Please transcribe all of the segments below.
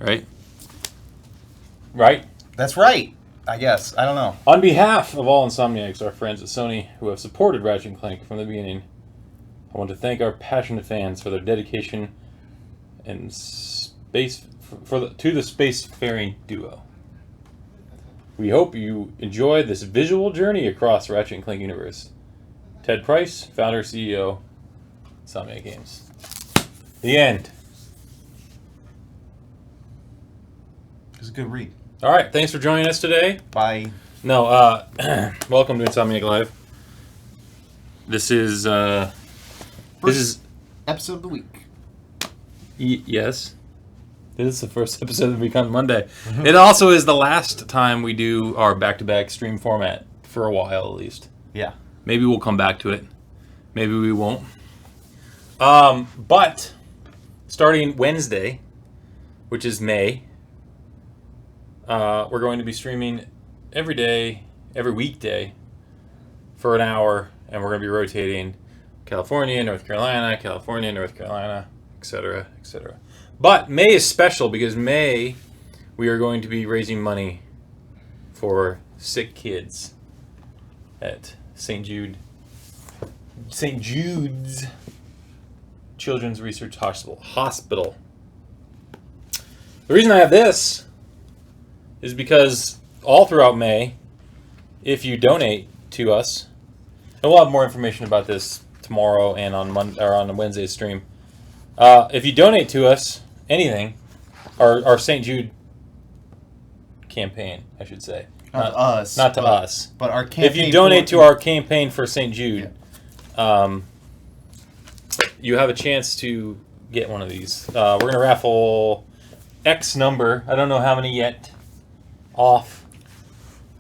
right? Right? That's right. I guess. I don't know. On behalf of all Insomniacs, our friends at Sony who have supported Ratchet and Clank from the beginning, I want to thank our passionate fans for their dedication and to the spacefaring duo. We hope you enjoy this visual journey across Ratchet and Clank universe. Ted Price, founder, CEO, Insomniac Games. The end. It was a good read. All right, thanks for joining us today. Bye. No, welcome to Insomniac Live. This is episode of the week. Yes. This is the first episode of the week on Monday. It also is the last time we do our back-to-back stream format for a while, at least. Yeah. Maybe we'll come back to it. Maybe we won't. But starting Wednesday, which is May, we're going to be streaming every day, every weekday, for an hour, and we're going to be rotating California, North Carolina, etc., etc. But May is special because May, we are going to be raising money for sick kids at St. Jude's Children's Research Hospital. The reason I have this is because all throughout May, if you donate to us, and we'll have more information about this tomorrow and on Wednesday's stream. If you donate to us anything, our St. Jude campaign, I should say, not to us, but our campaign. If you donate to our campaign for St. Jude, you have a chance to get one of these. We're gonna raffle X number. I don't know how many yet. Off,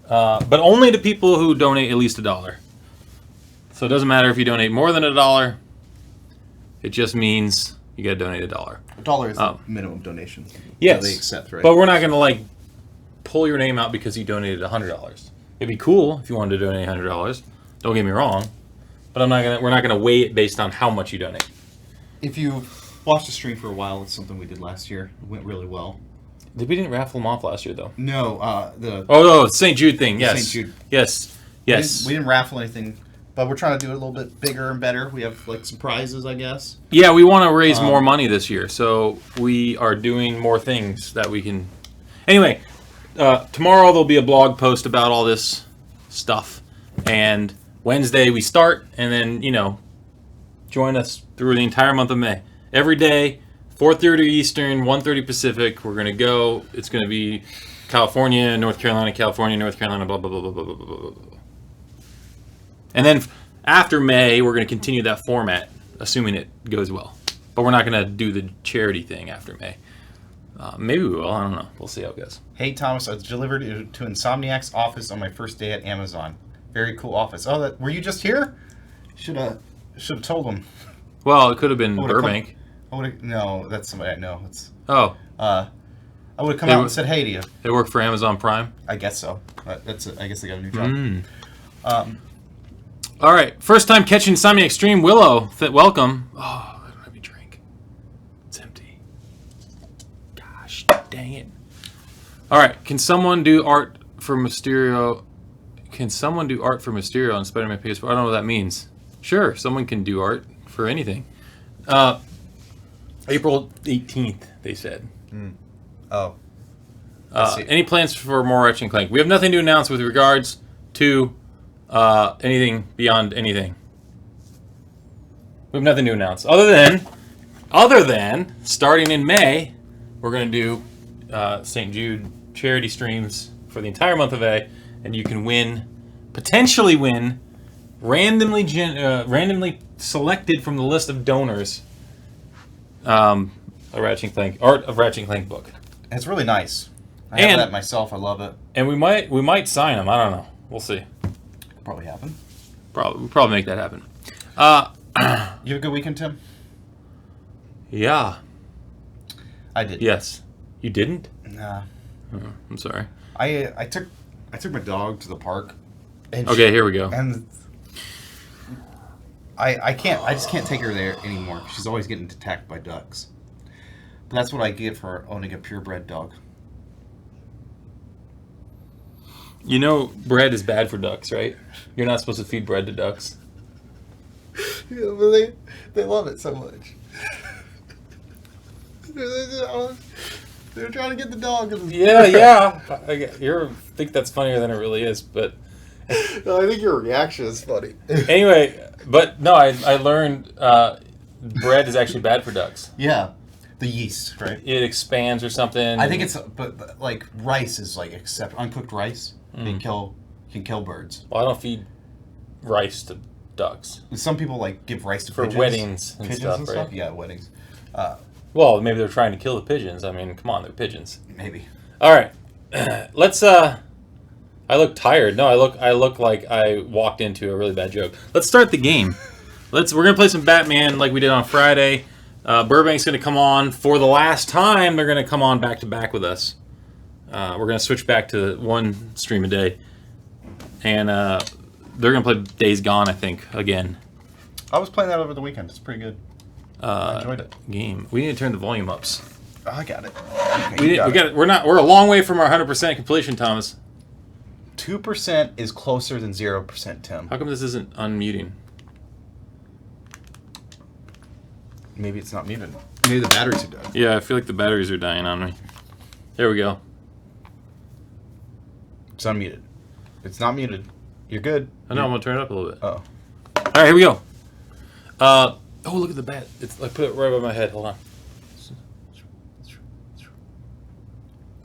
but only to people who donate at least $1. So it doesn't matter if you donate more than $1. It just means you got to donate $1. $1 is the minimum donation. Yes, that they accept, right? But we're not going to pull your name out because you donated $100. It'd be cool if you wanted to donate $100. Don't get me wrong, but we're not gonna weigh it based on how much you donate. If you watched the stream for a while, it's something we did last year. It went really well. We didn't raffle them off last year, though. No, no, St. Jude thing. Yes, St. Jude. Yes. We didn't raffle anything, but we're trying to do it a little bit bigger and better. We have some prizes, I guess. Yeah, we want to raise more money this year, so we are doing more things that we can. Anyway, tomorrow there'll be a blog post about all this stuff, and Wednesday we start, and then join us through the entire month of May. Every day. 4:30 Eastern, 1:30 Pacific. We're gonna go. It's gonna be California, North Carolina, blah blah blah blah blah blah blah blah. And then after May, we're gonna continue that format, assuming it goes well. But we're not gonna do the charity thing after May. Maybe we will. I don't know. We'll see how it goes. Hey Thomas, I was delivered to Insomniac's office on my first day at Amazon. Very cool office. Oh, were you just here? Should have told them. Well, it could have been Burbank. No, that's somebody I know. I would have come out and said hey to you. They work for Amazon Prime? I guess so. I guess they got a new job. All right. First time catching Insomniac stream. Willow, welcome. Oh, I don't have any drink. It's empty. Gosh, dang it. All right. Can someone do art for Mysterio? On Spider-Man PS4? I don't know what that means. Sure, someone can do art for anything. April 18th, they said. Oh. Any plans for more Ratchet and Clank? We have nothing to announce with regards to anything beyond anything. We have nothing to announce. Other than starting in May, we're going to do St. Jude charity streams for the entire month of May, and you can potentially win, randomly selected from the list of donors, a Ratchet and Clank book. It's really nice. I have that myself. I love it. And we might sign them. I don't know. We'll see. Could probably happen. We'll probably make that happen. You have a good weekend, Tim? Yeah. I did. Yes. You didn't? Nah. Oh, I'm sorry. I took my dog to the park. And here we go. And I just can't take her there anymore. She's always getting attacked by ducks. That's what I get for owning a purebred dog. You know, bread is bad for ducks, right? You're not supposed to feed bread to ducks. Yeah, but they love it so much. They're trying to get the dog. Yeah. You think that's funnier than it really is, but No, I think your reaction is funny. anyway. But no, I learned bread is actually bad for ducks. Yeah, the yeast, right? It expands or something. I think it's, but like rice is like uncooked rice. Can kill birds. Well, I don't feed rice to ducks. Some people like give rice to For pigeons. weddings and stuff, right? Yeah, weddings. Well, maybe they're trying to kill the pigeons. I mean, come on, they're pigeons. Maybe. All right, let's. I look tired. No, I look like I walked into a really bad joke. Let's start the game. We're gonna play some Batman like we did on Friday. Burbank's gonna come on for the last time. They're gonna come on back to back with us. We're gonna switch back to one stream a day, and they're gonna play Days Gone, I think, again. I was playing that over the weekend. It's pretty good. I enjoyed it. Game. We need to turn the volume ups. Oh, I got it. We're a long way from our 100% completion, Thomas. 2% is closer than 0%, Tim. How come this isn't unmuting? Maybe it's not muted. Maybe the batteries are dead. Yeah, I feel like the batteries are dying on me. There we go. It's unmuted. It's not muted. You're good. I know, I'm gonna turn it up a little bit. Oh. All right, here we go. Oh, look at the bat. It's like put it right above my head. Hold on.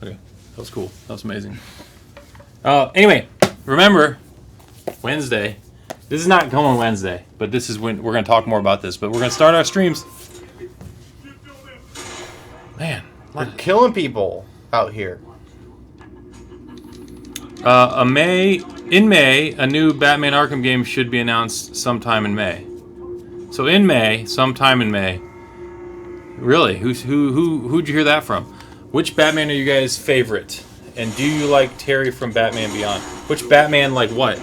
Okay, that was cool. That was amazing. Anyway, remember Wednesday. This is not coming Wednesday, but this is when we're gonna talk more about this. But we're gonna start our streams. Man, We're killing people out here. In May, a new Batman Arkham game should be announced sometime in May. So in May, sometime in May. Really? Who'd you hear that from? Which Batman are you guys' favorite? And do you like Terry from Batman Beyond? Which Batman like what?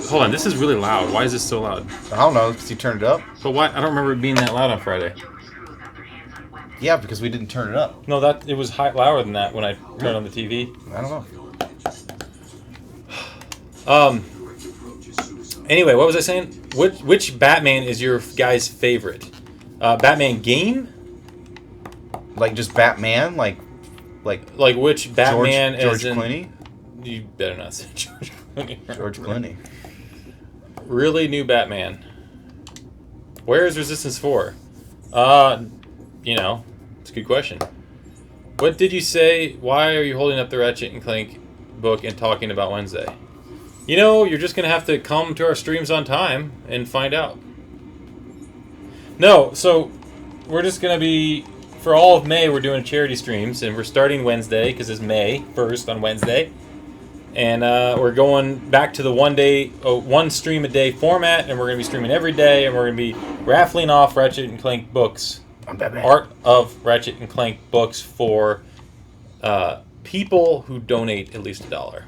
Hold on, this is really loud. Why is this so loud? I don't know, because you turned it up. But why? I don't remember it being that loud on Friday. Yeah, because we didn't turn it up. No, it was louder than that when I turned on the TV. I don't know. Anyway, what was I saying? Which Batman is your guys' favorite? Batman game? Like just Batman? Like which Batman George as in... Clooney? You better not say George Clooney. George Clooney. Really new Batman. Where is Resistance 4? It's a good question. What did you say? Why are you holding up the Ratchet and Clank book and talking about Wednesday? You're just going to have to come to our streams on time and find out. No, so we're just going to be, for all of May, we're doing charity streams, and we're starting Wednesday, because it's May 1st on Wednesday. And we're going back to the one stream a day format, and we're going to be streaming every day, and we're going to be raffling off Ratchet and Clank books. Art of Ratchet and Clank books for people who donate at least $1.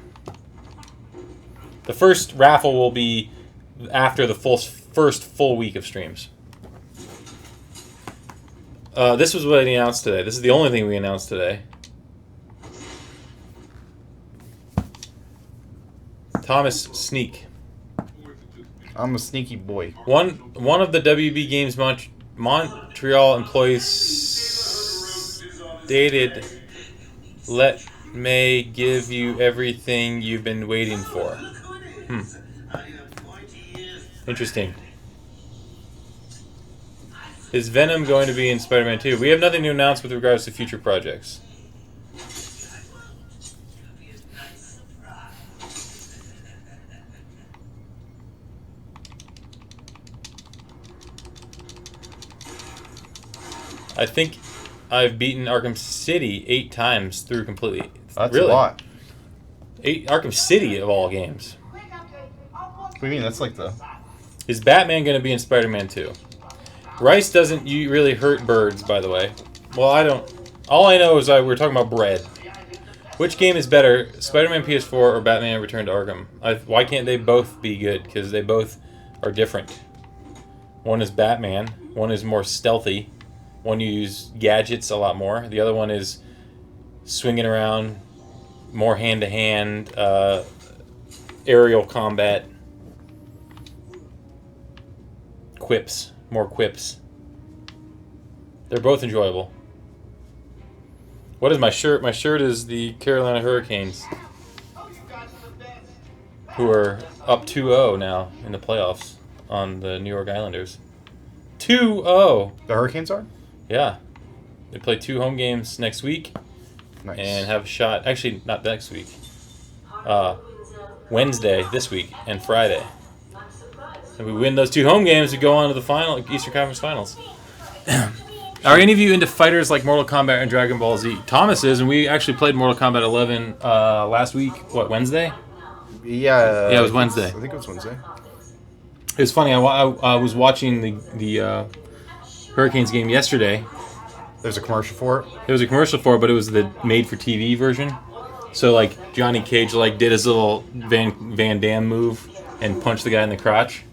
The first raffle will be after the first full week of streams. This was what I announced today. This is the only thing we announced today. Thomas Sneak. I'm a sneaky boy. One of the WB Games Montreal employees stated, "Let May give you everything you've been waiting for." Interesting. Is Venom going to be in Spider-Man 2? We have nothing to announce with regards to future projects. I think I've beaten Arkham City 8 times through completely. That's really? A lot. 8 Arkham City of all games. What do you mean? That's like the... Is Batman going to be in Spider-Man 2? Rice doesn't really hurt birds, by the way. Well, I don't... All I know is we're talking about bread. Which game is better, Spider-Man PS4 or Batman Return to Arkham? Why can't they both be good? Because they both are different. One is Batman. One is more stealthy. One you use gadgets a lot more. The other one is swinging around, more hand-to-hand, aerial combat, quips, more quips. They're both enjoyable. What is my shirt? My shirt is the Carolina Hurricanes, who are up 2-0 now in the playoffs on the New York Islanders. 2-0. The Hurricanes are? Yeah. They play 2 home games next week. Nice. And have a shot. Actually, not next week. Wednesday, this week, and Friday. If we win those 2 home games, we go on to the final Eastern Conference Finals. Are any of you into fighters like Mortal Kombat and Dragon Ball Z? Thomas is, and we actually played Mortal Kombat 11 last week. What, Wednesday? Yeah. Yeah, it was Wednesday. I think it was Wednesday. It was funny. I was watching the Hurricanes game yesterday. There's a commercial for it. There was a commercial for it, but it was the made-for-TV version. So, like, Johnny Cage, like, did his little Van Damme move and punched the guy in the crotch.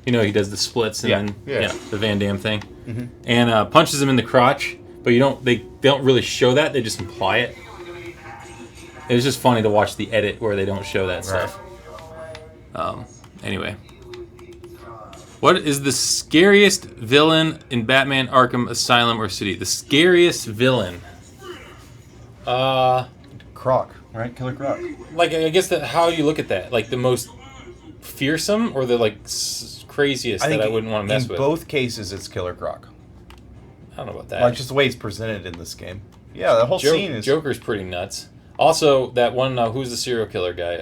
You know, he does the splits and then the Van Damme thing. Mm-hmm. And punches him in the crotch, but they don't really show that. They just imply it. It was just funny to watch the edit where they don't show that stuff. Anyway. What is the scariest villain in Batman Arkham Asylum or City? The scariest villain? Croc, right? Killer Croc. Like, I guess how do you look at that? Like, the most fearsome or the, like, craziest that I wouldn't want to mess with? In both cases, it's Killer Croc. I don't know about that. Like, just the way it's presented in this game. Yeah, the whole scene is... Joker's pretty nuts. Also, that one, who's the serial killer guy?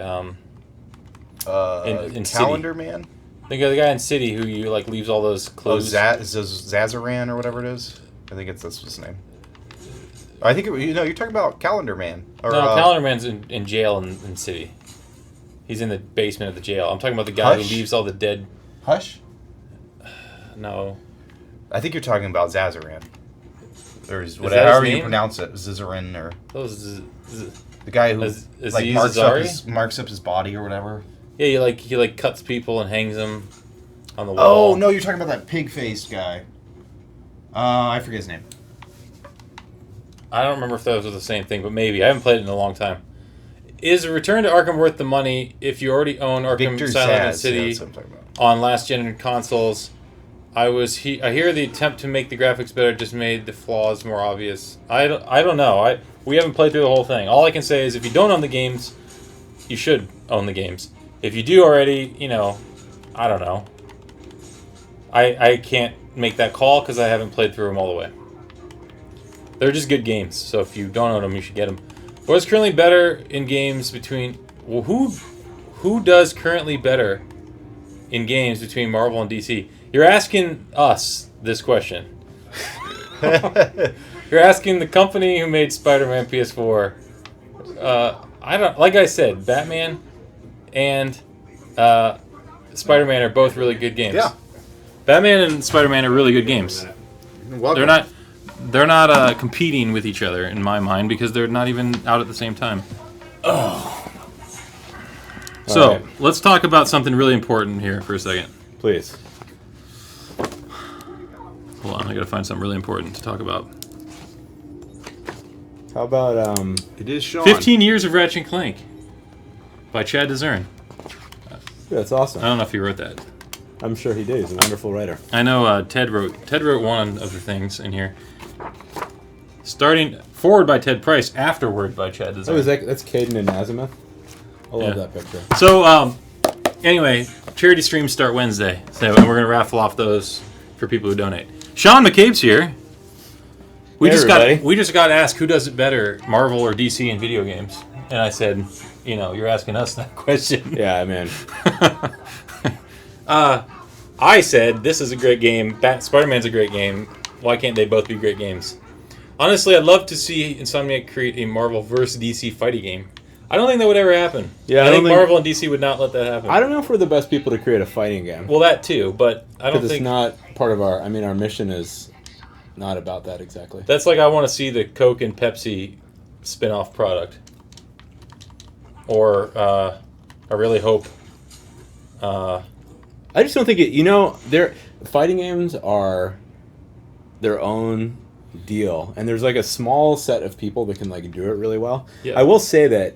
In Calendar City. Man? The guy in City who you like leaves all those clothes. Zazaran or whatever it is. I think that's his name. I think you're talking about Calendar Man. Or, no, Calendar Man's in jail in City. He's in the basement of the jail. I'm talking about the guy who leaves all the dead. Hush? No. I think you're talking about Zazaran. Or however you pronounce it, Zazaran or the guy who marks up his body or whatever. Yeah, he cuts people and hangs them on the wall. Oh no, you're talking about that pig-faced guy. I forget his name. I don't remember if that was the same thing, but maybe. I haven't played it in a long time. Is a Return to Arkham worth the money if you already own Arkham Asylum and City on last-gen consoles? I hear the attempt to make the graphics better just made the flaws more obvious. I don't know. We haven't played through the whole thing. All I can say is if you don't own the games, you should own the games. If you do already, I don't know. I can't make that call because I haven't played through them all the way. They're just good games, so if you don't own them, you should get them. What's currently better in games between... Well, who does currently better in games between Marvel and DC? You're asking us this question. You're asking the company who made Spider-Man PS4. Like I said, Batman and Spider-Man are both really good games. Yeah. Batman and Spider-Man are really good games. Welcome. They're not competing with each other in my mind because they're not even out at the same time. Oh. So, right. Let's talk about something really important here for a second. Please. Hold on, I gotta find something really important to talk about. How about It is Sean. 15 Years of Ratchet and Clank by Chad Dezern. Yeah, that's awesome. I don't know if he wrote that. I'm sure he did. He's a wonderful writer. I know Ted wrote one of the things in here. Starting forward by Ted Price, afterward by Chad Dezern. Oh, that's Caden and Azimuth. I love that picture. So, anyway, charity streams start Wednesday, and we're gonna raffle off those for people who donate. Sean McCabe's here. We just got asked who does it better, Marvel or DC in video games, and I said, you're asking us that question. Yeah, man. I said this is a great game. Spider-Man's a great game. Why can't they both be great games? Honestly, I'd love to see Insomniac create a Marvel vs. DC fighting game. I don't think that would ever happen. Yeah, I think Marvel and DC would not let that happen. I don't know if we're the best people to create a fighting game. Well, that too, but I don't think... it's not part of our... our mission is not about that exactly. That's like I want to see the Coke and Pepsi spin-off product. Or, I really hope... I just don't think it... fighting games are their own deal, and there's like a small set of people that can like do it really well. Yeah. I will say that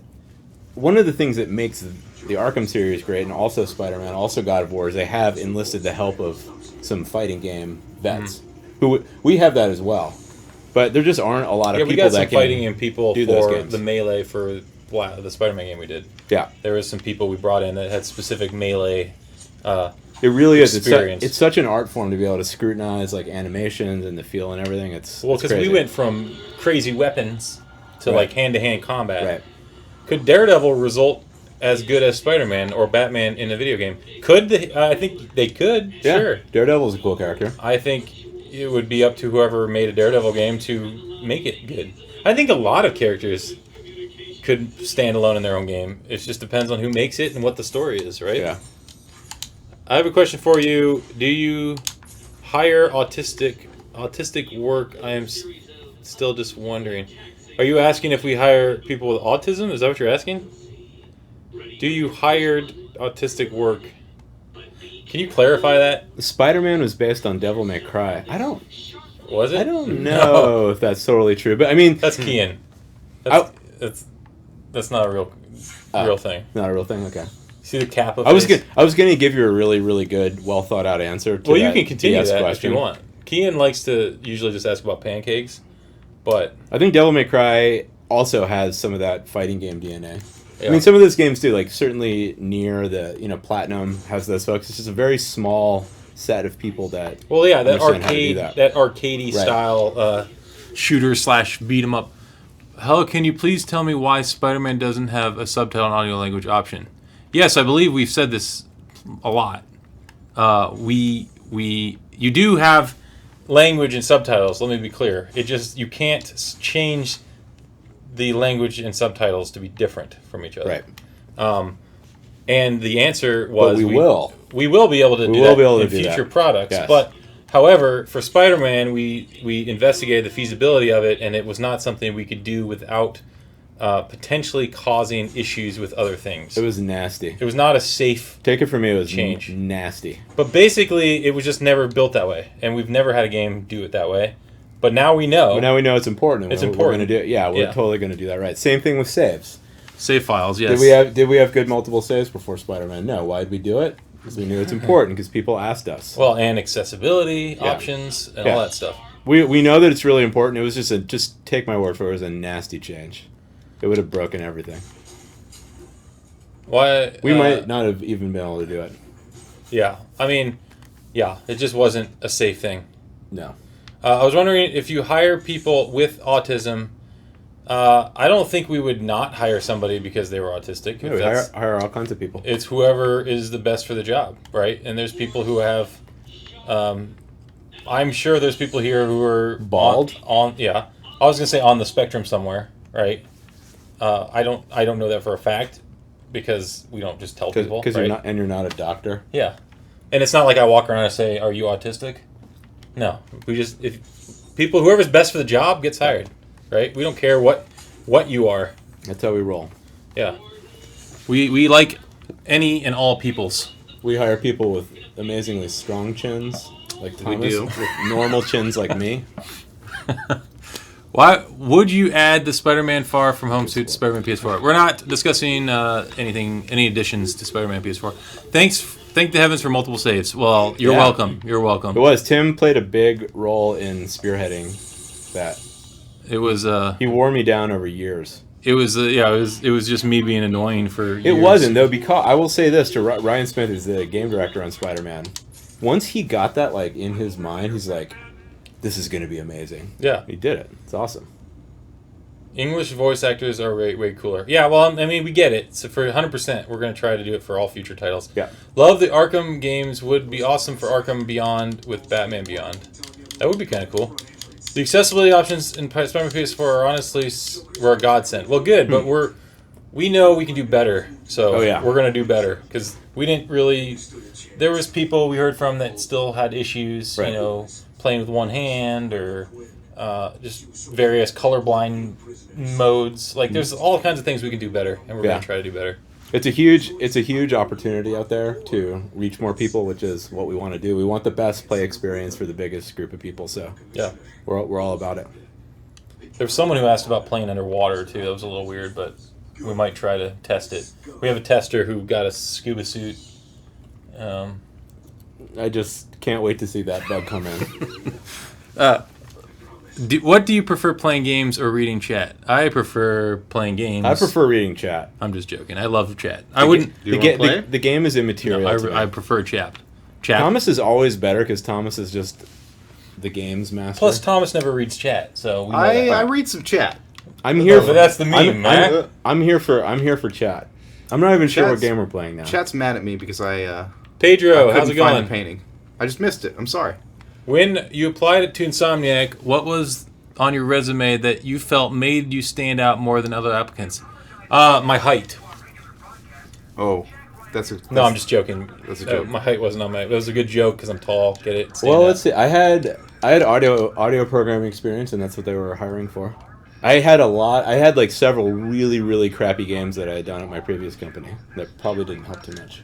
one of the things that makes the Arkham series great, and also Spider-Man, also God of War, is they have enlisted the help of some fighting game vets. Who we have that as well, but there just aren't a lot of people we got some that can fighting game people do those for games. the melee for the Spider-Man game we did. Yeah, there was some people we brought in that had specific melee. It really is. Experience. It's such an art form to be able to scrutinize like animations and the feel and everything. It's because we went from crazy weapons to like hand-to-hand combat. Right. Could Daredevil result as good as Spider-Man or Batman in a video game? Could they? I think they could. Yeah. Sure. Daredevil's a cool character. I think it would be up to whoever made a Daredevil game to make it good. I think a lot of characters could stand alone in their own game. It just depends on who makes it and what the story is, right? Yeah. I have a question for you. Do you hire autistic work? I am still just wondering. Are you asking if we hire people with autism? Is that what you're asking? Do you hire autistic work? Can you clarify that? Spider-Man was based on Devil May Cry. Was it? I don't know if that's totally true, but I mean that's Kian. That's not a real thing. Not a real thing. Okay. See the cap of I was going to give you a really, really good, well thought out answer to you can continue that question. If you want. Kian likes to usually just ask about pancakes, but I think Devil May Cry also has some of that fighting game DNA. Yeah. I mean, some of those games do. Like certainly near Platinum has those folks. It's just a very small set of people that. Well, yeah, that arcadey right. style shooter / beat 'em up. Hello, can you please tell me why Spider-Man doesn't have a subtitle and audio language option? Yes, I believe we've said this a lot. You do have language and subtitles. Let me be clear. You can't change the language and subtitles to be different from each other. Right. And the answer was we will. We will be able to do that in future products. Yes. But however, for Spider-Man, we investigated the feasibility of it, and it was not something we could do without potentially causing issues with other things. It was nasty. It was not a safe Take it from me, it was change. Nasty. But basically, it was just never built that way, and we've never had a game do it that way. But now we know. But now we know it's important. It's important. We're going to do it. Yeah, we're totally going to do that right. Same thing with saves. Save files, yes. Did we have good multiple saves before Spider-Man? No. Why did we do it? Because we knew it's important. Because people asked us. Well, and accessibility options and all that stuff. We know that it's really important. It was just take my word for it. It was a nasty change. It would have broken everything. Why? We might not have even been able to do it. Yeah, I mean, it just wasn't a safe thing. No. I was wondering if you hire people with autism. I don't think we would not hire somebody because they were autistic. Yeah, we hire all kinds of people. It's whoever is the best for the job, right? And there's people who have. I'm sure there's people here who are bald. I was gonna say on the spectrum somewhere, right? I don't know that for a fact because we don't just tell people. Because you're not a doctor. Yeah, and it's not like I walk around and say, "Are you autistic?" No, whoever's best for the job gets hired, right? We don't care what you are. That's how we roll. Yeah, we like any and all peoples. We hire people with amazingly strong chins, like Thomas, we do. With normal chins like me. Why would you add the Spider-Man Far From Home suit to Spider-Man PS4? We're not discussing any additions to Spider-Man PS4. Thank the heavens for multiple saves. Well, you're welcome. You're welcome. It was. Tim played a big role in spearheading that. It was. He wore me down over years. It was. It was just me being annoying for years. It wasn't though, because I will say this to Ryan Smith, who's the game director on Spider-Man. Once he got that in his mind, he's like, "This is going to be amazing." Yeah, he did it. It's awesome. English voice actors are way cooler. Yeah, well, I mean, we get it. So for 100%, we're going to try to do it for all future titles. Yeah. Love the Arkham games. Would be awesome for Arkham Beyond with Batman Beyond. That would be kind of cool. The accessibility options in Spider-Man PS4 are honestly were a godsend. Well, good, but we know we can do better. So we're going to do better because we didn't really. There was people we heard from that still had issues. Right. Playing with one hand or. Just various colorblind modes. There's all kinds of things we can do better, and we're going to try to do better. It's a huge opportunity out there to reach more people, which is what we want to do. We want the best play experience for the biggest group of people. So yeah, we're all about it. There was someone who asked about playing underwater too. That was a little weird, but we might try to test it. We have a tester who got a scuba suit. I just can't wait to see that bug come in. What do you prefer, playing games or reading chat? I prefer playing games. I prefer reading chat. I'm just joking. I love chat. I wouldn't. The game is immaterial. No, I prefer chat. Thomas is always better because Thomas is just the game's master. Plus, Thomas never reads chat, so I read some chat. I'm here. But that's the meme, man. I'm here for chat. I'm not even sure what game we're playing now. Chat's mad at me because Pedro, how's it going? Find the painting. I just missed it. I'm sorry. When you applied it to Insomniac, what was on your resume that you felt made you stand out more than other applicants? My height. Oh, no, I'm just joking. That's a joke. My height wasn't on my. It was a good joke because I'm tall. Get it? Let's see. I had audio programming experience, and that's what they were hiring for. I had like several really, really crappy games that I had done at my previous company that probably didn't help too much.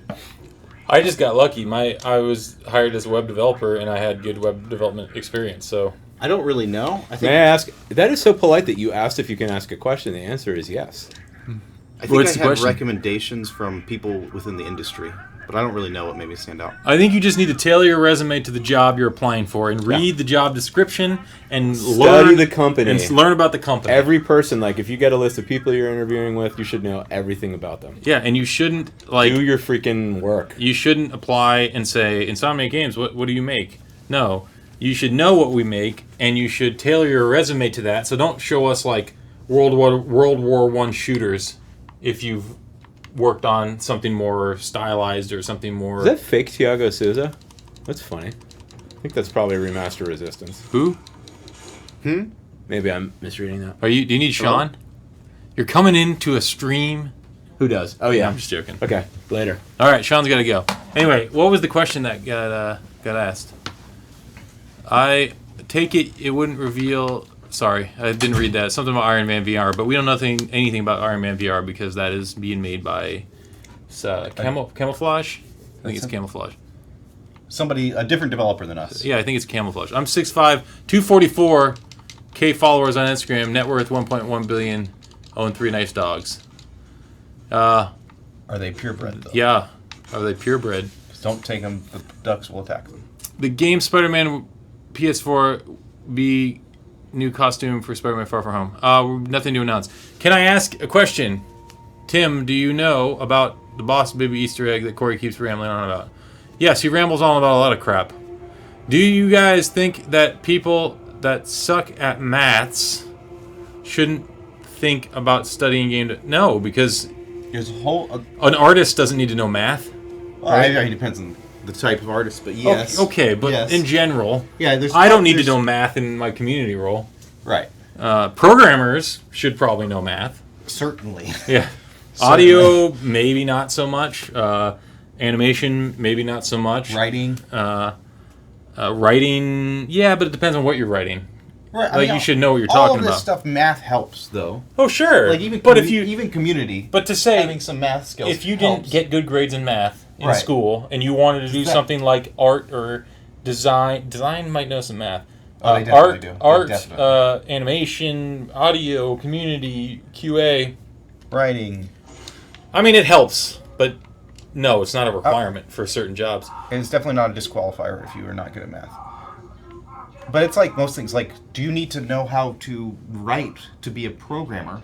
I just got lucky. I was hired as a web developer, and I had good web development experience. So I don't really know. May I ask? That is so polite that you asked if you can ask a question. The answer is yes. I think I had recommendations from people within the industry, but I don't really know what made me stand out. I think you just need to tailor your resume to the job you're applying for and read the job description and study the company and learn about the company. Every person, like if you get a list of people you're interviewing with, you should know everything about them. Yeah, and you shouldn't do your freaking work. You shouldn't apply and say, Insomniac Games, what do you make? No. You should know what we make, and you should tailor your resume to that. So don't show us like World War I shooters if you've worked on something more stylized or something more... Is that fake Thiago Souza? That's funny. I think that's probably Remaster Resistance. Who? Maybe I'm misreading that. Do you need Sean? Hello? You're coming into a stream. Who does? Oh, yeah. No, I'm just joking. Okay, later. All right, Sean's got to go. Anyway, what was the question that got asked? I take it wouldn't reveal... Sorry, I didn't read that. Something about Iron Man VR, but we don't know anything about Iron Man VR because that is being made by Camouflage. I think it's Camouflage. A different developer than us. Yeah, I think it's Camouflage. I'm 6'5", 244K followers on Instagram, net worth 1.1 billion, own 3 nice dogs. Are they purebred, though? Yeah. Are they purebred? Don't take them. The ducks will attack them. The game Spider-Man PS4 be... New costume for Spider-Man Far From Home. Nothing to announce. Can I ask a question? Tim, do you know about the Boss Baby Easter egg that Corey keeps rambling on about? Yes, he rambles on about a lot of crap. Do you guys think that people that suck at maths shouldn't think about studying game? No, because there's a whole... an artist doesn't need to know math. Well, right? It depends on the type of artist, but yes. Okay, but yes. In general, yeah, I don't need to know math in my community role. Right. Programmers should probably know math. Certainly. Yeah. Audio, maybe not so much. Animation, maybe not so much. Writing. Writing, yeah, but it depends on what you're writing. Right. You should know what you're talking about. All of this stuff, math helps, though. Oh, sure. Like even community. But to say having some math skills, if you didn't get good grades in math in school and you wanted to do something like art or design might know some math. They definitely do. Art, animation, audio, community, QA, writing. I mean, it helps, but no, it's not a requirement for certain jobs. And it's definitely not a disqualifier if you are not good at math. But it's like most things. Like, do you need to know how to write to be a programmer?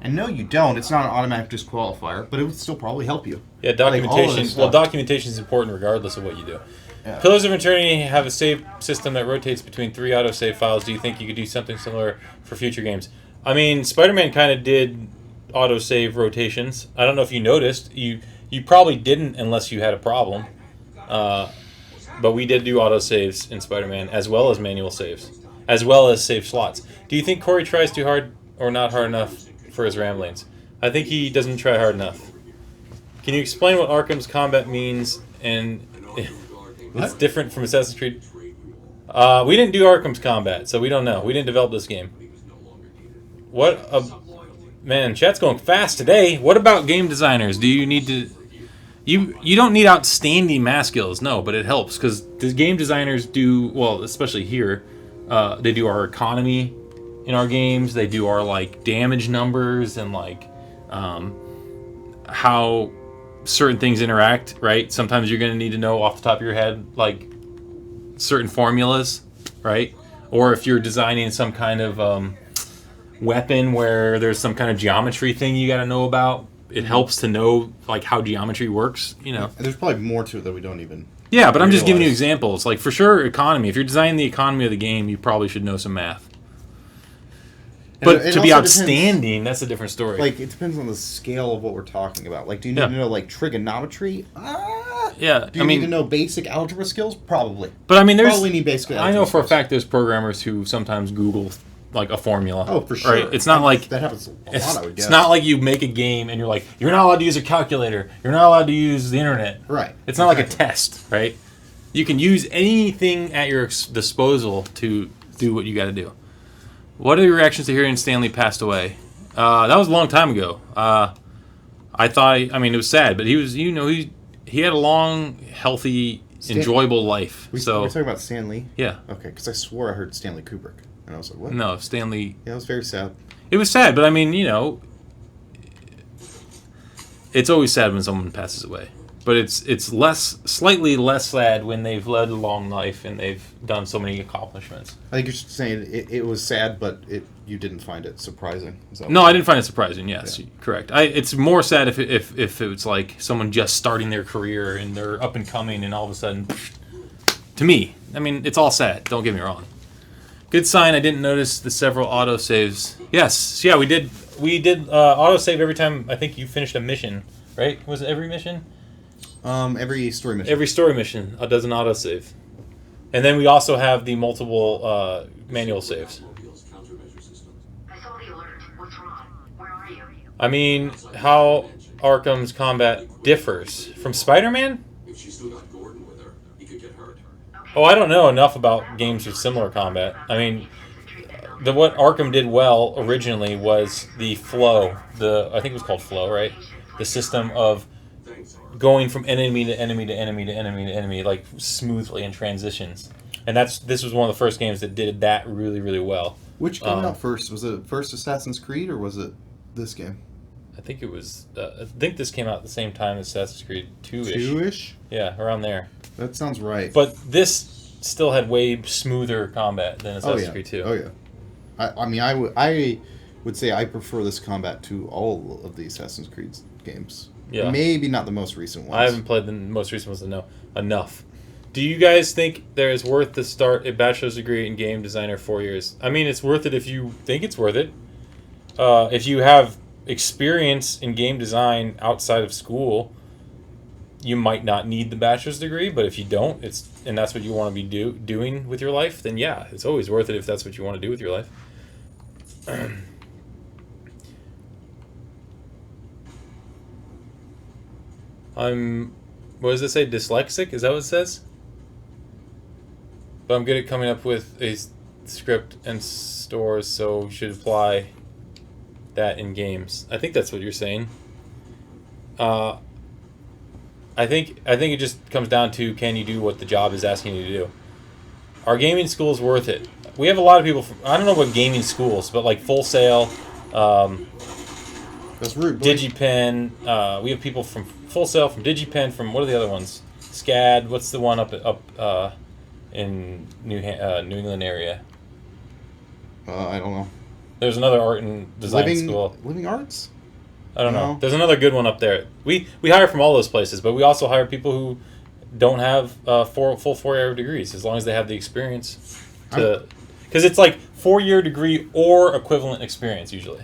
And no, you don't. It's not an automatic disqualifier, but it would still probably help you. Yeah, documentation. Well, documentation is important regardless of what you do. Yeah. Pillars of Eternity have a save system that rotates between 3 autosave files. Do you think you could do something similar for future games? I mean, Spider-Man kind of did autosave rotations. I don't know if you noticed. You probably didn't unless you had a problem. But we did do autosaves in Spider-Man, as well as manual saves, as well as save slots. Do you think Corey tries too hard or not hard enough for his ramblings? I think he doesn't try hard enough. Can you explain what Arkham's combat means and it's different from Assassin's Creed? We didn't do Arkham's combat, so we don't know. We didn't develop this game. Man, chat's going fast today. What about game designers? Do you need to... You don't need outstanding math skills, no, but it helps because the game designers do, well, especially here, they do our economy in our games. They do our like damage numbers and like how certain things interact, right? Sometimes you're going to need to know off the top of your head like certain formulas, right? Or if you're designing some kind of weapon where there's some kind of geometry thing you got to know about. It helps to know like how geometry works, you know. And there's probably more to it that we don't even. Yeah, but I'm just giving you examples. Like for sure, economy. If you're designing the economy of the game, you probably should know some math. But to be outstanding, that's a different story. Like it depends on the scale of what we're talking about. Like, do you need to know like trigonometry? Yeah. Do you need to know basic algebra skills? Probably. But I mean, there's. Probably need basic algebra I know for a skills. fact there's programmers who sometimes Google like a formula. Oh, for sure. Right? It's not like that happens a lot. I would guess. It's not like you make a game and you're like, you're not allowed to use a calculator. You're not allowed to use the internet. Right. It's not like a test, right? You can use anything at your disposal to do what you got to do. What are your reactions to hearing Stanley passed away? That was a long time ago. I thought, I mean, it was sad, but he was, you know, he had a long, healthy, enjoyable life. We're talking about Stanley? Yeah. Okay, because I swore I heard Stanley Kubrick. And I was like, what? No, Stanley. Yeah, it was very sad. It was sad, but I mean, you know, it's always sad when someone passes away. But it's slightly less sad when they've led a long life and they've done so many accomplishments. I think you're just saying it was sad, but you didn't find it surprising. No, I didn't find it surprising. Yes, yeah. Correct. It's more sad if it's like someone just starting their career and they're up and coming, and all of a sudden, to me, I mean, it's all sad. Don't get me wrong. Good sign. I didn't notice the several autosaves. Yes, yeah, we did autosave every time. I think you finished a mission, right? Was it every mission? Every story mission. Every story mission does an autosave. And then we also have the multiple manual saves. I saw the alert. What's wrong? Where are you? I mean, how Arkham's combat differs from Spider-Man? If she still got Gordon with her, he could get hurt. Oh, I don't know enough about games with similar combat. I mean, what Arkham did well originally was the flow. I think it was called flow, right? The system of going from enemy to enemy to enemy to enemy to enemy, like smoothly in transitions. And this was one of the first games that did that really, really well. Which came out first? Was it first Assassin's Creed or was it this game? I think it was. I think this came out at the same time as Assassin's Creed 2-ish. 2-ish? Yeah, around there. That sounds right. But this still had way smoother combat than Assassin's Creed 2. Oh yeah. I would say I prefer this combat to all of the Assassin's Creed games. Yeah. Maybe not the most recent ones. I haven't played the most recent ones enough. Do you guys think there is worth to start a bachelor's degree in game designer 4 years? I mean, it's worth it if you think it's worth it. If you have experience in game design outside of school, you might not need the bachelor's degree. But if you don't, and that's what you want to be doing with your life, then yeah, it's always worth it if that's what you want to do with your life. What does it say? Dyslexic? Is that what it says? But I'm good at coming up with a script and stores, so should apply that in games. I think that's what you're saying. I think it just comes down to, can you do what the job is asking you to do? Are gaming schools worth it? We have a lot of people from, I don't know about gaming schools, but like Full Sail, That's rude, boy. DigiPen. We have people from Full Sail, from DigiPen, from what are the other ones? SCAD. What's the one up in New England area? I don't know. There's another art and design school. Living Arts? I don't know. No. There's another good one up there. We hire from all those places, but we also hire people who don't have full 4-year degrees, as long as they have the experience. Because it's like 4-year degree or equivalent experience usually.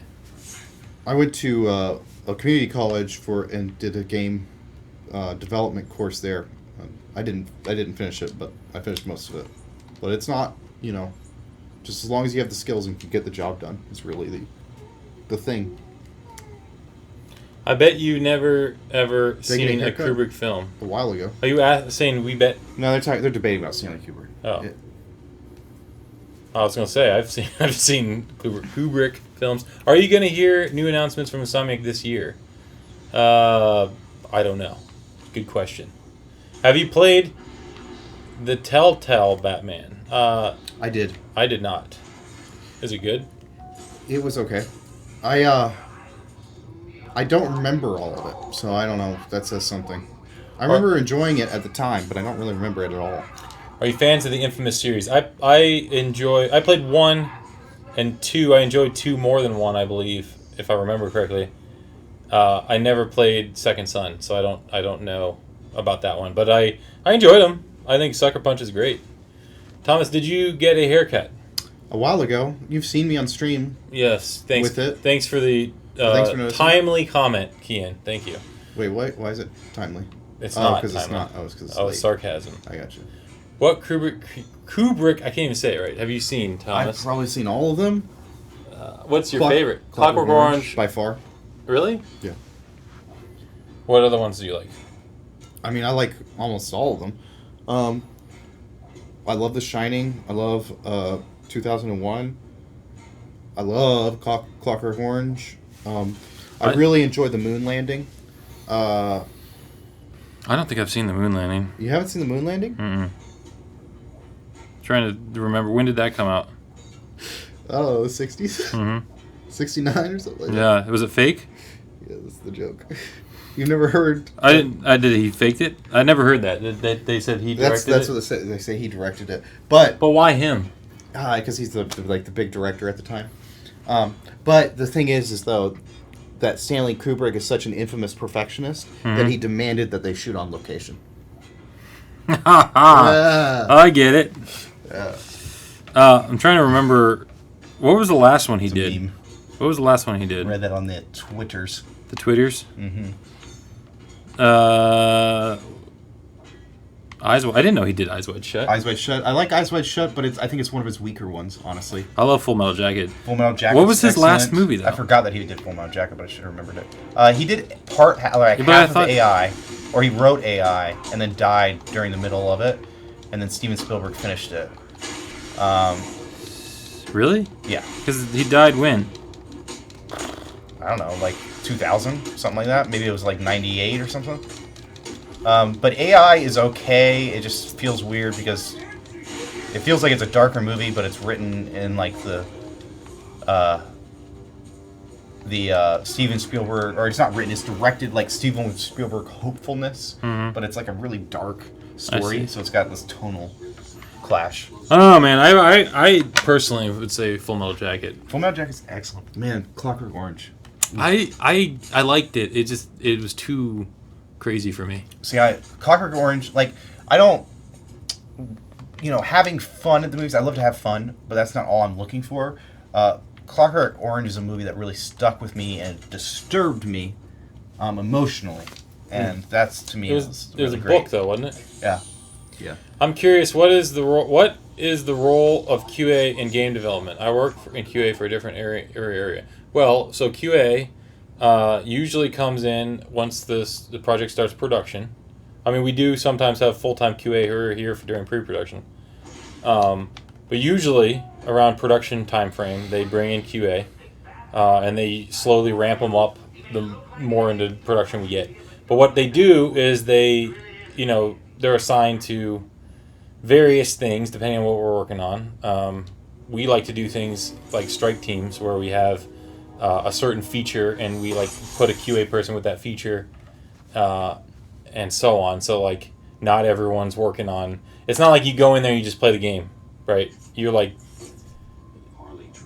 I went to a community college and did a game development course there. I didn't finish it, but I finished most of it. But it's not, just as long as you have the skills and can get the job done, is really the thing. I bet you never ever They get a seen a haircut? Kubrick film. A while ago. Are you saying we bet? No, they're debating about Stanley Kubrick. Oh. I was gonna say I've seen Kubrick films. Are you gonna hear new announcements from Insomniac this year? I don't know. Good question. Have you played the Telltale Batman? I did. I did not. Is it good? It was okay. I don't remember all of it, so I don't know if that says something. I remember enjoying it at the time, but I don't really remember it at all. Are you fans of the Infamous series? I played 1 and 2. I enjoyed 2 more than 1, I believe, if I remember correctly. I never played Second Son, so I don't know about that one. But I enjoyed them. I think Sucker Punch is great. Thomas, did you get a haircut? A while ago, you've seen me on stream. Yes, thanks. With it. Thanks for the noticing. timely comment, Kian. Thank you. Wait, why is it timely? It's not because it's timely. not. Oh, it's because it's Oh, late. sarcasm. I got you. What Kubrick? I can't even say it right. Have you seen, I've Thomas? probably seen all of them. What's your favorite? Clockwork Orange. by far. Really? Yeah. What other ones do you like? I mean, I like almost all of them. I love The Shining. I love 2001. I love Clockwork Orange. I really enjoyed the moon landing. I don't think I've seen the moon landing. You haven't seen the moon landing? Mm-mm. Trying to remember, when did that come out? Oh, the 60s? Mm-hmm. 69 or something like that? Yeah, was it fake? Yeah, that's the joke. You've never heard... I didn't. Did he faked it? I never heard that. They said he directed That's it. what they say. They say he directed it. But why him? because he's the big director at the time. But the thing is though, that Stanley Kubrick is such an infamous perfectionist that he demanded that they shoot on location. I get it. Yeah. I'm trying to remember. What was the last one he It's a did? meme. What was the last one he did? Read that on the Twitters. The Twitters? Mm-hmm. Eyes. I didn't know he did Eyes Wide Shut. Eyes Wide Shut. I like Eyes Wide Shut, but I think it's one of his weaker ones, honestly. I love Full Metal Jacket. Full Metal Jacket. What was his last excellent. movie, though? I forgot that he did Full Metal Jacket, but I should have remembered it. He did half of AI, or he wrote AI, and then died during the middle of it, and then Steven Spielberg finished it. Really? Yeah. Because he died when? I don't know, like 2000, something like that. Maybe it was like 98 or something. But AI is okay. It just feels weird because it feels like it's a darker movie, but it's written in like the Steven Spielberg, or it's not written. It's directed like Steven Spielberg hopefulness, but it's like a really dark story. So it's got this tonal clash. Oh man, I personally would say Full Metal Jacket. Full Metal Jacket's excellent. Man, Clockwork Orange. I liked it. It was too crazy for me. See, Clockwork Orange, like, I don't, having fun at the movies, I love to have fun, but that's not all I'm looking for. Clockwork Orange is a movie that really stuck with me and disturbed me emotionally. And that's, to me, It was really a great. book, though, wasn't it? Yeah. Yeah. I'm curious, what is the role of QA in game development? I work in QA for a different area. Well, so QA usually comes in once the project starts production. I mean, we do sometimes have full-time QA who are here during pre-production. But usually, around production time frame, they bring in QA, and they slowly ramp them up the more into production we get. But what they do is they're assigned to various things depending on what we're working on. We like to do things like strike teams where we have a certain feature and we like put a QA person with that feature and so on. So like not everyone's working on. It's not like you go in there and you just play the game, right? You're like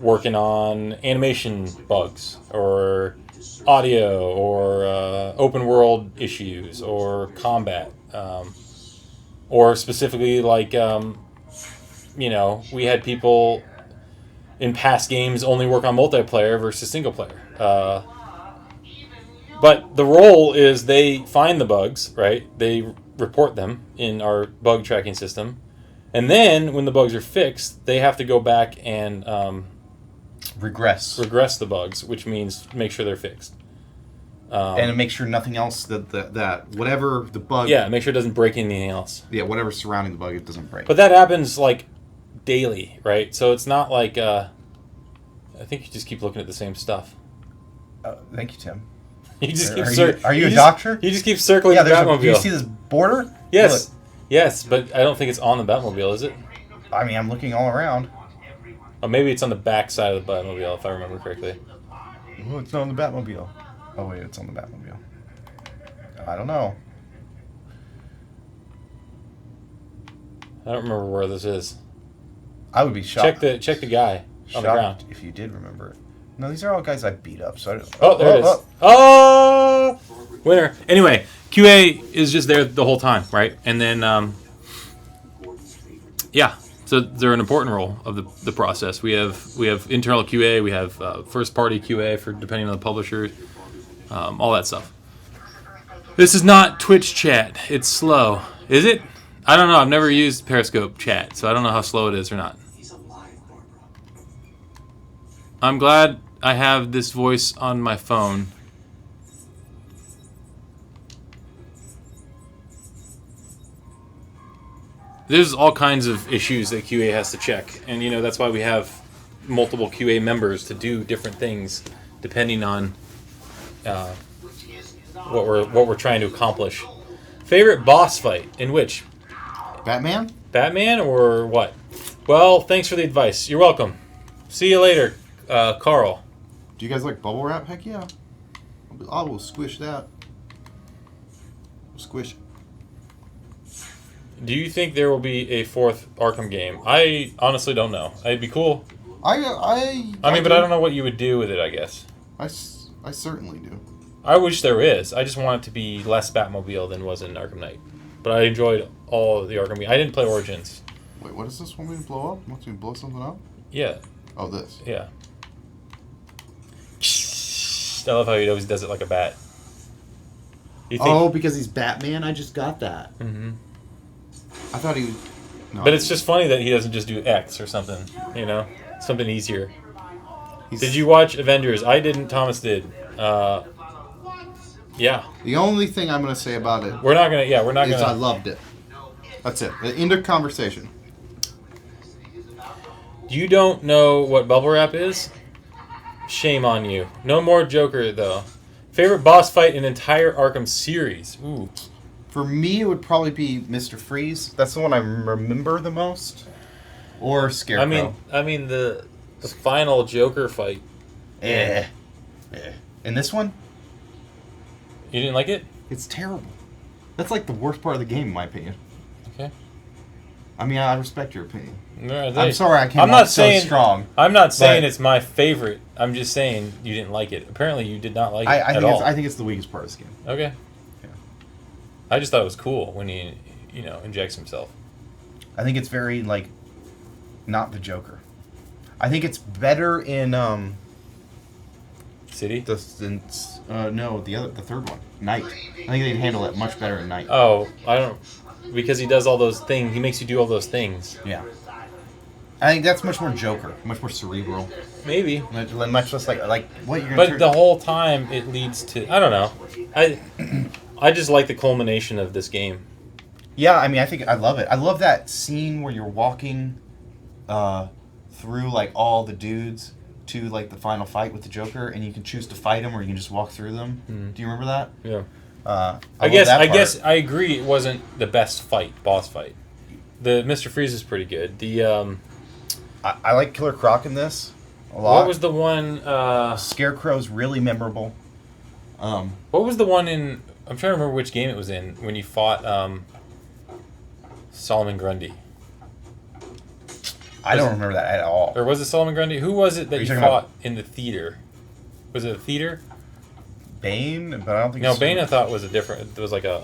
working on animation bugs or audio or open world issues or combat. Or specifically, like, we had people in past games only work on multiplayer versus single player. But the role is they find the bugs, right? They report them in our bug tracking system. And then, when the bugs are fixed, they have to go back and regress the bugs, which means make sure they're fixed. And make sure nothing else that whatever the bug. Yeah, make sure it doesn't break anything else. Yeah, whatever's surrounding the bug, it doesn't break. But that happens like daily, right? So it's not like I think you just keep looking at the same stuff. Thank you, Tim. You just Are keep you- are you a doctor? You just keep circling Yeah, the there's Batmobile. do you see this border? Yes. Yes, but I don't think it's on the Batmobile, is it? Look, I mean, I'm looking all around. Oh, maybe it's on the back side of the Batmobile, if I remember correctly. Oh, it's not on the Batmobile. Oh, wait, it's on the Batmobile. I don't know. I don't remember where this is. I would be shocked. Check the guy on the ground. Shocked if you did remember it. No, these are all guys I beat up, so I don't... Oh, there it is. Oh, winner. Anyway, QA is just there the whole time, right? And then, yeah, so they're an important role of the process. We have internal QA, we have first party QA for depending on the publisher, all that stuff. This is not Twitch chat. It's slow. Is it? I don't know. I've never used Periscope chat, so I don't know how slow it is or not. He's alive, Barbara. I'm glad I have this voice on my phone. There's all kinds of issues that QA has to check, and you know that's why we have multiple QA members to do different things depending on what we're trying to accomplish. Favorite boss fight in which? Batman? Batman or what? Well, thanks for the advice. You're welcome. See you later, Carl. Do you guys like bubble wrap? Heck yeah. I will squish that. Squish. Do you think there will be a fourth Arkham game? I honestly don't know. It'd be cool. I mean, but I don't know what you would do with it, I guess. I certainly do. I wish there is. I just want it to be less Batmobile than was in Arkham Knight. But I enjoyed all of the Arkham games. I didn't play Origins. Wait, what does this want me to blow up? Wants me to blow something up? Yeah. Oh, this. Yeah. I love how he always does it like a bat. You think, Oh, because he's Batman? I just got that. Mhm. I thought he was... No. But it's just funny that he doesn't just do X or something, you know? Something easier. Did you watch Avengers? I didn't. Thomas did. Yeah. The only thing I'm going to say about it We're not gonna... is I loved it. That's it. The end of conversation. You don't know what bubble wrap is? Shame on you. No more Joker, though. Favorite boss fight in entire Arkham series? Ooh. For me, it would probably be Mr. Freeze. That's the one I remember the most. Or Scarecrow. I mean the final Joker fight. Eh. And this one? You didn't like it? It's terrible. That's like the worst part of the game, in my opinion. Okay. I mean, I respect your opinion. No, I'm sorry I came I'm off not so saying, strong. I'm not saying but- it's my favorite. I'm just saying you didn't like it. Apparently you did not like it I at think all. I think it's the weakest part of this game. Okay. Yeah. I just thought it was cool when he, injects himself. I think it's very, like, not the Joker. I think it's better in, City? the third one, Night. I think they'd handle it much better in Night. Oh, I don't... Because he does all those things. He makes you do all those things. Yeah. I think that's much more Joker, much more cerebral. Maybe. Much less like what you're But gonna the whole time it leads to... I don't know. I just like the culmination of this game. Yeah, I mean, I think I love it. I love that scene where you're walking through, like, all the dudes to, like, the final fight with the Joker, and you can choose to fight them or you can just walk through them. Do you remember that? Yeah. I guess I agree it wasn't the best boss fight. The Mr. Freeze is pretty good. The I like Killer Croc in this a lot. what was the one Scarecrow's really memorable. what was the one in I'm trying to remember which game it was in when you fought Solomon Grundy. I don't remember that at all. Or was it Solomon Grundy? Who was it that Are you you talking fought in the theater? Was it a theater? Bane, but I don't think. No, it's Bane I thought was a different. It was like a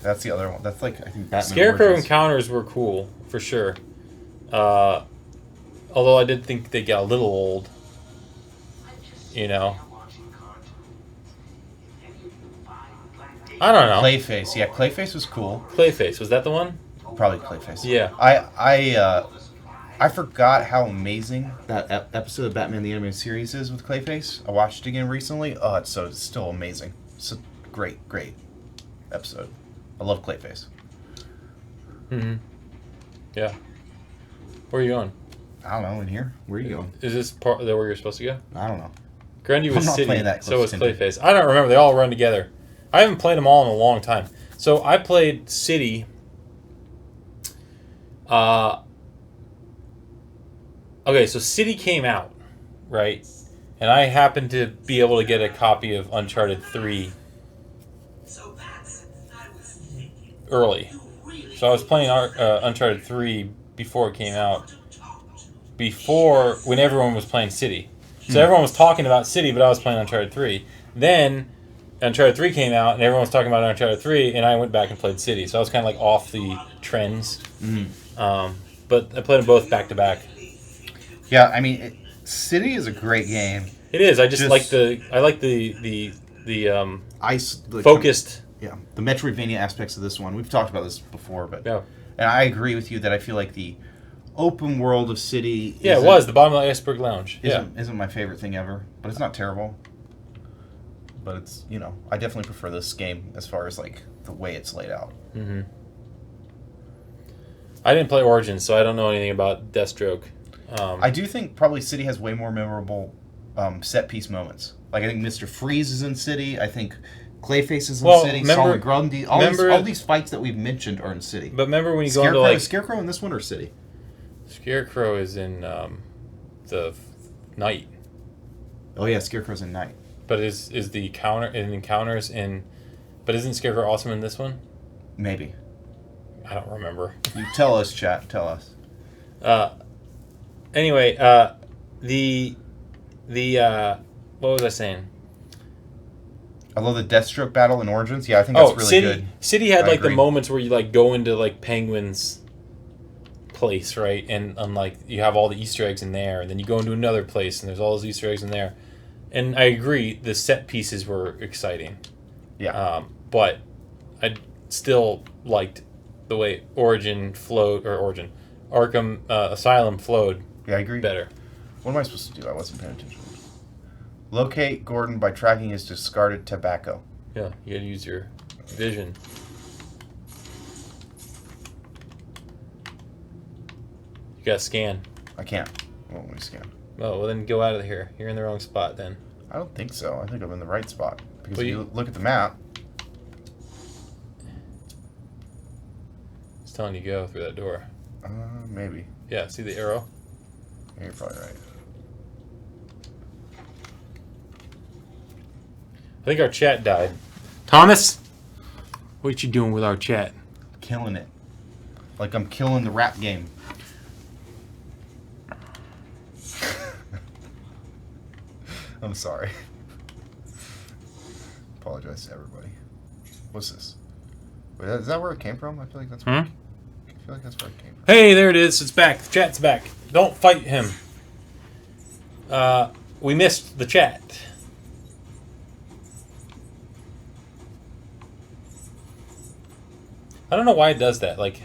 That's the other one. That's like I think Batman. Scarecrow Origins. encounters were cool for sure. Although I did think they got a little old. You know. I don't know. Clayface, yeah, Clayface was cool. Clayface, was that the one? Probably Clayface. Yeah. I forgot how amazing that episode of Batman the Animated Series is with Clayface. I watched it again recently. Oh, it's still amazing. It's a great episode. I love Clayface. Mm-hmm. Yeah. Where are you going? I don't know. In here. Where are you going? Is this part where you're supposed to go? I don't know. Grandy was I'm not City, playing that so was close into Clayface. I don't remember. They all run together. I haven't played them all in a long time. So I played City. Okay, so City came out, right? And I happened to be able to get a copy of Uncharted 3 early. So I was playing Uncharted 3 before it came out. When everyone was playing City. So everyone was talking about City, but I was playing Uncharted 3. Then Uncharted 3 came out, and everyone was talking about Uncharted 3, and I went back and played City. So I was kind of like off the trends. But I played them both back to back. Yeah, I mean, City is a great game. It is. I just like the focused. Yeah, the Metroidvania aspects of this one. We've talked about this before, but Yeah. and I agree with you that I feel like the open world of City. Yeah, it was the bottom of the iceberg lounge. Isn't my favorite thing ever, but it's not terrible. But it's I definitely prefer this game as far as like the way it's laid out. Mm-hmm. I didn't play Origins, so I don't know anything about Deathstroke. I do think probably City has way more memorable set piece moments. Like I think Mr. Freeze is in City. I think Clayface is in City. Solid Grundy. All these fights that we've mentioned are in City. But remember when you Scarecrow, go into like Scarecrow in this one or City? Scarecrow is in the Night. Oh yeah, Scarecrow's in Night. But is the encounters in? But isn't Scarecrow also in this one? Maybe. I don't remember. You tell us, chat. Tell us. Anyway, the what was I saying? I love the Deathstroke battle in Origins. Yeah, I think that's really good. City had I like agree. the moments where you like go into like Penguin's place, right? And like you have all the Easter eggs in there, and then you go into another place and there's all those Easter eggs in there. And I agree, the set pieces were exciting. Yeah. But I still liked the way Arkham Asylum flowed. Yeah, I agree. Better. What am I supposed to do? I wasn't paying attention. Locate Gordon by tracking his discarded tobacco. Yeah, you gotta use your vision. You gotta scan. I can't. Won't let me scan. Oh, well then go out of here. You're in the wrong spot then. I don't think so. I think I'm in the right spot. Because Well, if you look at the map. It's telling you to go through that door. Maybe. Yeah, see the arrow? Yeah, you're probably right. I think our chat died. Thomas? What you doing with our chat? Killing it. Like I'm killing the rap game. I'm sorry. Apologize to everybody. What's this? Wait, is that where it came from? I feel like that's where. I feel like that's where it came from. Hey, there it is. It's back. The chat's back. Don't fight him. We missed the chat. I don't know why it does that. Like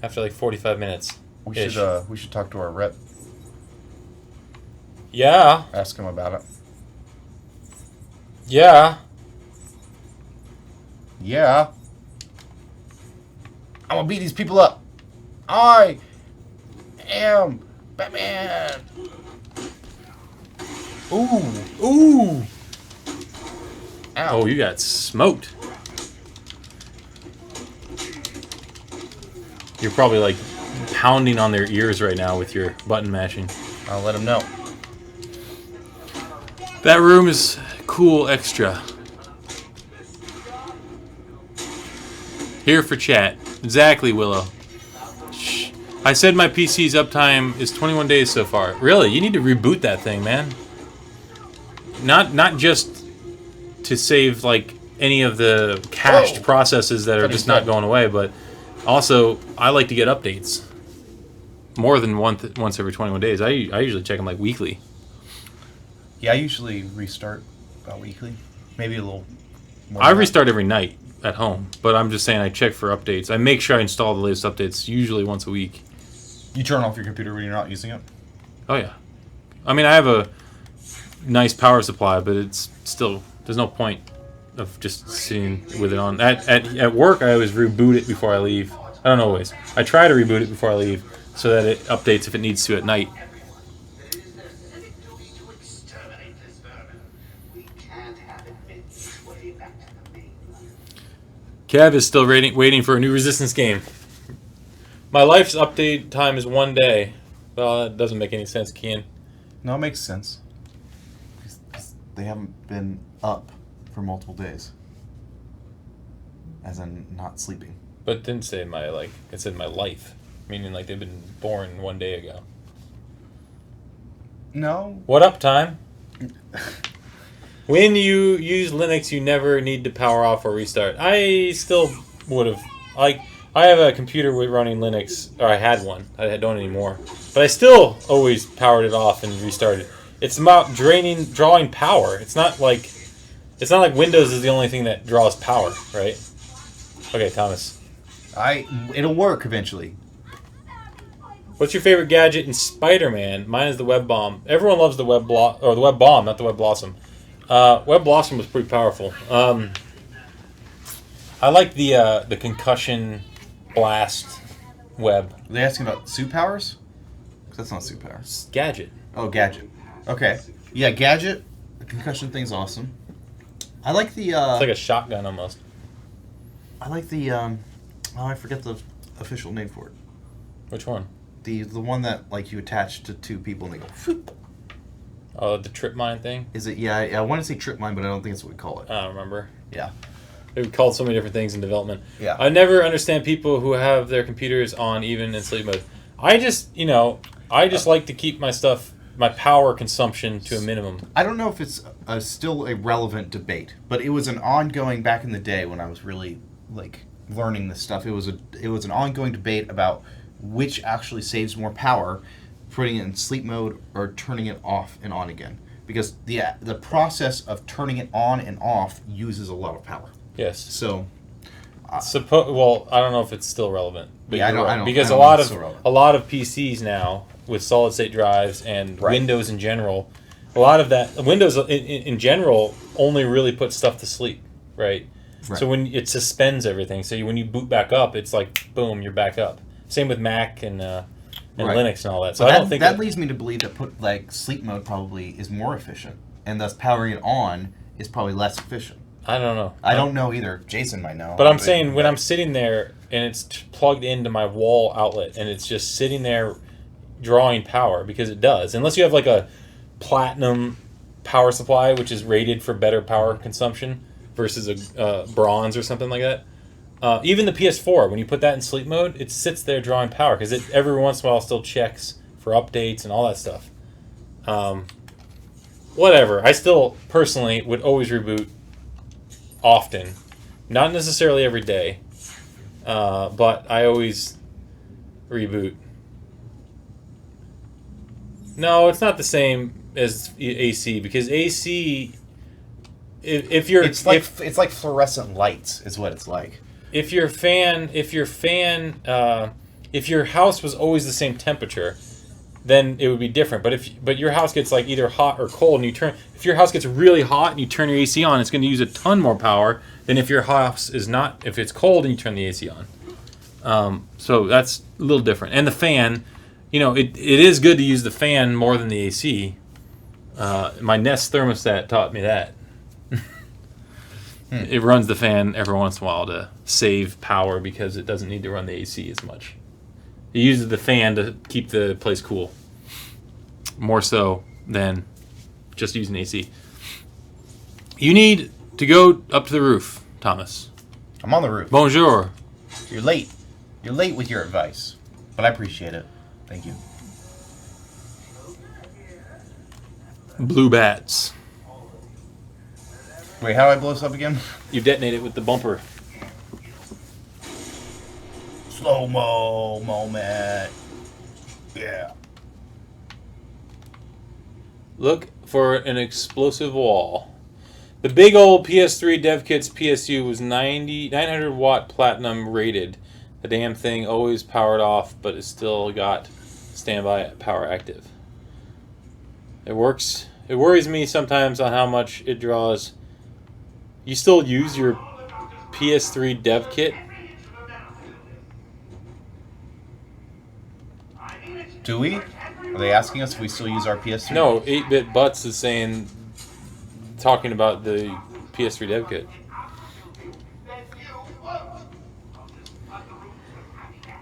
after like 45 minutes. We should talk to our rep. Yeah. Ask him about it. Yeah. Yeah. I'm gonna beat these people up. I am Batman. Ooh. Ooh. Ow. Oh, you got smoked. You're probably like pounding on their ears right now with your button mashing. I'll let him know. That room is cool extra. Here for chat. Exactly, Willow. Shh. I said my PC's uptime is 21 days so far. Really? You need to reboot that thing, man. Not just to save like any of the cached processes that are just not going away, but also I like to get updates more than once every 21 days. I usually check them like weekly. Yeah, I usually restart weekly. Maybe a little more. I restart every night at home, but I'm just saying I check for updates. I make sure I install the latest updates usually once a week. You turn off your computer when you're not using it? Oh yeah. I mean, I have a nice power supply, but it's still, there's no point of just sitting with it on. At work, I always reboot it before I leave. I don't always. I try to reboot it before I leave, so that it updates if it needs to at night. It is their civic duty to exterminate this vermin. We can't have it make its way back to the mainland. Kev is still waiting for a new Resistance game. My life's update time is 1 day. Well, that doesn't make any sense, Kian. No, it makes sense. 'Cause they haven't been up for multiple days. As in not sleeping. But it didn't say it said my life. Meaning like they've been born 1 day ago. No. What up, time? When you use Linux, you never need to power off or restart. I still would have. I have a computer with running Linux, or I had one. I don't anymore. But I still always powered it off and restarted. It's about drawing power. It's not like Windows is the only thing that draws power, right? Okay, Thomas. It'll work eventually. What's your favorite gadget in Spider-Man? Mine is the web bomb. Everyone loves the web bomb, not the web blossom. Web blossom was pretty powerful. I like the concussion blast web. Are they asking about suit powers? 'Cause that's not suit powers. Gadget. Oh, gadget. Okay. Yeah, gadget. The concussion thing's awesome. I like the. It's like a shotgun almost. I like the. I forget the official name for it. Which one? The one that like you attach to two people and they go. Phoop. Oh, the trip mine thing? Is it? Yeah, I want to say trip mine, but I don't think it's what we call it. I don't remember. Yeah. We've called so many different things in development. Yeah. I never understand people who have their computers on even in sleep mode. I just like to keep my power consumption to a minimum. I don't know if it's still a relevant debate, but it was an ongoing back in the day when I was really like learning this stuff. It was an ongoing debate about which actually saves more power, putting it in sleep mode or turning it off and on again. Because the process of turning it on and off uses a lot of power. Yes. So, Well, I don't know if it's still relevant. But Yeah, I you're don't- right. I don't- Because I don't a lot know if of it's still relevant. a lot of PCs now with solid state drives and Right. Windows in general, a lot of that Windows in general only really puts stuff to sleep, right? Right. So when it suspends everything, so when you boot back up, it's like boom, you're back up. Same with Mac and Right. Linux and all that. So but I don't think that leads me to believe that sleep mode probably is more efficient, and thus powering it on is probably less efficient. I don't know. I don't know either. Jason might know. But I'm saying when I'm sitting there and it's plugged into my wall outlet and it's just sitting there drawing power, because it does. Unless you have like a platinum power supply, which is rated for better power consumption versus a bronze or something like that. Even the PS4, when you put that in sleep mode, it sits there drawing power because it every once in a while still checks for updates and all that stuff. Whatever. I still personally would always reboot often. Not necessarily every day. But I always reboot. No, it's not the same as AC because AC. If you're it's like fluorescent lights is what it's like. if your house was always the same temperature, then it would be different. But your house gets like either hot or cold, and if your house gets really hot and you turn your AC on, it's going to use a ton more power than if your house is not. If it's cold and you turn the AC on, so that's a little different. And the fan, it is good to use the fan more than the AC. My Nest thermostat taught me that. It runs the fan every once in a while to save power because it doesn't need to run the AC as much. It uses the fan to keep the place cool. More so than just using AC. You need to go up to the roof, Thomas. I'm on the roof. Bonjour. You're late. You're late with your advice, but I appreciate it. Thank you. Blue bats. Wait, how do I blow this up again? You detonate it with the bumper. Slow-mo moment. Yeah. Look for an explosive wall. The big old PS3 dev kit's PSU was 900 watt platinum rated. The damn thing always powered off, but it still got standby power active. It works. It worries me sometimes on how much it draws. You still use your PS3 dev kit? Do we? Are they asking us if we still use our PS3? No, 8-Bit Butts is talking about the PS3 dev kit.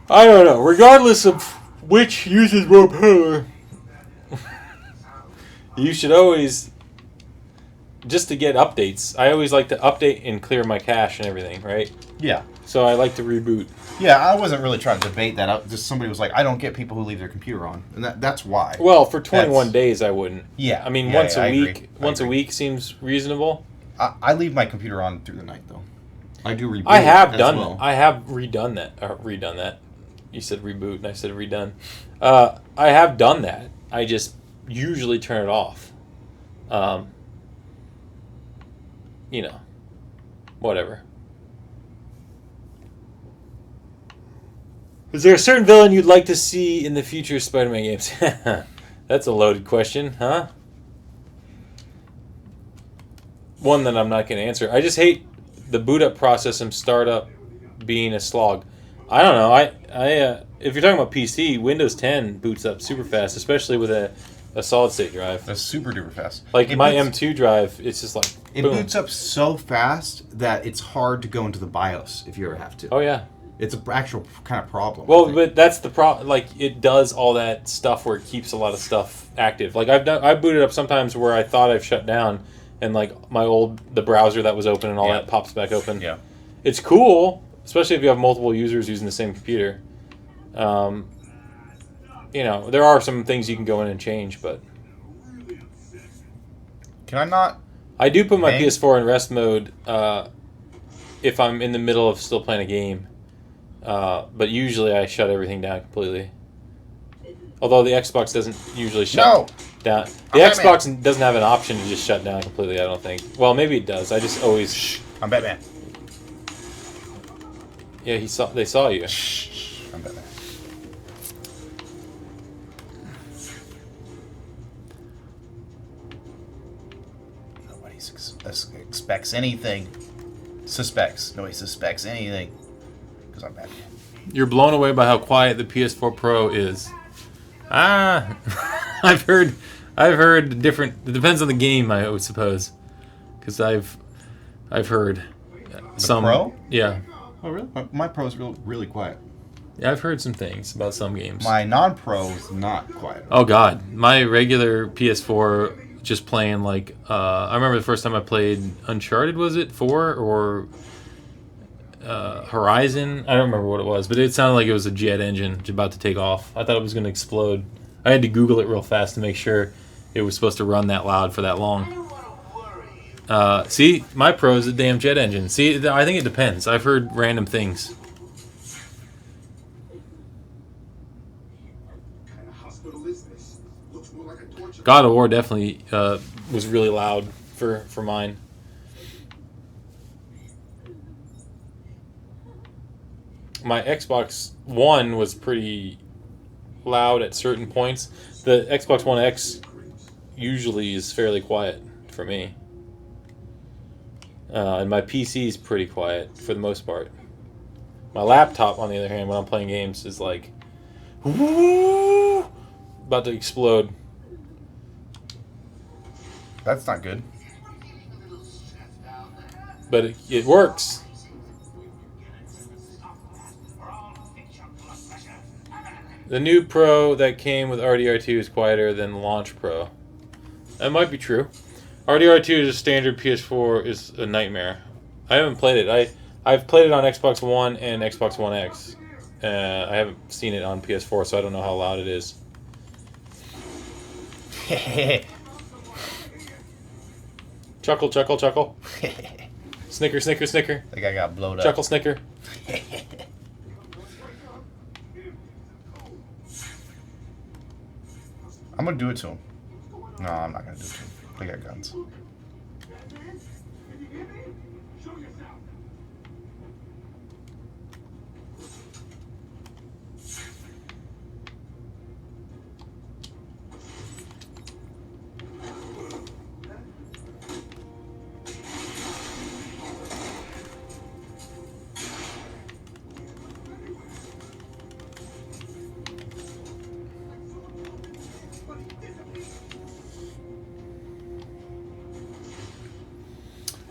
I don't know. Regardless of which uses more power, you should always, just to get updates, I always like to update and clear my cache and everything, right? Yeah. So I like to reboot. Yeah, I wasn't really trying to debate that out. Just somebody was like, I don't get people who leave their computer on. And that's why. Well, for 21 days, I wouldn't. Yeah. I mean, Yeah, once yeah, I a week. agree. Once a week seems reasonable. I leave my computer on through the night, though. I do reboot. I have as done. well. I have redone that. Redone that. You said reboot, and I said redone. I have done that. I just usually turn it off. You know, whatever. Is there a certain villain you'd like to see in the future Spider-Man games? That's a loaded question, huh? One that I'm not going to answer. I just hate the boot up process and startup being a slog. I don't know. If you're talking about PC, Windows 10 boots up super fast, especially with a solid state drive. That's super duper fast. Like my boots- M2 drive, it's just like It boom. boots up so fast that it's hard to go into the BIOS if you ever have to. Oh yeah. It's an actual kind of problem. I Well, think. but that's the problem. Like it does all that stuff where it keeps a lot of stuff active. Like I booted up sometimes where I thought I've shut down, and like the browser that was open and all Yeah. that pops back open. Yeah. It's cool, especially if you have multiple users using the same computer. You know, there are some things you can go in and change, but Can I not? I do put my Hang? PS4 in rest mode if I'm in the middle of still playing a game. But usually I shut everything down completely. Although the Xbox doesn't usually shut down. The I'm Xbox doesn't have an option to just shut down completely, I don't think. Well, maybe it does. I just always... I'm Batman. Yeah, they saw you. I'm Batman. Nobody expects anything. Nobody suspects anything. Because I'm Batman. You're blown away by how quiet the PS4 Pro is. I've heard different... It depends on the game, I would suppose. Because I've heard some... Pro? Yeah. Oh, really? My Pro's really quiet. Yeah, I've heard some things about some games. My non-Pro is not quiet. Oh god, my regular PS4 just playing like I remember the first time I played Uncharted, was it 4 or Horizon? I don't remember what it was, but it sounded like it was a jet engine about to take off. I thought it was going to explode. I had to Google it real fast to make sure it was supposed to run that loud for that long. See, my Pro is a damn jet engine. See, I think it depends. I've heard random things. God of War definitely was really loud for mine. My Xbox One was pretty loud at certain points. The Xbox One X usually is fairly quiet for me. And my PC is pretty quiet for the most part. My laptop, on the other hand, when I'm playing games, is like... Woo! About to explode. That's not good. But it works. The new Pro that came with RDR2 is quieter than the launch Pro. That might be true. RDR2 is a standard PS4 is a nightmare. I haven't played it. I've played it on Xbox One and Xbox One X. I haven't seen it on PS4, so I don't know how loud it is. Chuckle, chuckle, chuckle. Snicker, snicker, snicker. Like I got blowed up. Chuckle, snicker. I'm gonna do it to him. No, I'm not gonna do it to him. They got guns.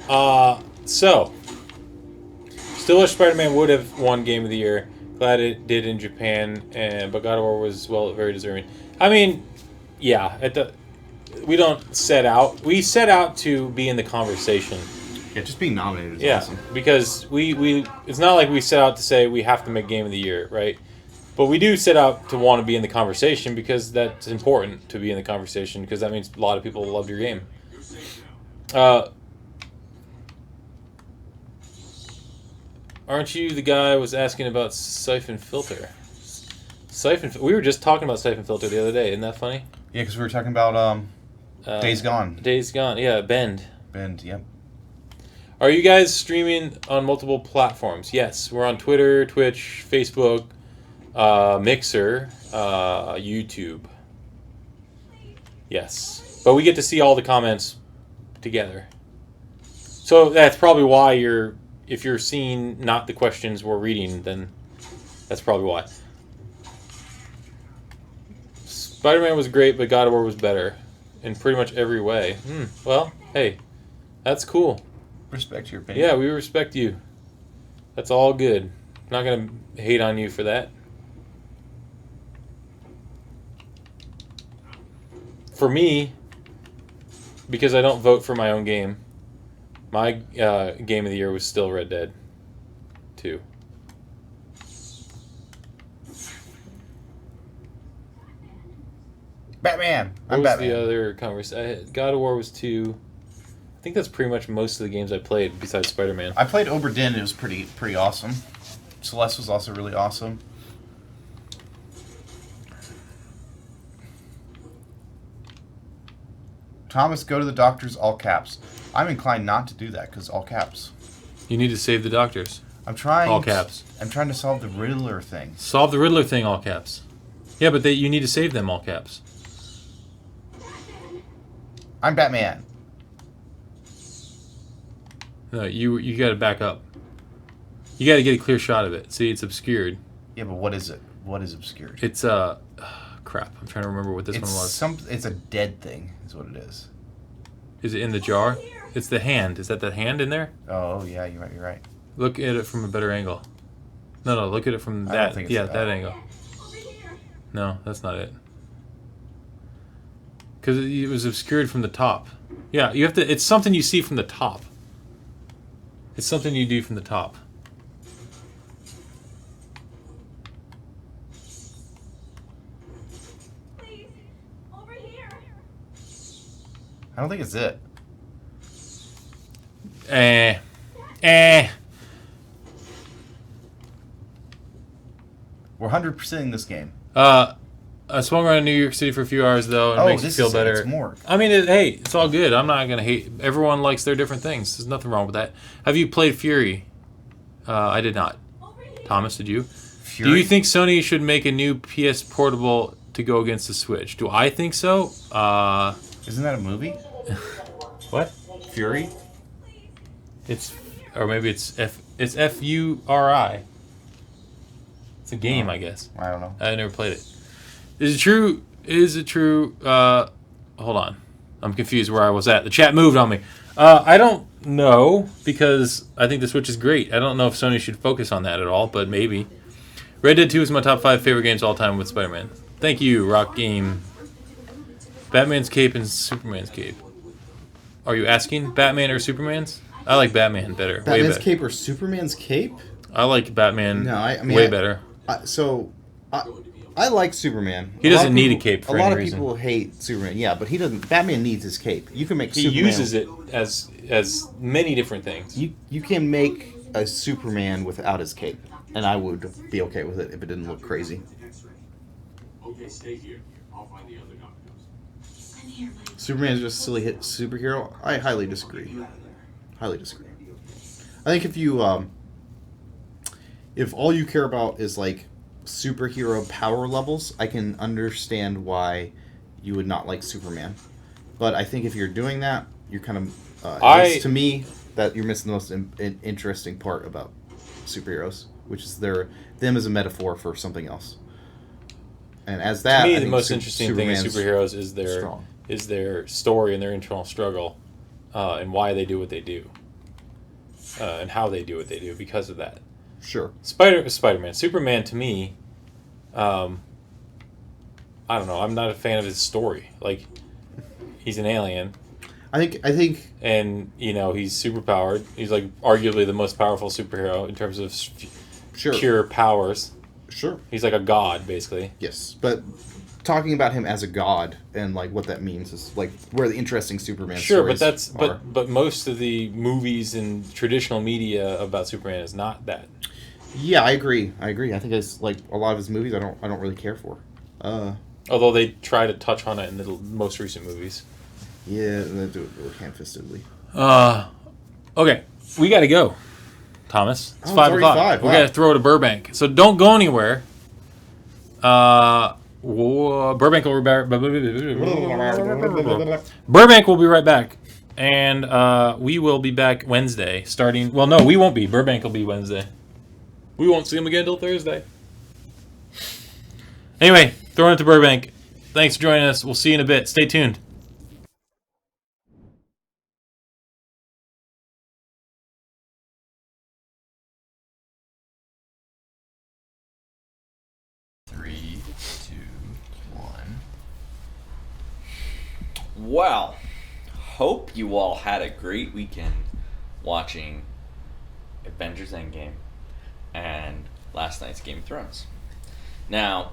So, still wish Spider-Man would have won Game of the Year. Glad it did in Japan, but God of War was very deserving. I mean, yeah, we don't set out. We set out to be in the conversation. Yeah, just being nominated is Yeah, awesome. because we it's not like we set out to say we have to make Game of the Year, right? But we do set out to want to be in the conversation because that's important to be in the conversation because that means a lot of people love your game. Aren't you the guy who was asking about Siphon Filter? We were just talking about Siphon Filter the other day. Isn't that funny? Yeah, because we were talking about Days Gone. Days Gone. Yeah, Bend. Yep. Are you guys streaming on multiple platforms? Yes, we're on Twitter, Twitch, Facebook, Mixer, YouTube. Yes, but we get to see all the comments together. So that's probably why if you're seeing not the questions we're reading, then that's probably why. Spider-Man was great, but God of War was better in pretty much every way. Well, hey, that's cool. Respect your opinion. Yeah, we respect you. That's all good. I'm not going to hate on you for that. For me, because I don't vote for my own game, my game of the year was still Red Dead 2. Batman. What I'm was Batman. the other conversation? God of War was 2. I think that's pretty much most of the games I played besides Spider-Man. I played Oberdin. It was pretty awesome. Celeste was also really awesome. Thomas, go to the doctors, all caps. I'm inclined not to do that because all caps. You need to save the doctors. I'm trying. All caps. I'm trying to solve the Riddler thing. Solve the Riddler thing, all caps. Yeah, but you need to save them, all caps. I'm Batman. No, you got to back up. You got to get a clear shot of it. See, it's obscured. Yeah, but what is it? What is obscured? It's crap. I'm trying to remember what this one was. It's a dead thing, is what it is. Is it in the jar? It's the hand. Is that the hand in there? Oh yeah, you might be right. Look at it from a better angle. No, look at it from I don't that. think it's Yeah, that. that angle. No, that's not it. Because it was obscured from the top. Yeah, you have to. It's something you see from the top. It's something you do from the top. Please, over here. I don't think it's it. We're 100%ing this game. I swung around New York City for a few hours though, and it makes you feel better. It's more. I mean, hey, it's all good. I'm not gonna hate. Everyone likes their different things. There's nothing wrong with that. Have you played Fury? I did not. Thomas, did you? Fury? Do you think Sony should make a new PS Portable to go against the Switch? Do I think so? Isn't that a movie? What? Fury? Or maybe it's F-U-R-I. It's a game, I guess. I don't know. I never played it. Is it true? Hold on. I'm confused where I was at. The chat moved on me. I don't know, because I think the Switch is great. I don't know if Sony should focus on that at all, but maybe. Red Dead 2 is my top 5 favorite games all time with Spider-Man. Thank you, Rock Game. Batman's cape and Superman's cape. Are you asking Batman or Superman's? I like Batman better. Way Batman's better. cape or Superman's cape? I like Batman I mean, way better. I like Superman. He doesn't need a cape for a lot any of reason. people hate Superman. Yeah, but he doesn't. Batman needs his cape. You can make. He Superman, uses it as many different things. You can make a Superman without his cape, and I would be okay with it if it didn't look crazy. Okay, stay here. I'll find the other doctors. I'm here, Mike. Superman is just a silly hit superhero. I highly disagree. Highly disagree. I think if all you care about is like superhero power levels, I can understand why you would not like Superman. But I think if you're doing that, you're kind of at least to me that you're missing the most interesting part about superheroes, which is them as a metaphor for something else. And as that, To me, I the think most interesting thing in Superman's superheroes strong. is their story and their internal struggle, and why they do what they do. and how they do what they do because of that. Sure. Spider-Man, Superman to me, I don't know. I'm not a fan of his story. Like, he's an alien. I think, and he's super powered. He's like arguably the most powerful superhero in terms of pure powers. Sure. He's like a god, basically. Yes, but talking about him as a god and like what that means is like where the interesting Superman stories are. but most of the movies and traditional media about Superman is not that. Yeah, I agree. I think it's like a lot of his movies I don't really care for. Although they try to touch on it in the most recent movies. Yeah, they do it really ham-fistedly. Okay, we got to go, Thomas. It's 5 already o'clock. 5. We Wow. got to throw to Burbank. So don't go anywhere. Burbank will be back. Burbank will be right back. And we will be back Wednesday starting... Well, no, we won't be. Burbank will be Wednesday. We won't see him again until Thursday. Anyway, throwing it to Burbank. Thanks for joining us. We'll see you in a bit. Stay tuned. Well, hope you all had a great weekend watching Avengers Endgame and last night's Game of Thrones. Now,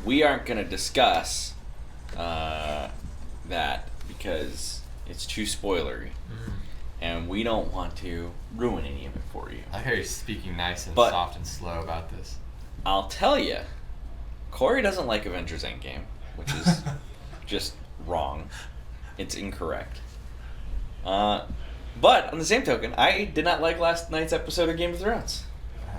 we aren't going to discuss that because it's too spoilery, and we don't want to ruin any of it for you. I hear you speaking nice and But- soft and slow about this. I'll tell you, Corey doesn't like Avengers Endgame, which is just wrong. It's incorrect. But on the same token, I did not like last night's episode of Game of Thrones.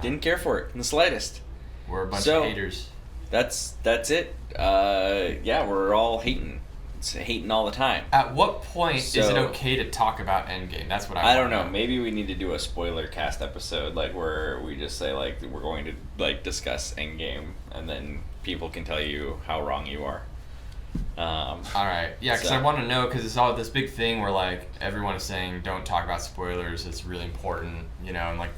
Didn't care for it in the slightest. We're a bunch So- of haters. That's it. Yeah, we're all hating. It's hating all the time. At what point is it So- okay to talk about Endgame? That's what I I don't wanna know. Maybe we need to do a spoiler cast episode, like where we just say like we're going to like discuss Endgame, and then people can tell you how wrong you are. All right. Yeah, because So- I want to know, because it's all this big thing where like everyone is saying don't talk about spoilers. It's really important, and like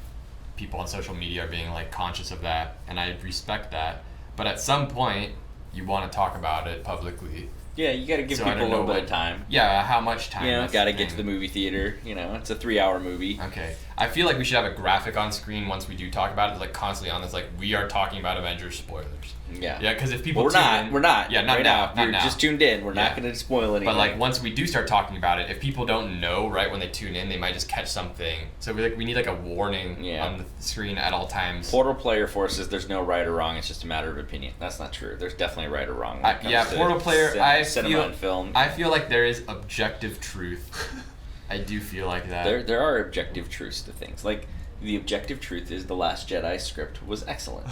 people on social media are being like conscious of that, and I respect that. But at some point, you want to talk about it publicly. Yeah, you got to give So I people a don't little know bit of what- time. Yeah, how much time? You know, that's got to the get to the thing. movie theater. It's a 3-hour movie. Okay. I feel like we should have a graphic on screen once we do talk about it, like constantly on this, like we are talking about Avengers spoilers. Yeah. Yeah, because if people We're tune not. in, We're not. Yeah, not right now. If Not you're now. just tuned in. We're not Yeah. going to spoil anything. But like once we do start talking about it, if people don't know right when they tune in, they might just catch something. So we need like a warning on the screen at all times. Portal player forces there's no right or wrong. It's just a matter of opinion. That's not true. There's definitely right or wrong. When it comes to Portal player. cinema and film. I feel like there is objective truth. I do feel like that. There are objective truths to things. Like the objective truth is the Last Jedi script was excellent.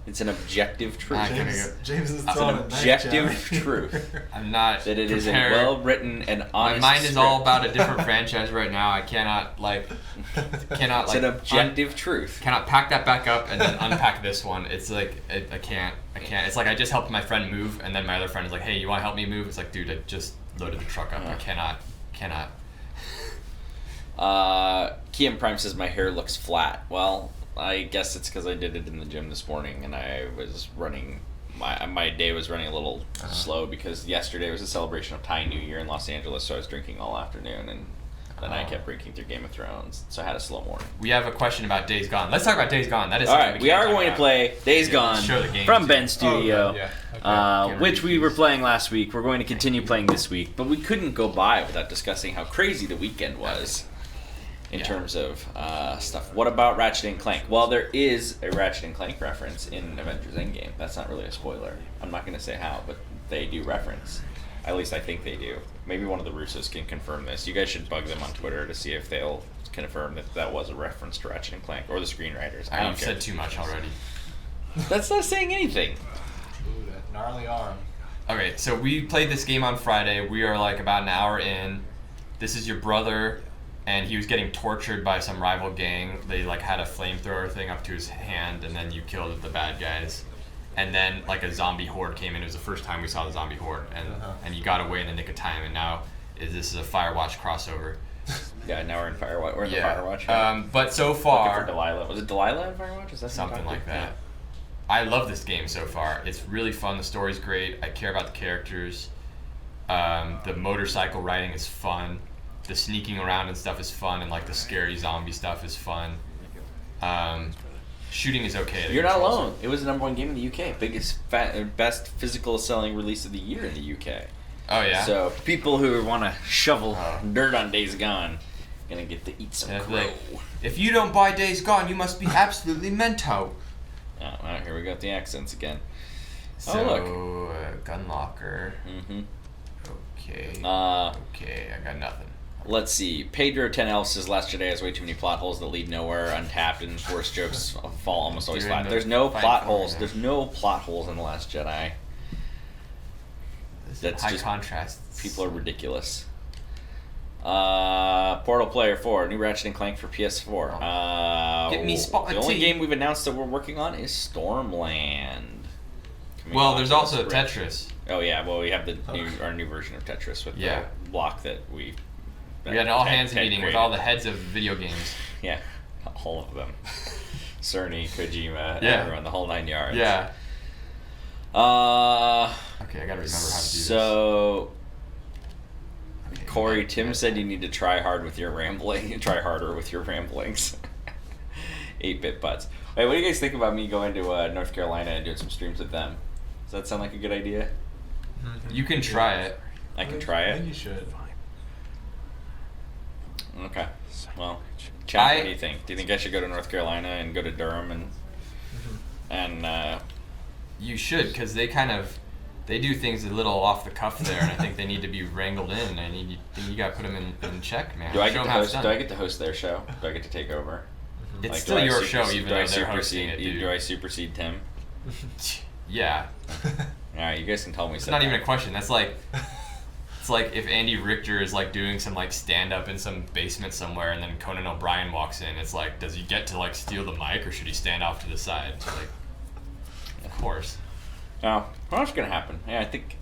It's an objective truth. James is it's an objective truth. I'm not that it is a prepared. well written and honest. My mind is script. all about a different franchise right now. I cannot It's an objective truth. Cannot pack that back up and then unpack this one. It's like I can't. It's like I just helped my friend move, and then my other friend is like, "Hey, you want to help me move?" It's like, dude, I just loaded the truck up. I cannot. Kian Prime says my hair looks flat. Well, I guess it's because I did it in the gym this morning, and I was running. My day was running a little slow because yesterday was a celebration of Thai New Year in Los Angeles, so I was drinking all afternoon, and then I kept drinking through Game of Thrones, so I had a slow morning. We have a question about Days Gone. Let's talk about Days Gone. That is all something right. We are going to play Days Gone show the game from too. Ben's studio, Okay. which we were playing last week. We're going to continue playing this week, but we couldn't go by without discussing how crazy the weekend was. In terms of stuff. What about Ratchet and Clank? Well, there is a Ratchet and Clank reference in Avengers Endgame. That's not really a spoiler. I'm not going to say how, but they do reference. At least I think they do. Maybe one of the Russos can confirm this. You guys should bug them on Twitter to see if they'll confirm that that was a reference to Ratchet and Clank, or the screenwriters. I don't You've care. said too much already. That's not saying anything. Ooh, that gnarly arm. Okay, so we played this game on Friday. We are like about an hour in. This is your brother, and he was getting tortured by some rival gang. They like had a flamethrower thing up to his hand, and then you killed the bad guys. And then like a zombie horde came in. It was the first time we saw the zombie horde, and you got away in the nick of time. And now this is a Firewatch crossover. Yeah, now we're in Firewatch. We're in Yeah. the Firewatch. But so Looking for far, Delilah. Was it Delilah in Firewatch? Is that something like Yeah. that. I love this game so far. It's really fun. The story's great. I care about the characters. The motorcycle riding is fun. The sneaking around and stuff is fun, and like the scary zombie stuff is fun. Shooting is okay. The You're not controls alone. It was the #1 game in the UK. Biggest, best physical selling release of the year in the UK. Oh yeah. So people who want to shovel dirt on Days Gone, gonna get to eat some And crow. like, if you don't buy Days Gone, you must be absolutely mento. Oh, well, here we go with the accents again. So, look. gun locker. Mm-hmm. Okay. Uh, Okay, I got nothing. Let's see. Pedro 10L says Last Jedi has way too many plot holes that lead nowhere, untapped, and worst jokes fall almost always Doing flat. the There's no fight plot for holes. it. There's no plot holes in The Last Jedi. That's High just contrast. people are ridiculous. Portal Player 4, new Ratchet and Clank for PS4. Get me spot The only T. game we've announced that we're working on is Stormland. Coming Well, out there's for also Switch. Tetris. Oh yeah, well we have our new version of Tetris with Yeah. the block that we. We had an all Ted- hands Ted meeting with created. all the heads of video games. Yeah, all of them. Cerny, Kojima, Yeah. everyone, the whole 9 yards. Yeah. Uh. Okay, I gotta remember how to do this. So. Okay, Corey, yeah, Tim yeah. said you need to try hard with your rambling. Try harder with your ramblings. 8-bit butts. Wait, what do you guys think about me going to North Carolina and doing some streams with them? Does that sound like a good idea? You can try it. I can try I think it. you should. Okay. Well, Chad, what do you think? Do you think I should go to North Carolina and go to Durham and You should, because they do things a little off the cuff there, and I think they need to be wrangled in. And you gotta put them in check, man. do I Show get 'em to how it's host? done. Do I get to host their show? Do I get to take over? It's Like, still do I your show, supersede- even do I though they're hosting it, supersede- dude. Do I supersede Tim? Yeah. All right, you guys can tell me. It's not even a question. That's like, it's like if Andy Richter is like doing some like stand up in some basement somewhere, and then Conan O'Brien walks in. It's like, does he get to like steal the mic, or should he stand off to the side? It's like, of course. Oh, what's gonna happen? Yeah, I think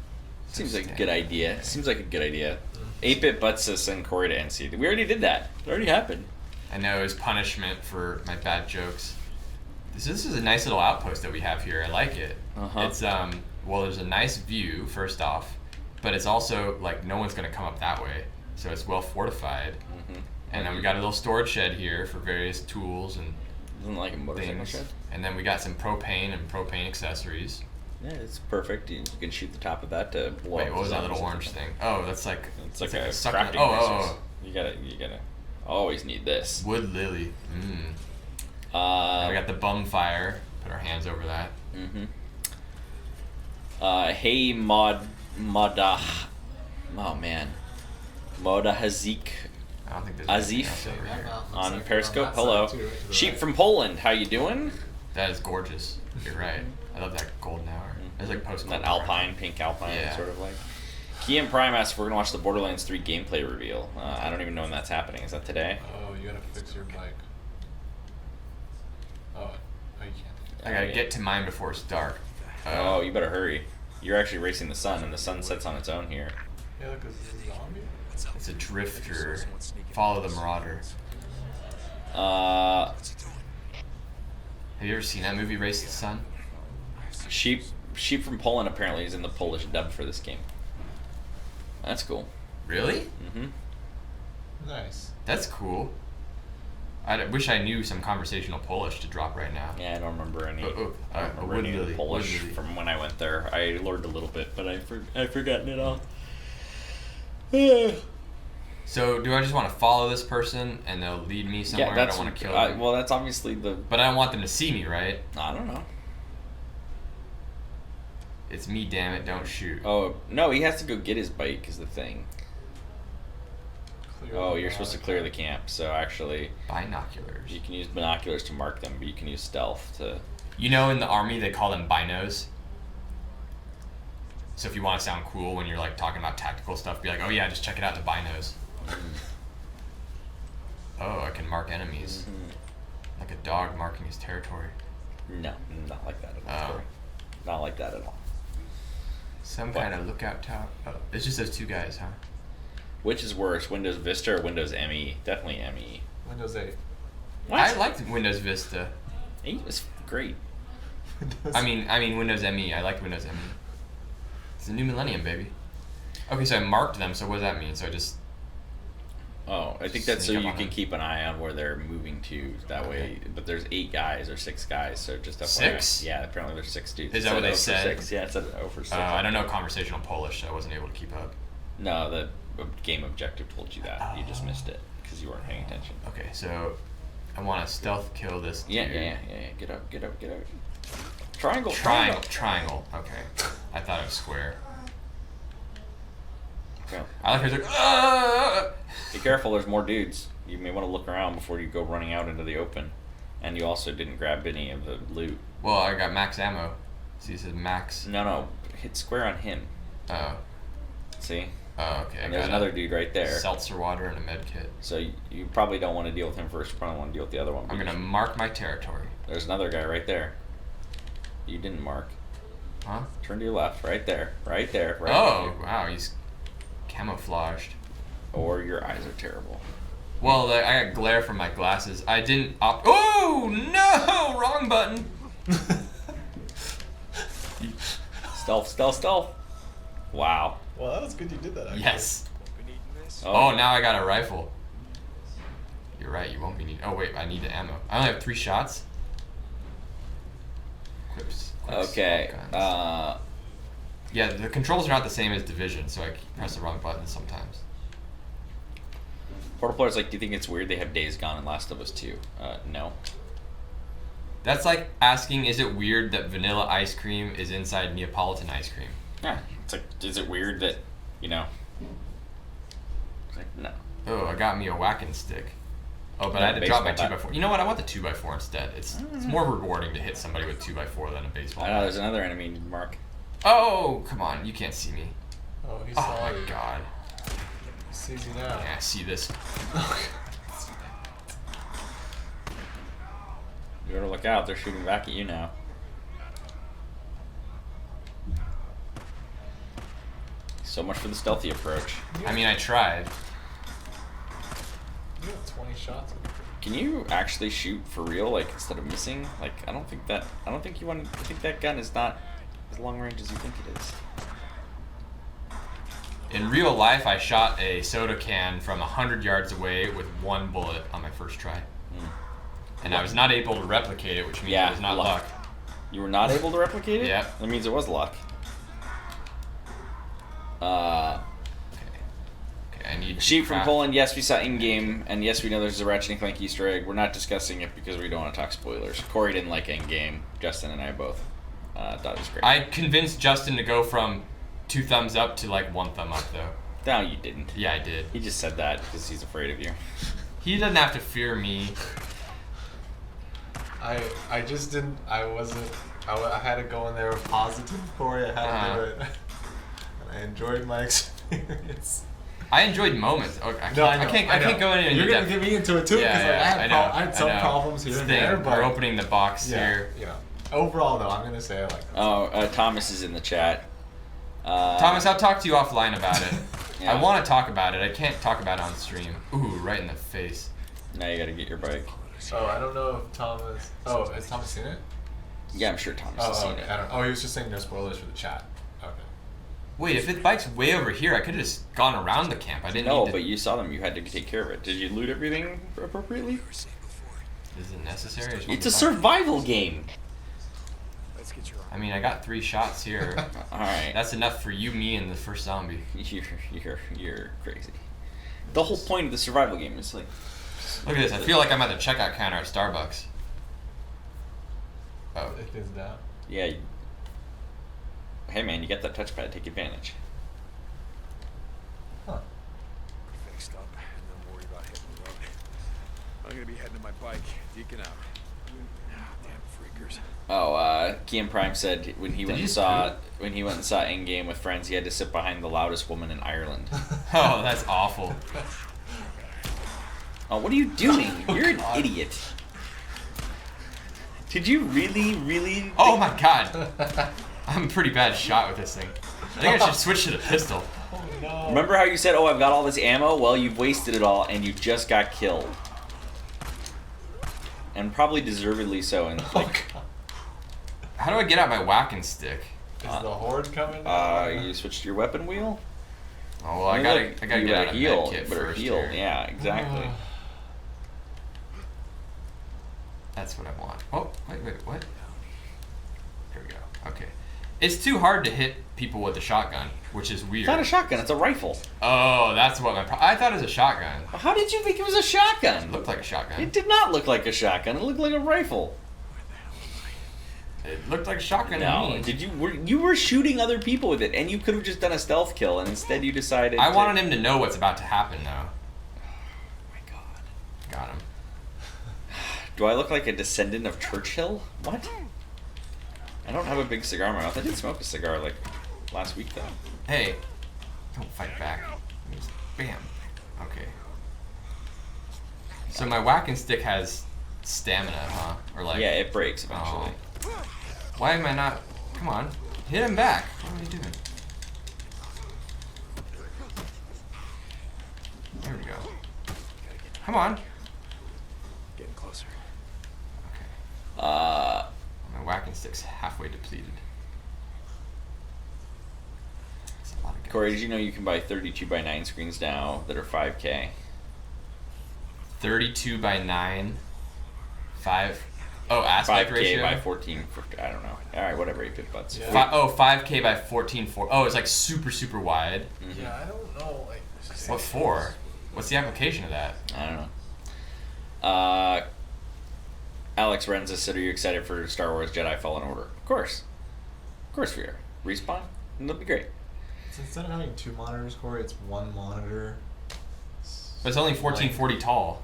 it seems like a good idea. Seems like a good idea. 8-bit butts to send Corey to NC. We already did that. It already happened. I know it was punishment for my bad jokes. This is a nice little outpost that we have here. I like it. Uh-huh. It's well, there's a nice view first off, but it's also like no one's gonna come up that way, so it's well fortified. Mm-hmm. And then we got a little storage shed here for various tools and Isn't it like a motorcycle things. shed? And then we got some propane and propane accessories. Yeah, it's perfect. You can shoot the top of that to blow Wait, up what was the that little zombies. orange thing? Oh, that's like It's like a a succulent- crafting oh, resource. You gotta always need this. wood lily. We got the bum fire. Put our hands over that. Mm-hmm. Hey Moda. Oh man. Moda Hazik I don't think there's Azif? anything else over here. on Periscope. Hello. Sheep from Poland. How you doing? That is gorgeous. You're right. I love that golden hour. It's like post That Alpine, pink Alpine, Yeah. sort of like. Key and Prime asks if we're gonna watch the Borderlands 3 gameplay reveal. I don't even know when that's happening. Is that today? Oh, you gotta fix your mic. Oh, you can't. I gotta get to mine before it's dark. Oh, you better hurry. You're actually racing the sun, and the sun sets on its own here. Yeah, look, this is a zombie. It's a drifter. Follow the marauder. Uh, Have you ever seen that movie, Race to the Sun? Sheep from Poland apparently is in the Polish dub for this game. That's cool. Really? Mm-hmm. Nice. That's cool. I wish I knew some conversational Polish to drop right now. Yeah, I don't remember any. I I don't remember wood any of the lily, Polish wood lily. from when I went there. I learned a little bit, but I've forgotten it all. So, do I just want to follow this person and they'll lead me somewhere? Yeah, I that's don't want to kill them. well, that's obviously the. But I don't want them to see me, right? I don't know. It's me, damn it, don't shoot. Oh no, he has to go get his bike. Is the thing. Clear Oh, the you're supposed to clear the camp. So actually, Binoculars. you can use binoculars to mark them, but you can use stealth to. You know, in the army, they call them binos. So if you want to sound cool when you're like talking about tactical stuff, be like, oh yeah, just check it out in the binos. Oh, I can mark enemies. Like a dog marking his territory. No, not like that at all. Oh. Corey. Not like that at all. Some What? kind of lookout tower. Oh, it's just those two guys, huh? Which is worse, Windows Vista or Windows ME? Definitely ME. Windows 8. What? I liked Windows Vista. 8 was great. Windows I mean Windows ME. I liked Windows ME. It's the new millennium, baby. Okay, so I marked them. So what does that mean? So I just Oh, I think that's so Sneak up you on can them. keep an eye on where they're moving to. That way, but there's 8 guys or 6 guys, so just FYI. 6? Yeah, apparently there's 6 dudes. Is It that what said they 0 for said? 6. Yeah, it said 0 for 6. I don't know conversational Polish, so I wasn't able to keep up. No, the game objective told you that. You just missed it because you weren't paying attention. Okay, so I want to stealth kill this. Yeah. dude. Get up. Triangle. Triangle. Okay. I thought it was square. Okay. I like her. Like, "Ah!" Be careful, there's more dudes. You may want to look around before you go running out into the open. And you also didn't grab any of the loot. Well, I got max ammo. See, it says max. No, hit square on him. Oh. See? Oh, okay. And there's another dude right there. Seltzer water and a med kit. So you probably don't want to deal with him first. You probably want to deal with the other one. I'm gonna mark my territory. There's another guy right there. You didn't mark. Huh? Turn to your left. Right there. Right there. Right Oh, wow. He's camouflaged. Or your eyes are terrible. Well, I got glare from my glasses. I didn't opt. Oh no! Wrong button. Stealth. Wow. Well, that was good you did that, actually. Yes. Oh, now I got a rifle. You're right. You won't be needing. Oh wait, I need the ammo. I only have 3 shots. Quips. Okay. Yeah, the controls are not the same as Division, so I press the wrong button sometimes. Portal Player's like, do you think it's weird they have Days Gone and Last of Us 2? No. That's like asking, is it weird that vanilla ice cream is inside Neapolitan ice cream? Yeah. It's like, is it weird that, you know? It's like, no. Oh, I got me a whacking stick. Oh, but Yeah, I had to drop my baseball 2x4. You know what? I want the 2x4 instead. It's more rewarding to hit somebody with 2x4 than a baseball. I know, there's another enemy, Mark. Oh, come on. You can't see me. Oh, he Oh saw my you. god. He sees you now. Yeah, I see this. You better look out, they're shooting back at you now. So much for the stealthy approach. I mean, I tried. You have 20 shots. Can you actually shoot for real, like, instead of missing? Like, I think that gun is not as long range as you think it is. In real life, I shot a soda can from 100 yards away with 1 bullet on my first try. And I was not able to replicate it, which means it was not luck. You were not able to replicate it? Yeah. That means it was luck. Okay, I need Sheep from craft- Poland, yes, we saw in-game, and yes, we know there's a Ratchet and Clank Easter egg. We're not discussing it because we don't want to talk spoilers. Corey didn't like in-game. Justin and I both thought it was great. I convinced Justin to go from 2 thumbs up to like 1 thumb up, though. No, you didn't. Yeah, I did. He just said that because he's afraid of you. He doesn't have to fear me. I just didn't. I wasn't. I had to go in there with positive, Corey. I had to do it. And I enjoyed my experience. I enjoyed moments. Okay, I No, I can't go in. You're gonna get me into it too, because I had some problems here and there. But we're opening the box here. You know, overall though, I'm gonna say I like this. Oh, Thomas is in the chat. Thomas, I'll talk to you offline about it. Yeah. I want to talk about it. I can't talk about it on stream. Ooh, right in the face. Now you gotta get your bike. Oh, I don't know if Thomas. Oh, has Thomas seen it? Yeah, I'm sure Thomas has Oh, seen okay. it. I don't. Oh, he was just saying no spoilers for the chat. Okay. Wait, if the bike's way over here, I could have just gone around the camp. I didn't No, need to... but you saw them. You had to take care of it. Did you loot everything appropriately? Is it necessary? It's a survival game. I mean, I got 3 shots here. All right. That's enough for you, me, and the first zombie. You're crazy. The whole point of the survival game is like. Look at this. I feel like I'm at the checkout counter at Starbucks. Oh. It is down. Yeah. Hey man, you got that touchpad. Take advantage. Huh. Fixed up, and don't worry about hitting the road. I'm gonna be heading to my bike, deacon out. Ah, damn freakers. Oh, Kian Prime said when he Did went you and saw In-Game with friends, he had to sit behind the loudest woman in Ireland. Oh, that's awful. Oh, what are you doing? You're an idiot. Did you really? Oh my god. I'm a pretty bad shot with this thing. I think I should switch to the pistol. Holy no. Remember how you said, "Oh, I've got all this ammo"? Well, you've wasted it all, and you just got killed, and probably deservedly so. And like, How do I get out my whacking stick? Is the horde coming? you switched to your weapon wheel. Oh well, I gotta get out of heal, med kit better first heal. here. Yeah, exactly. That's what I want. Oh, wait, what? Here we go. Okay. It's too hard to hit people with a shotgun, which is weird. It's not a shotgun, it's a rifle. Oh, that's what I thought it was a shotgun. How did you think it was a shotgun? It looked like a shotgun. It did not look like a shotgun. It looked like a rifle. It looked like a shotgun to No, me. you were shooting other people with it, and you could have just done a stealth kill, and instead you decided. I wanted him to know what's about to happen, though. Oh my god. Got him. Do I look like a descendant of Churchill? What? I don't have a big cigar in my mouth. I did smoke a cigar like last week though. Hey, don't fight back. Just bam. Okay. So my whacking stick has stamina, huh? Or like? Yeah, it breaks eventually. Oh. Why am I not? Come on, hit him back. What are you doing? There we go. Come on. Getting closer. Okay. My whacking stick's halfway depleted. That's a lot of guys. Corey, did you know you can buy 32x9 screens now that are 5K? 32 by 9, 5. Oh, aspect 5K ratio. by 14. I don't know. All right, whatever. 8-bit butts. Yeah. 5K by 14.4. Oh, it's like super wide. Mm-hmm. Yeah, I don't know. Like, What for? What's the application of that? I don't know. Alex Renza said, "Are you excited for Star Wars Jedi Fallen Order?" Of course we are. Respawn? That'll be great. so instead of having 2 monitors, Corey, it's 1 monitor. But it's only 1440 tall.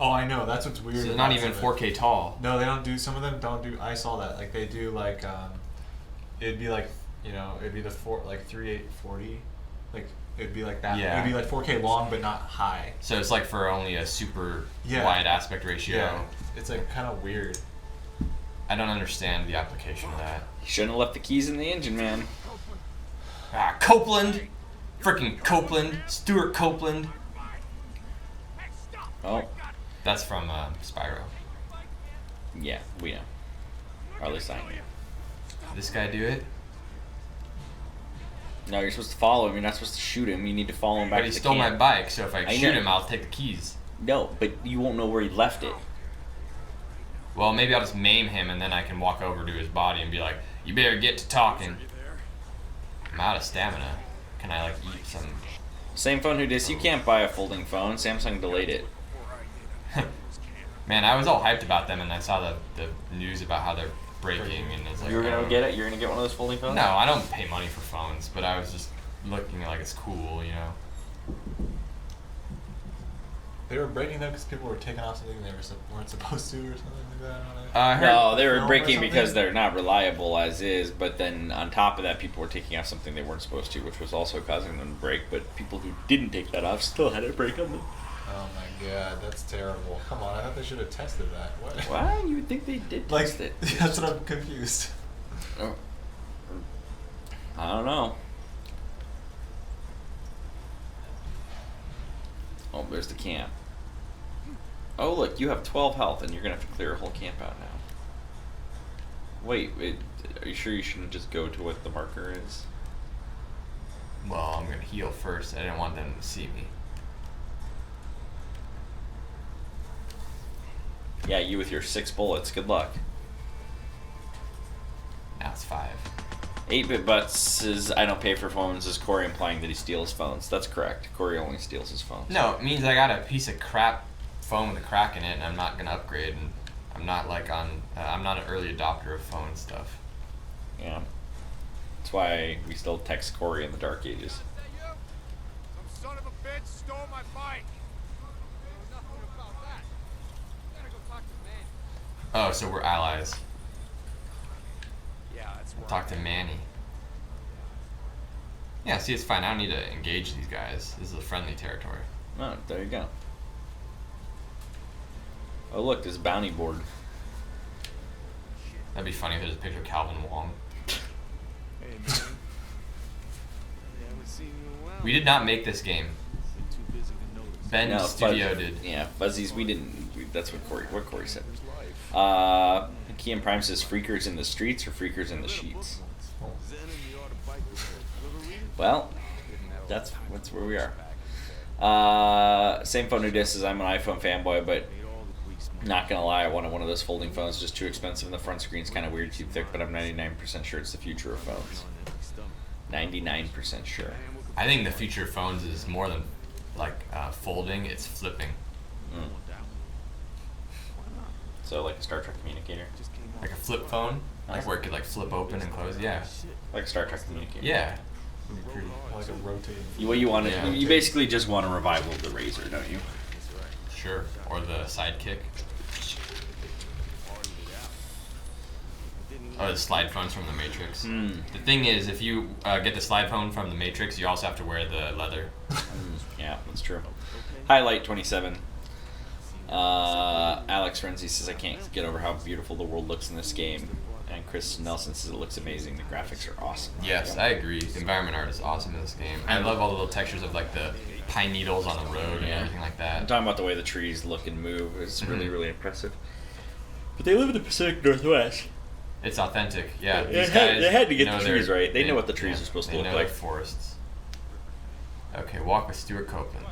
Oh, I know. That's what's weird. So about not even some of it. 4K tall. No, they don't do. Some of them don't do. I saw that. Like they do. Like it'd be like it'd be the 3840. Like it'd be like that. Yeah. It'd be like 4K long, but not high. So it's like for only a super Yeah. wide aspect ratio. Yeah. It's like kind of weird. I don't understand the application of that. You shouldn't have left the keys in the engine, man. Ah, Copeland! Freaking Copeland! Stuart Copeland! Oh, That's from Spyro. yeah, we know. Or at least I know. Did this guy do it? No, you're supposed to follow him. You're not supposed to shoot him. You need to follow him back But he to the stole my camp. bike, so if I I shoot know. him, I'll take the keys. No, but you won't know where he left it. Well, maybe I'll just maim him and then I can walk over to his body and be like, "You better get to talking." I'm out of stamina. Can I like eat some? Same phone who dis. You can't buy a folding phone. Samsung delayed it. Man, I was all hyped about them and I saw the news about how they're breaking and it's like. You were gonna oh. get it. You're gonna get one of those folding phones. No, I don't pay money for phones, but I was just looking like it's cool, you know. They were breaking them because people were taking off something they weren't supposed to, or something like that. I don't know. I heard. No, they were Film or breaking because something? they're not reliable as is. But then on top of that, people were taking off something they weren't supposed to, which was also causing them to break. But people who didn't take that off still had it break on them. Oh my god, that's terrible. Come on, I thought they should have tested that. What? Well, you would think they did Like, test it. that's what I'm confused. Oh. I don't know. Oh, there's the camp. Oh, look, you have 12 health, and you're gonna have to clear a whole camp out now. Wait, are you sure you shouldn't just go to what the marker is? Well, I'm gonna heal first. I didn't want them to see me. Yeah, you with your 6 bullets. Good luck. Now it's 5. 8-bit butts is I don't pay for phones. Is Corey implying that he steals phones? That's correct. Corey only steals his phones. No, it means I got a piece of crap phone with a crack in it, and I'm not gonna upgrade. And I'm not like on. I'm not an early adopter of phone stuff. Yeah. That's why we still text Corey in the dark ages. Some son of a bitch stole my bike. Nothing about that. Gotta go talk to man. Oh, so we're allies. Yeah, that's where Talk to Manny. Yeah, see, it's fine. I don't need to engage these guys. This is a friendly territory. Oh, there you go. Oh, look, this bounty board. That'd be funny if there's a picture of Calvin Wong. Hey, man. Haven't seen you in a while. We did not make this game. Ben Studio did. Yeah, Fuzzies. We didn't. That's what Corey said. Key and Prime says Freakers in the streets or Freakers in the sheets. Well, that's where we are. Same phone who disses. I'm an iPhone fanboy, but not gonna lie, I wanted one of those folding phones. Just too expensive, and the front screen's kind of weird, too thick. But I'm 99% sure it's the future of phones. 99% sure. I think the future of phones is more than like folding; it's flipping. So like a Star Trek communicator, like a flip phone, like where it could like flip open and close. Yeah, like a Star Trek communicator. Yeah. Pretty, like a rotating. What you want? You basically just want a revival of the Razor, don't you? Sure. Or the Sidekick. Or the slide phones from the Matrix. The thing is, if you get the slide phone from the Matrix, you also have to wear the leather. Yeah, that's true. Highlight 27. Alex Renzi says, I can't get over how beautiful the world looks in this game. And Chris Nelson says it looks amazing. The graphics are awesome. Yes, I agree. The environment art is awesome in this game. I love all the little textures of like the pine needles on the road and everything like that. I'm talking about the way the trees look and move. It's really, really impressive. But they live in the Pacific Northwest. It's authentic, yeah. They had to get the trees right. They know what the trees are supposed to look like. Forests. Okay, walk with Stuart Copeland.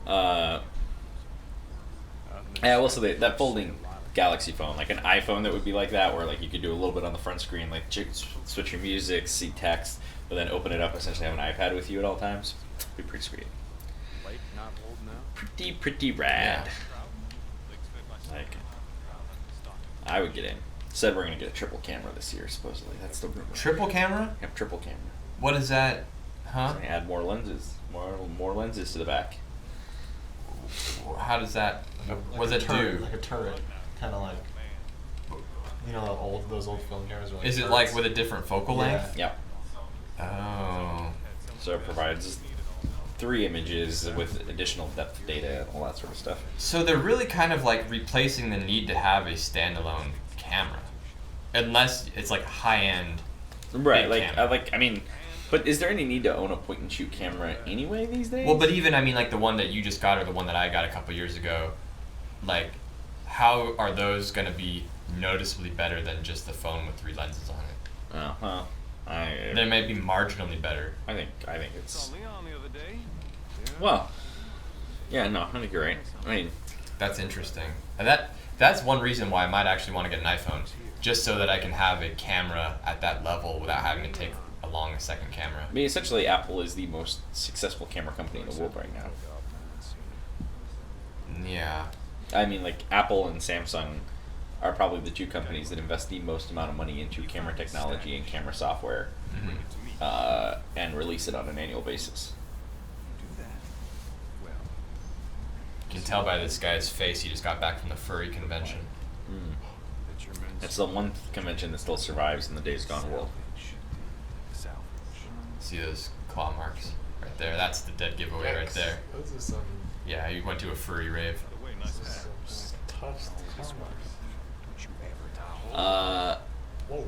Yeah, well, so that folding Galaxy phone, like an iPhone that would be like that, where like you could do a little bit on the front screen, like switch your music, see text, but then open it up, essentially have an iPad with you at all times. Be pretty sweet. Pretty rad. Yeah. Like, I would get in. Said we're gonna get a triple camera this year, supposedly. That's the rumor. Triple camera? Yep, triple camera. What is that? Huh? So add more lenses, more lenses to the back. How does that? What does it do? Like a turret, kind of like, you know, those old film cameras. Are like is it turrets. like with a different focal length? Yeah. Oh. So it provides 3 images with additional depth data and all that sort of stuff. So they're really kind of like replacing the need to have a standalone camera, unless it's like high-end. Right. Camera. I mean, but is there any need to own a point-and-shoot camera anyway these days? Well, but even I mean, like the one that you just got or the one that I got a couple years ago, like, how are those going to be noticeably better than just the phone with 3 lenses on it? Oh, well, they may be marginally better. I think it's. Well, yeah, no, I think you're right. I mean, that's interesting. And that's one reason why I might actually want to get an iPhone, just so that I can have a camera at that level without having to take along a second camera. I mean, essentially, Apple is the most successful camera company in the world right now. Yeah. I mean, like, Apple and Samsung are probably the 2 companies that invest the most amount of money into camera technology and camera software, and release it on an annual basis. You can tell by this guy's face he just got back from the furry convention. It's the one convention that still survives in the days gone world. See those claw marks right there? That's the dead giveaway right there. Those are some. Yeah, you went to a furry rave. Tough claw marks. Whoa.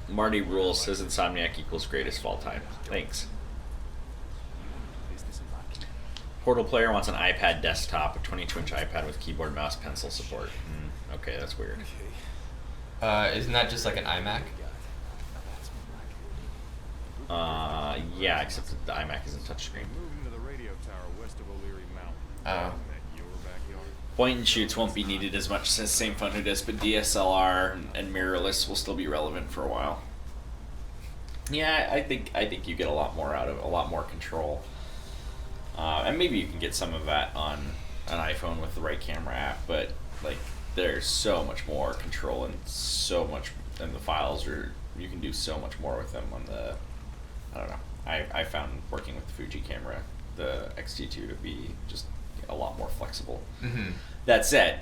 Marty Rules says Insomniac equals greatest of all time. Thanks. Portal player wants an iPad desktop, a 22-inch iPad with keyboard, mouse, pencil support. Okay, that's weird. Isn't that just like an iMac? Yeah, except that the iMac isn't touchscreen. Oh. Point and shoots won't be needed as much as same phone who does, but DSLR and mirrorless will still be relevant for a while. Yeah, I think you get a lot more out of it, a lot more control. And maybe you can get some of that on an iPhone with the right camera app, but like there's so much more control and so much, and the files are, you can do so much more with them on the, I don't know. I found working with the Fuji camera, the X-T2, to be just a lot more flexible. That said,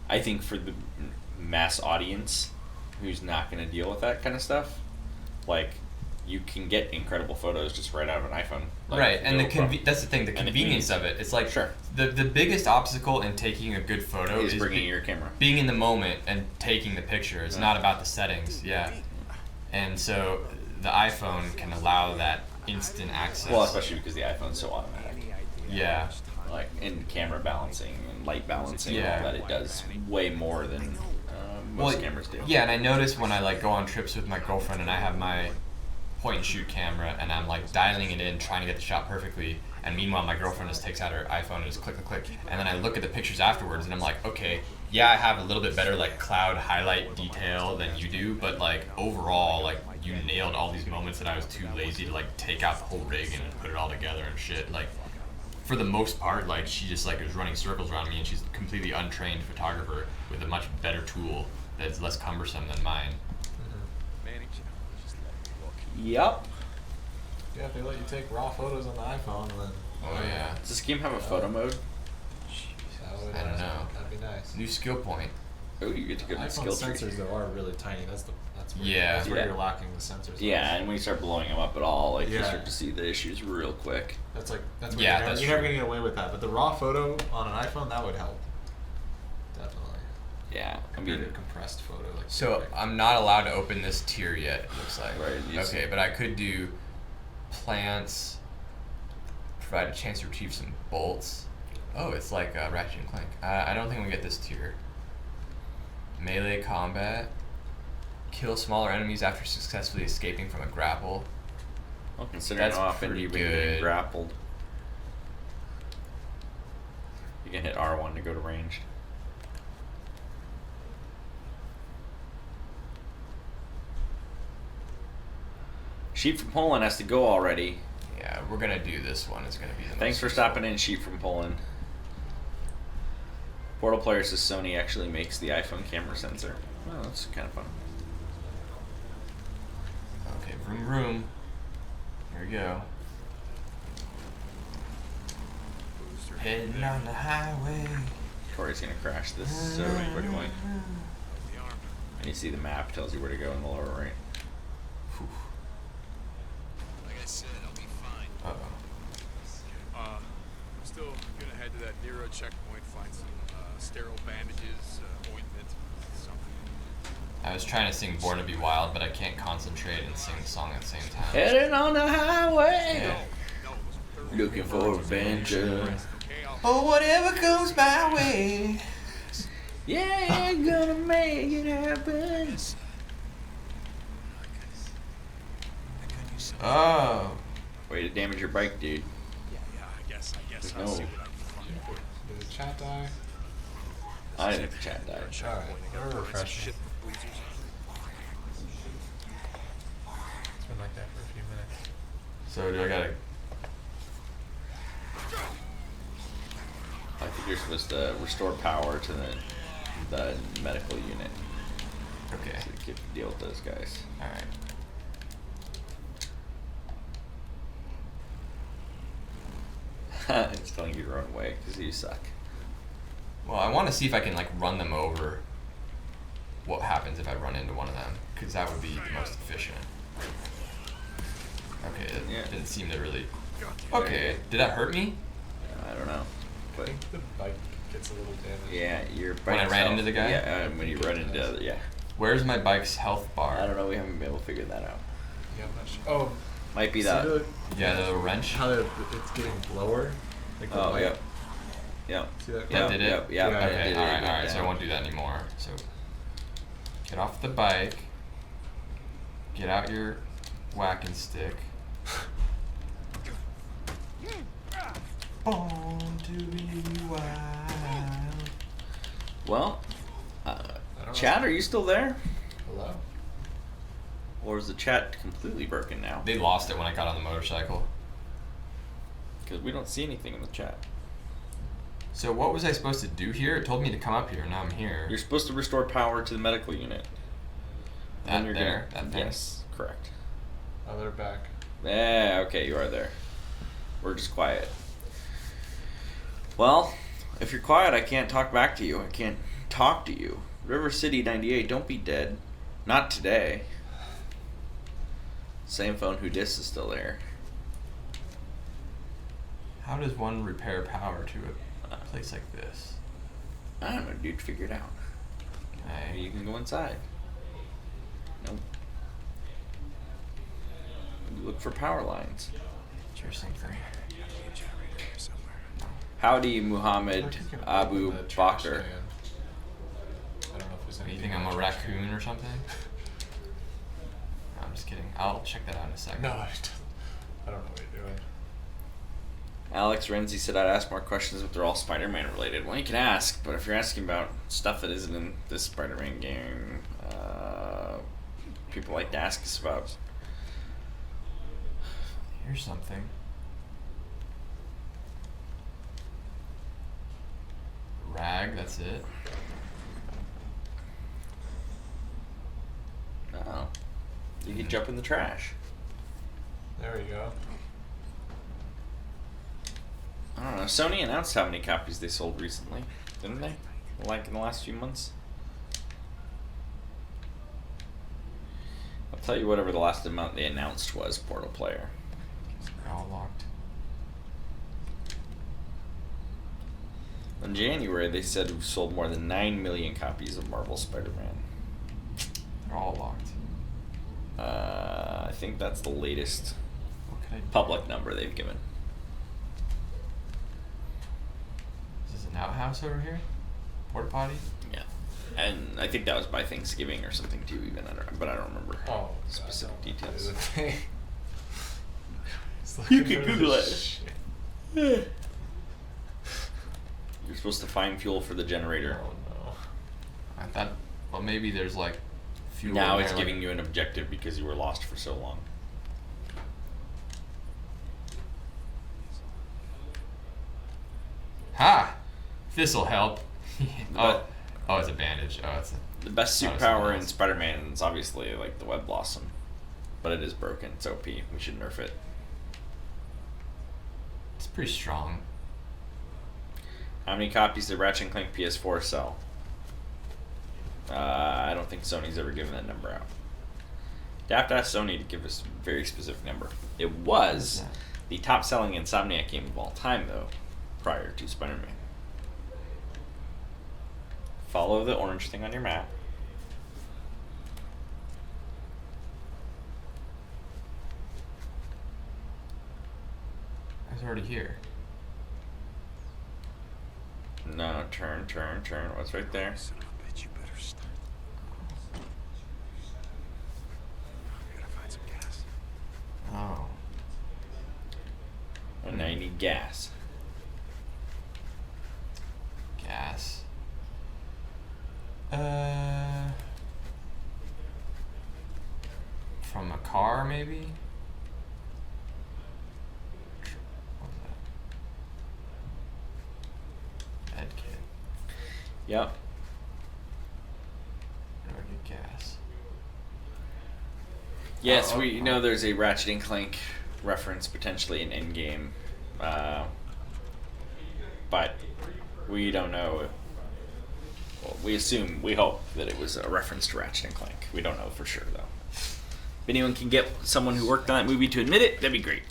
I think for the mass audience who's not going to deal with that kind of stuff, like, you can get incredible photos just right out of an iPhone. Like, right, and that's the thing, the convenience of it. It's like, sure, the biggest obstacle in taking a good photo is bringing your camera. Being in the moment and taking the picture. It's not about the settings, yeah. And so the iPhone can allow that instant access. Well, especially because the iPhone's so automatic. Yeah. Like in camera balancing and light balancing, and all that it does way more than most cameras do. Yeah, and I notice when I like go on trips with my girlfriend and I have my point and shoot camera and I'm like dialing it in, trying to get the shot perfectly, and meanwhile my girlfriend just takes out her iPhone and just click, and then I look at the pictures afterwards and I'm like, okay, yeah, I have a little bit better like cloud highlight detail than you do, but like overall, like you nailed all these moments that I was too lazy to like take out the whole rig and put it all together and shit. Like for the most part, like she just like was running circles around me, and she's a completely untrained photographer with a much better tool that's less cumbersome than mine. Yep. Yeah, if they let you take raw photos on the iPhone, then. Oh yeah. Does this game have a photo mode? I don't know. That'd be nice. New skill point. Oh, you get to go to the iPhone skill tree. sensors though are really tiny. That's where, Yeah. that's where Yeah. you're locking the sensors. Yeah, and when you start blowing them up at all, like you Yeah. start to see the issues real quick. That's where Yeah, you're that's never true. gonna get away with that. But the raw photo on an iPhone, that would help. Definitely. Yeah, I Compared mean, to a compressed photo. Like So I'm not allowed to open this tier yet, it looks like. Right, you Okay, see. but I could do plants, provide a chance to retrieve some bolts. Oh, it's like Ratchet and Clank. I don't think we get this tier. Melee combat. Kill smaller enemies after successfully escaping from a grapple. well, considering That's how often pretty you've been good. getting grappled, you can hit R1 to go to ranged. Sheep from Poland has to go already. Yeah, we're gonna do this one. It's gonna be the Thanks most for stopping in, Sheep from Poland. Portal Player says Sony actually makes the iPhone camera sensor. Well, that's kind of fun. Okay, vroom vroom. Here we go. Heading on the highway. Corey's gonna crash this so quickly. And you see the map tells you where to go in the lower right. Like I said, I'll be fine. Uh-oh. I'm still gonna head to that Nero checkpoint, find some sterile bandages, ointment, something. I was trying to sing Born to Be Wild, but I can't concentrate and sing the song at the same time. Heading on the highway, Yeah. looking for adventure. Oh, whatever comes my way. Yeah, gonna make it happen. Oh. Way to damage your bike, dude. Yeah, I guess No. I'll see what I can find. Did the chat die? I didn't have to chat that. Alright, we're refreshing. It's been like that for a few minutes. So do I gotta... I think you're supposed to restore power to the medical unit. Okay. So you can deal with those guys. Alright. It's telling you to run away because you suck. Well, I want to see if I can, like, run them over. What happens if I run into one of them? Because that would be the most efficient. Okay, it Yeah. didn't seem to really... Okay, did that hurt me? I don't know. I But think the bike gets a little damaged. yeah, your When I bike's ran health- into the guy? Yeah, when you run into the, yeah. Where's my bike's health bar? I don't know. We haven't been able to figure that out. Yeah, I'm not sure. Oh, Might be see that. Yeah, the wrench. how it's getting lower? Like the Oh, light? yep. Yep. See that? Yeah, That did it? yep, yeah, Yeah, it Okay, did it. alright, It alright, so I down. won't do that anymore. So, get off the bike. Get out your whacking stick. Born to be wild. Well, I don't know. chat, are you still there? Hello? Or is the chat completely broken now? They lost it when I got on the motorcycle. Because we don't see anything in the chat. So what was I supposed to do here? It told me to come up here, now I'm here. You're supposed to restore power to the medical unit. That Then you're there? gonna- That thing? Yes, correct. Oh, they're back. Yeah, okay, you are there. We're just quiet. Well, if you're quiet, I can't talk back to you. I can't talk to you. River City 98, don't be dead. Not today. Same phone who dis is still there. How does one repair power to a place like this? I don't know, dude, figure it out. Maybe Okay. you can go inside. Nope. Look for power lines. Or something. Howdy, Muhammad Abu Bakr. I don't know if there's You anything. think I'm a raccoon or something? No, I'm just kidding. I'll check that out in a second. No, I don't know what you're doing. Alex Renzi said I'd ask more questions, but they're all Spider-Man related. Well, you can ask, but if you're asking about stuff that isn't in this Spider-Man game, people like to ask us about. Here's something. Rag, that's it. Oh. You can jump in the trash. There we go. I don't know. Sony announced how many copies they sold recently, didn't they? Like in the last few months? I'll tell you whatever the last amount they announced was, Portal Player. They're all locked. In January, they said we sold more than 9 million copies of Marvel Spider-Man. They're all locked. I think that's the latest What could I do? public number they've given. Is this an outhouse over here? Porta potty? Yeah. And I think that was by Thanksgiving or something too, even. But I don't remember Oh, specific God, no. details. There's a thing. It's You looking can for Google this it. shit. You're supposed to find fuel for the generator. Oh no. I thought, well, maybe there's like fuel. Now in it's there, giving like, you an objective because you were lost for so long. Ha! This'll help. But- Oh, it's a bandage. Oh, it's a. The best Oh, it's superpower something in else. Spider-Man is obviously like the Web Blossom, but it is broken. It's OP. We should nerf it. It's pretty strong. How many copies did Ratchet and Clank PS4 sell? I don't think Sony's ever given that number out. You have to ask Sony to give us a very specific number. It was that? the top-selling Insomniac game of all time, though, prior to Spider-Man. Follow the orange thing on your map. I was already here. No, turn. What's right there? Son of a bitch, you better start. I gotta find some gas. Oh. And now you need gas. Gas. From a car, maybe? What was that? Med kit. Yep. Where do I get gas? Yes, Oh, we know there's a Ratchet and Clank reference potentially in Endgame, but we don't know. Well, we hope that it was a reference to Ratchet and Clank. We don't know for sure though. If anyone can get someone who worked on that movie to admit it, that'd be great.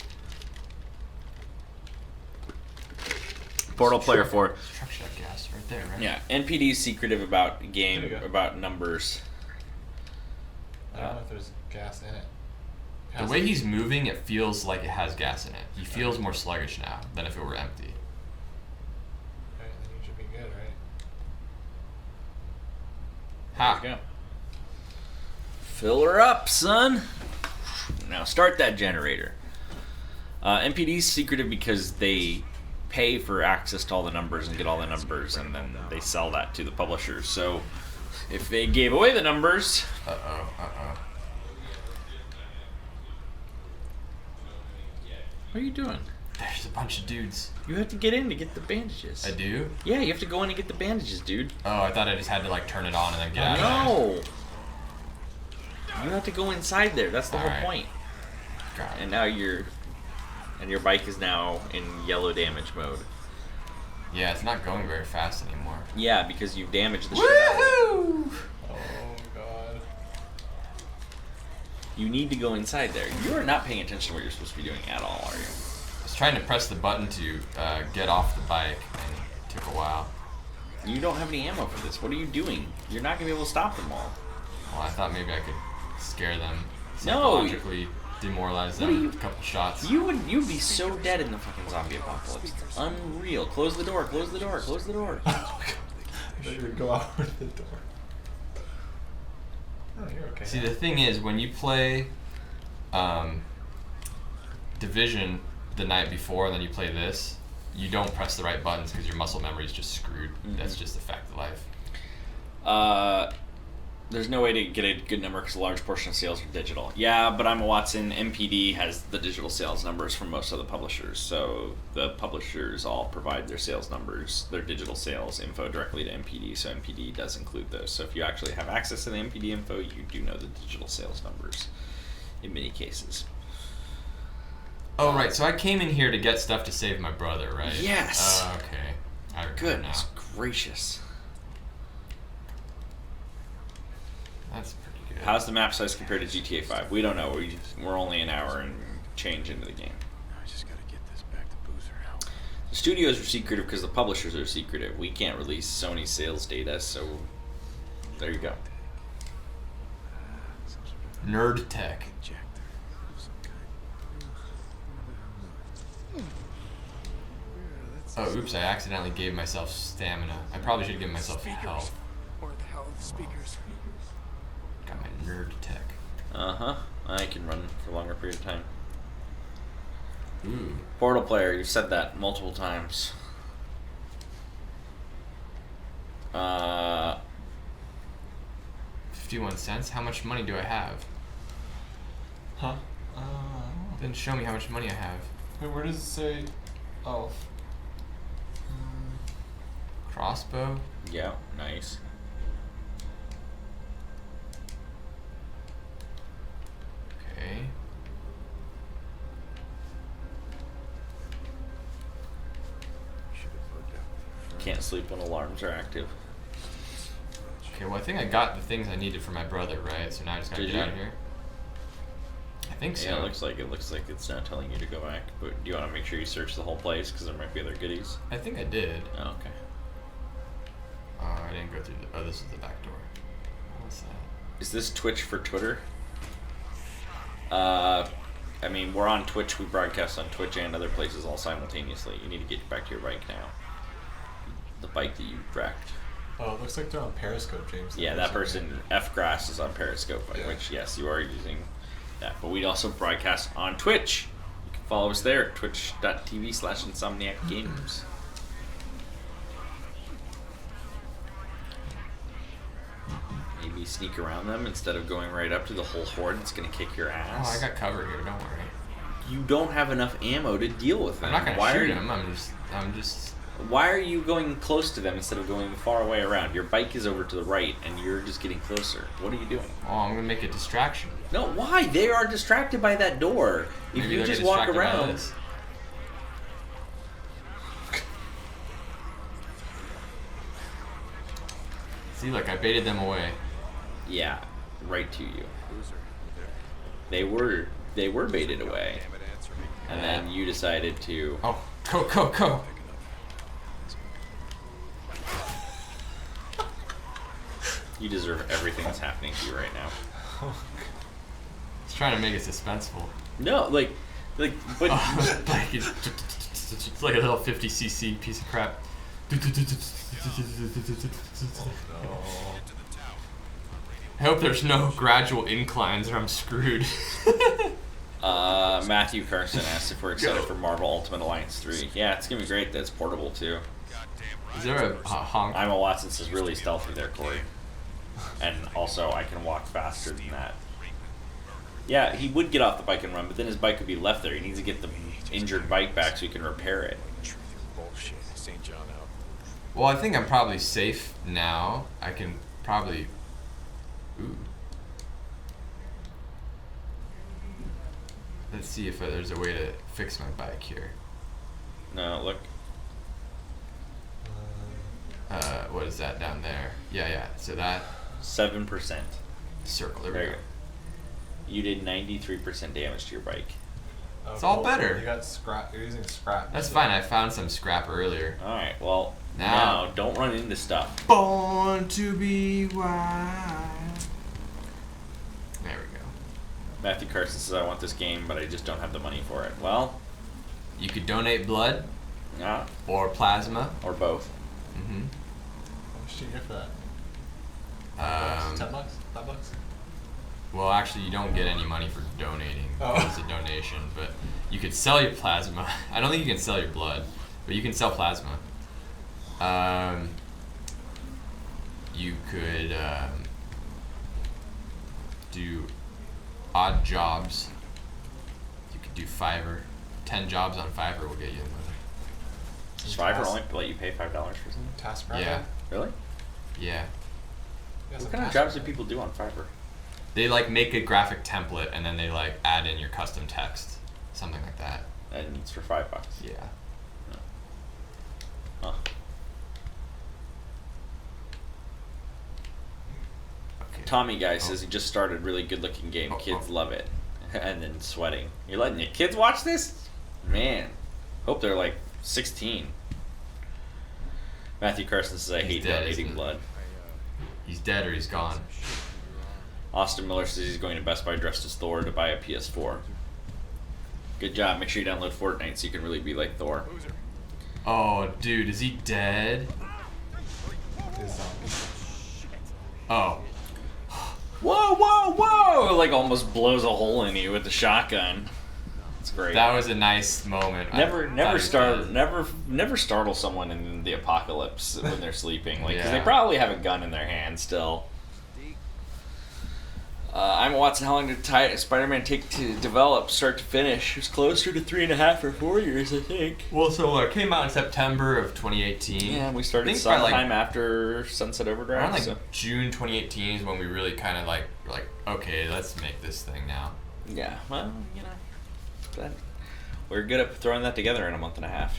Portal Player 4. Truck shot gas right there, right? Yeah, NPD's secretive about There game, you go. about numbers. I don't know if there's gas in it. The way he's moving, it feels like it has gas in it. He feels more sluggish now than if it were empty. Okay, then you should be good, right? Ha! There you go. Fill her up, son. Now start that generator. NPD's secretive because they pay for access to all the numbers and get all the numbers, and then they sell that to the publishers. So if they gave away the numbers, Uh-oh. what are you doing? There's a bunch of dudes. You have to get in to get the bandages. I do? Yeah, you have to go in and get the bandages, dude. Oh, I thought I just had to like turn it on and then get out of there. No. You have to go inside there. That's the whole Alright. point. Got it. And now your bike is now in yellow damage mode. Yeah, it's not going very fast anymore. Yeah, because you've damaged the shit out of it. Woohoo! Oh god. You need to go inside there. You are not paying attention to what you're supposed to be doing at all, are you? I was trying to press the button to get off the bike, and it took a while. You don't have any ammo for this. What are you doing? You're not going to be able to stop them all. Well, I thought maybe I could scare them No. psychologically demoralize What are them you- with a couple shots. You'd be so dead in the fucking zombie apocalypse. It's unreal. Close the door. Close the door. Close the door. They would go out the door. Oh, you're okay. See, the thing is, when you play Division the night before and then you play this, you don't press the right buttons because your muscle memory is just screwed. That's just a fact of life. There's no way to get a good number because a large portion of sales are digital. Yeah, but I'm a Watson. MPD has the digital sales numbers from most of the publishers. So the publishers all provide their sales numbers, their digital sales info directly to MPD. So MPD does include those. So if you actually have access to the MPD info, you do know the digital sales numbers in many cases. Oh, right. So I came in here to get stuff to save my brother, right? Yes. Okay. I remember Goodness now. gracious. That's pretty good. How's the map size compared to GTA 5? We don't know. We're only an hour and change into the game. I just gotta get this back to Boozer. The studios are secretive because the publishers are secretive. We can't release Sony sales data, so there you go. Nerd tech. Injector of some kind. Oh, oops, I accidentally gave myself stamina. I probably should have given myself health. Where the hell are the speakers? Got my nerd tech. Uh-huh. I can run for a longer period of time. Ooh. Portal player, you've said that multiple times. 51 cents? How much money do I have? Huh? Didn't show me how much money I have. Wait, where does it say? Oh. Crossbow? Yeah, nice. Okay. Can't sleep when alarms are active. Okay, well I think I got the things I needed for my brother, right? So now I just gotta Did get you? out of here. I think so. Yeah, it looks like it's not telling you to go back. But do you want to make sure you search the whole place because there might be other goodies? I think I did. Oh, okay. I didn't go through the. Oh, this is the back door. What's that? Is this Twitch for Twitter? I mean, we're on Twitch. We broadcast on Twitch and other places all simultaneously. You need to get back to your bike now. The bike that you wrecked. Oh, it looks like they're on Periscope, James. Yeah, that person, F Grass, is on Periscope, Yeah. which, yes, you are using that. But we also broadcast on Twitch. You can follow us there at twitch.tv/Insomniac Games. Maybe sneak around them instead of going right up to the whole horde that's going to kick your Oh, ass. I got cover here. Don't worry. You don't have enough ammo to deal with them. I'm not gonna Why shoot are him. I'm just. Why are you going close to them instead of going far away around? Your bike is over to the right, and you're just getting closer. What are you doing? Oh, I'm gonna make a distraction. No, why? They are distracted by that door. If Maybe you they'll just get walk distracted by around. this. See, look, I baited them away. Yeah, right to you. Boozer, you They there? were baited away, Damn it, answer me. and then you decided to. Oh, go! You deserve everything that's happening to you right now. It's trying to make it suspenseful. No, but Like it's like a little 50cc piece of crap. I hope there's no gradual inclines or I'm screwed. Matthew Carson asked if we're excited for Marvel Ultimate Alliance 3. Yeah, it's gonna be great. That's portable too. Is there a honk? I'm a Watson says really stealthy there, Corey. And also, I can walk faster than that. Yeah, he would get off the bike and run, but then his bike would be left there. He needs to get the injured bike back so he can repair it. Bullshit. St. John out. Well, I think I'm probably safe now. I can probably. Ooh. Let's see if there's a way to fix my bike here. No, look. What is that down there? Yeah. So that 7%. circle. There There we you go. go. You did 93% damage to your bike. Oh, It's all cool. better. You got scrap. You're using scrap. That's fine. I found some scrap earlier. Alright, well, Now- now don't run into stuff. Born to be wild. There we go. Matthew Carson says, I want this game, but I just don't have the money for it. Well, You could donate blood yeah, or plasma. or both. Mm-hmm. How much do you get for that? $10? $5? Well, actually, you don't get any money for donating. Oh. It's a donation, but you could sell your plasma. I don't think you can sell your blood, but you can sell plasma. You could do odd jobs. You could do Fiverr. 10 jobs on Fiverr will get you the money. Does Fiverr only let you pay $5 for something? Task Yeah, Really? yeah. What kind of jobs do people do on Fiverr? They like make a graphic template and then they like add in your custom text, something like that. And it's for $5. Yeah. Huh. Okay. Tommy guy says he just started really good looking game. Kids love it. And then sweating. You're letting your kids watch this? Man. Hope they're like 16. Matthew Carson says I He's hate dead, donating isn't he? blood. He's dead or he's gone. Austin Miller says he's going to Best Buy dressed as Thor to buy a PS4. Good job. Make sure you download Fortnite so you can really be like Thor. Oh, dude, is he dead? Oh. Whoa, whoa, whoa! Like almost blows a hole in you with the shotgun. It's great. That was a nice moment. Never startle someone in the apocalypse when they're sleeping, like because they Yeah. probably have a gun in their hand still. I'm Watson. How long did Spider-Man take to develop, start to finish? It was closer to 3.5 or 4 years, I think. Well, so it came out in September of 2018. Yeah, we started I think by, sometime after Sunset Overdrive. Around like so. June 2018 is when we really kind of like were like, okay, let's make this thing now. Yeah, well, we're good at throwing that together in a month and a half.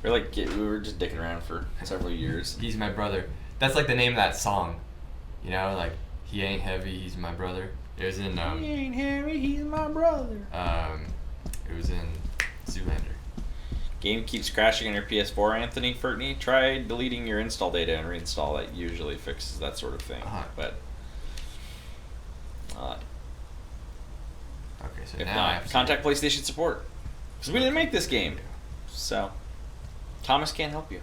We were just dicking around for several years. He's my brother. That's like the name of that song. You know, like he ain't heavy, he's my brother. It was in He ain't Harry, he's my brother. It was in Zoolander. Game keeps crashing on your PS4, Anthony Fertney. Try deleting your install data and reinstall. That usually fixes that sort of thing. But okay, so if now I not, have to contact PlayStation support because we didn't make this game. So Thomas can't help you.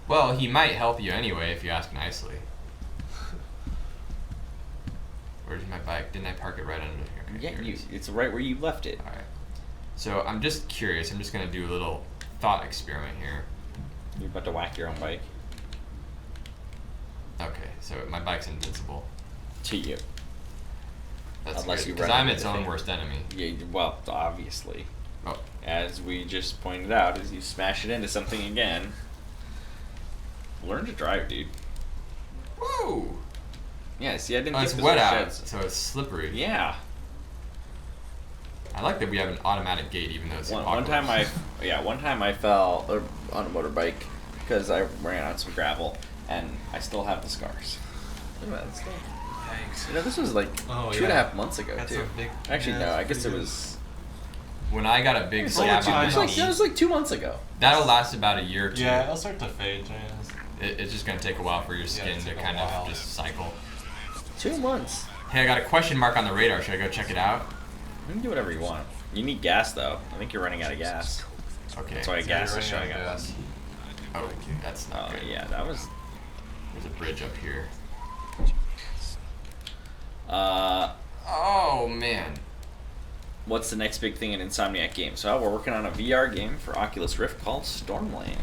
Well, he might help you anyway if you ask nicely. Where's my bike? Didn't I park it right under here? Okay, here it is. It's right where you left it. All right. So I'm just curious. I'm just gonna do a little thought experiment here. You're about to whack your own bike. Okay, so my bike's invincible. To you. That's Unless you because run I'm into its the own thing. worst enemy. Yeah, well, obviously. Oh. As we just pointed out, as you smash it into something again. Learn to drive, dude. Woo! Yeah, see, I didn't Oh, think it's this wet was out, sheds. so it's slippery. Yeah. I like that we have an automatic gate, even though it's One time I fell on a motorbike because I ran on some gravel, and I still have the scars. Look at that stuff. Thanks. You know, this was like 2.5 months ago That's too. a big- Actually, yeah, no, that's I guess it pretty was. When I got a big It slab on my was like 2 months ago. that'll last about a year or two. Yeah, it'll start to fade, James. It's just gonna take a while for your skin to take a kind while. of just cycle. 2 months. Hey, I got a question mark on the radar. Should I go check it out? You can do whatever you want. You need gas though. I think you're running out of gas. Okay. That's why gas is showing up. gas. Oh, that's not good. Yeah, that was. There's a bridge up here. Oh man. What's the next big thing in Insomniac games? So we're working on a VR game for Oculus Rift called Stormland.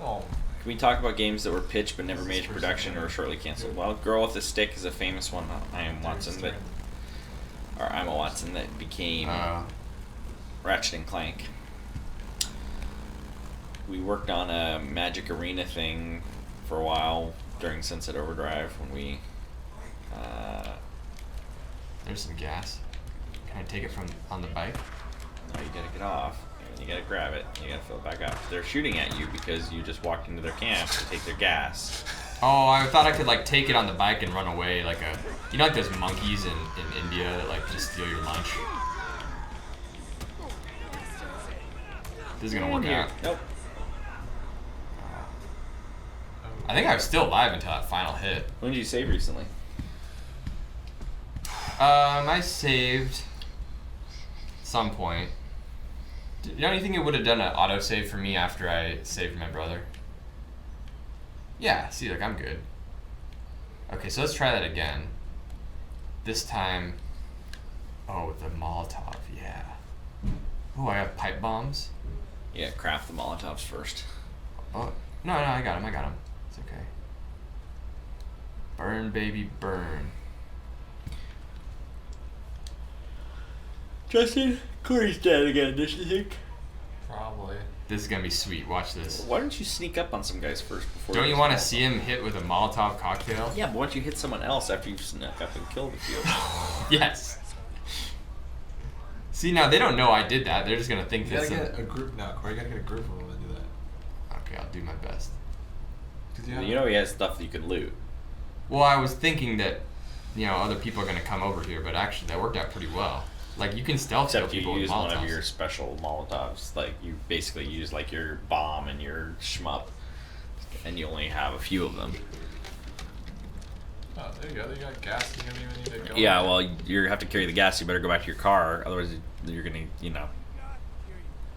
Oh. Can we talk about games that were pitched but never made to production or were shortly canceled? Well, Girl with a Stick is a famous one. I'm a Watson that became Ratchet and Clank. We worked on a Magic Arena thing for a while during Sunset Overdrive when we. There's some gas. Can I take it from on the bike? No, you gotta get off. And you gotta grab it. You gotta fill it back up. They're shooting at you because you just walked into their camp to take their gas. Oh, I thought I could like take it on the bike and run away like a, you know, like those monkeys in India that like just steal your lunch. This is gonna work out. Nope. I think I was still alive until that final hit. When did you save recently? I saved some point. Don't you think it would have done an autosave for me after I saved my brother? Yeah, see, like, I'm good. Okay, so let's try that again. This time... Oh, with the Molotov, yeah. Oh, I have pipe bombs? Yeah, craft the Molotovs first. Oh, no, I got him. It's okay. Burn, baby, burn. Justin, Corey's dead again, don't you think? Probably. This is gonna be sweet, watch this. Why don't you sneak up on some guys first before? Don't you want to see him hit with a Molotov cocktail? Yeah, but why don't you hit someone else after you've snuck up and killed a few? Yes. See, now they don't know I did that. They're just gonna think You gotta this. get a group now, Corey. You gotta get a group of them to do that. Okay, I'll do my best. 'Cause You know he has stuff that you could loot. Well, I was thinking that, you know, other people are gonna come over here, but actually that worked out pretty well. Like, you can stealth kill Except you people with use one of Molotovs. your special Molotovs. Like, you basically use, like, your bomb and your shmup. And you only have a few of them. Oh, there you go. You got gas. You don't even need to go. Yeah, well, you have to carry the gas. You better go back to your car. Otherwise, you're going to, you know.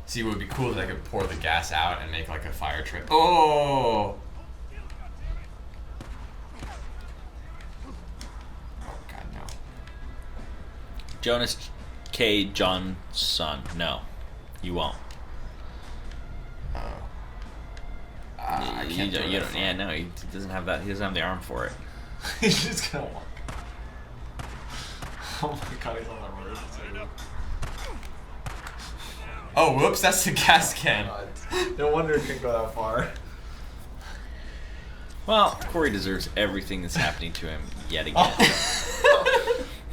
See, it would be cool if I could pour the gas out and make, like, a fire trip. Oh! Oh, God, no. Jonas K. Johnson. No, you won't. I can't throw that far. Yeah, no, he doesn't have that. He doesn't have the arm for it. He's just gonna walk. Oh my god, he's on the roof too. Oh, whoops, that's the gas can. God. No wonder it can go that far. Well, Corey deserves everything that's happening to him yet again.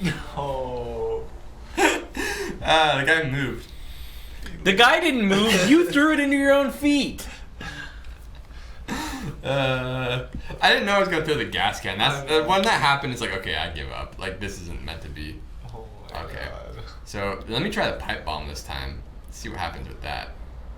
No. The guy moved. The guy didn't move. You threw it into your own feet. I didn't know I was gonna throw the gas can. That's when that happened. It's like, okay, I give up. Like, this isn't meant to be. Oh my Okay. god. So let me try the pipe bomb this time. See what happens with that.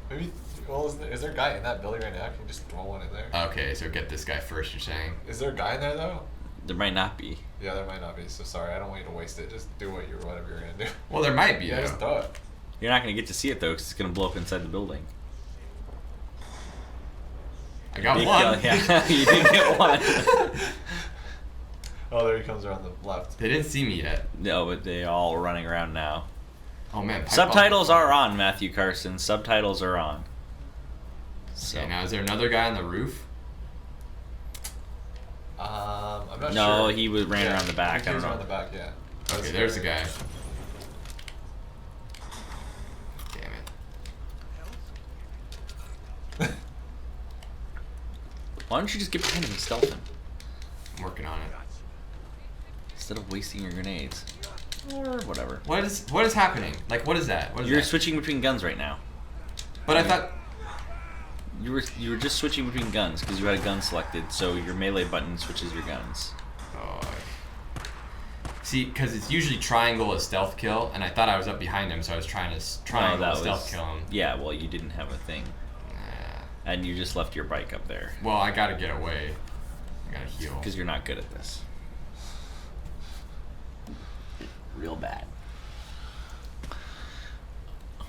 Maybe. Well, is there a guy in that building right now? Can you just throw one in there? Okay, so get this guy first. You're saying? Is there a guy in there though? There might not be. Yeah, there might not be. So sorry, I don't want you to waste it. Just do whatever you're gonna do. Well, there might be. Yeah, though. just throw it. You're not going to get to see it, though, because it's going to blow up inside the building. I got Big one. kill, yeah, you did get one. Oh, there he comes around the left. They didn't see me yet. No, but they all are running around now. Oh man. pipe Subtitles bomb. are on, Matthew Carson. Subtitles are on. So. Okay, now is there another guy on the roof? I'm not sure. No, he ran around the back. He I don't was know. around the back, yeah. Okay, there's the guy. Damn it. Why don't you just get behind him and stealth him I'm working on it. instead of wasting your grenades or whatever? What is happening? Like, what is that? What is You're that? switching between guns right now. But I thought. You were just switching between guns because you had a gun selected, so your melee button switches your guns. Oh. See, because it's usually triangle a stealth kill, and I thought I was up behind him, so I was trying to triangle stealth kill him. Yeah, well, you didn't have a thing, Nah. and you just left your bike up there Well, I gotta get away. I gotta heal. because you're not good at this. Real bad.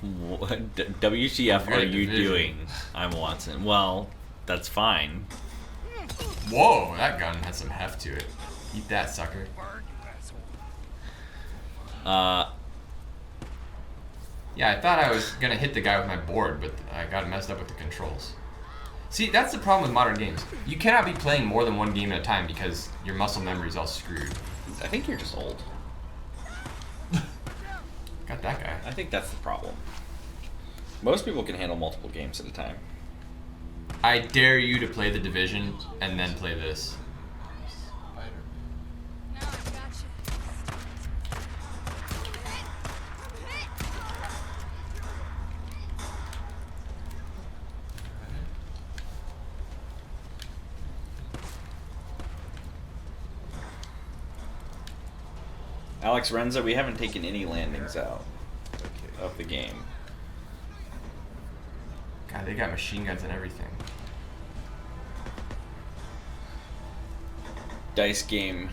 What WTF are you doing? I'm Watson. Well, that's fine. Whoa, that gun has some heft to it. Eat that, sucker. Yeah, I thought I was gonna hit the guy with my board, but I got messed up with the controls. See, that's the problem with modern games. You cannot be playing more than one game at a time because your muscle memory is all screwed. I think you're just old. Got that guy. I think that's the problem. Most people can handle multiple games at a time. I dare you to play The Division and then play this. Alex Renza, we haven't taken any landings out of the game. God, they got machine guns and everything. dice game.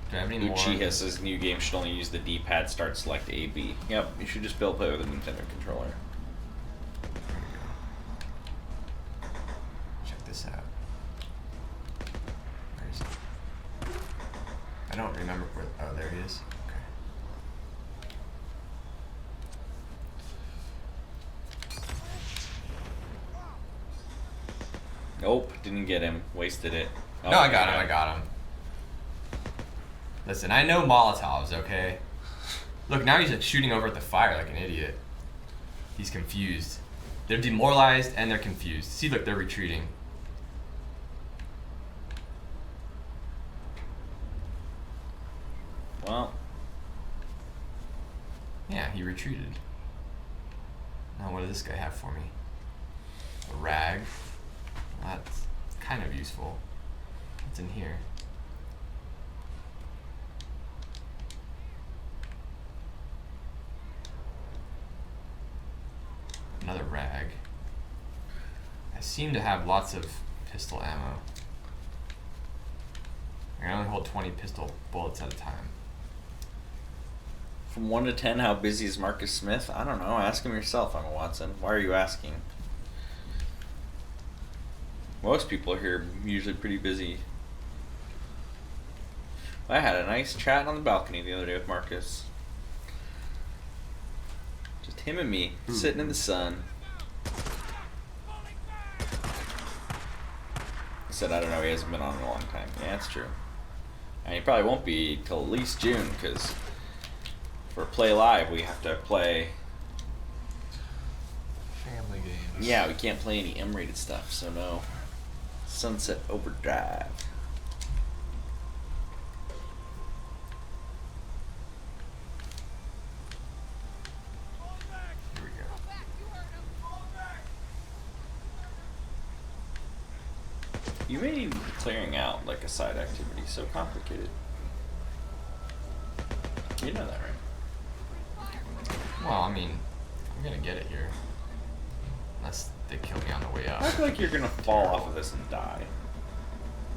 Do I have any more? Uchiha says new game should only use the D-pad, start, select A, B. Yep, you should just be able to play with a Nintendo controller. Check this out. Where is it? I don't remember where. Oh, there he is. Okay. Nope, didn't get him. Wasted it. Oh, No, I got him. I got him. Listen, I know Molotovs, okay? Look, now he's like shooting over at the fire like an idiot. He's confused. They're demoralized and they're confused. See, look, they're retreating. Well. Yeah, he retreated. Now, what does this guy have for me? A rag. Well, that's kind of useful. What's in here? Another rag. I seem to have lots of pistol ammo. I can only hold 20 pistol bullets at a time. From 1 to 10, how busy is Marcus Smith? I don't know. Ask him yourself, Emma Watson. Why are you asking? Most people here are usually pretty busy. I had a nice chat on the balcony the other day with Marcus. Just him and me, sitting in the sun. He said, I don't know, he hasn't been on in a long time. Yeah, that's true. And he probably won't be till at least June, because for Play Live, we have to play... Family games. Yeah, we can't play any M-rated stuff, so no. Sunset Overdrive. Here we go. You made clearing out like a side activity so complicated. You know that, right? Well, I mean, I'm gonna get it here. Unless they kill me on the way up. I feel like you're gonna fall off of this and die.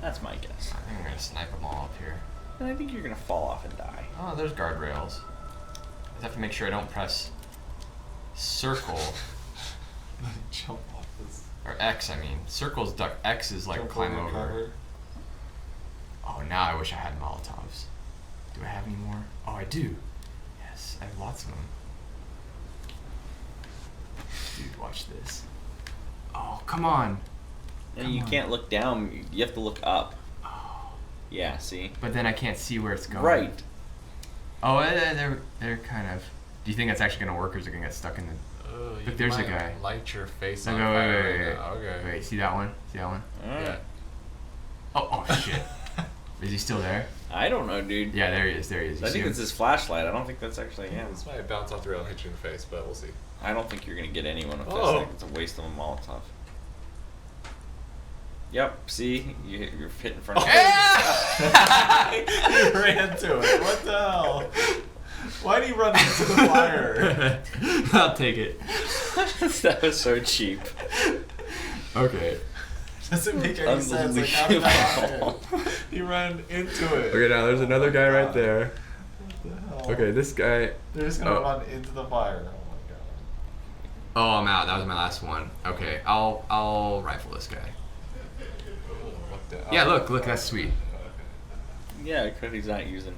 That's my guess. I think I'm gonna snipe them all up here. And I think you're gonna fall off and die. Oh, there's guardrails. I just have to make sure I don't press circle Jump off this. or X. I mean, circle's duck. X is like Jump climb over. cover. Oh, now I wish I had Molotovs. Do I have any more? Oh, I do. Yes, I have lots of them. Dude, watch this. Oh, come on. And you can't look down. You have to look up. Oh. Yeah, see? But then I can't see where it's going. Right. Oh, they're kind of. Do you think that's actually gonna work, or is it gonna get stuck in the? Look, there's a guy. Light your face No, on wait, fire wait, right now. Okay. Wait, see that one? See that one? Yeah. Oh shit. Is he still there? I don't know, dude. Yeah, there he is. There he is. You I see think him? it's his flashlight. I don't think that's actually him. This might bounce off the rail and hit you in the face, but we'll see. I don't think you're gonna get anyone with this. Oh. I think it's a waste of a Molotov. Yep. See, you're hit in front of. He ran to it. What the hell? Why'd he run into the fire? I'll take it. That was so cheap. Okay. Doesn't make any sense. Like, how did that happen? He ran into it. Okay, now there's another guy right there. What the hell? Okay, this guy. They're just gonna run into the fire. Oh my god. Oh, I'm out. That was my last one. Okay, I'll rifle this guy. What the Yeah, look, that's sweet. Yeah, because he's not using.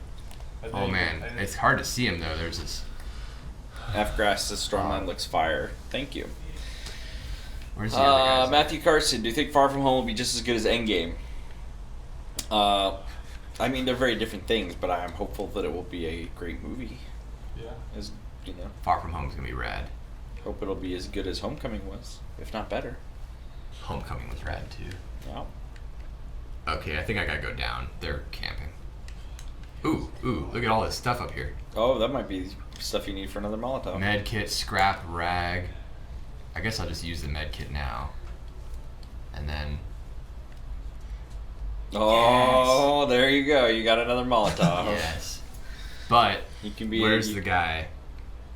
Oh man, it's hard to see him though. There's this. F Grass says Strongman looks fire. Thank you. Where's the other guy? Matthew Carson, do you think Far From Home will be just as good as Endgame? I mean, they're very different things, but I'm hopeful that it will be a great movie. Yeah. As you know, Far From Home's gonna be rad. hope it'll be as good as Homecoming was, if not better. Homecoming was rad too. Yeah. Okay, I think I gotta go down. They're camping. Ooh, look at all this stuff up here. Oh, that might be stuff you need for another Molotov. Med kit, scrap, rag. I guess I'll just use the med kit now. And then. Oh, yes. There you go. You got another Molotov. Yes. But you can be. Where's the guy?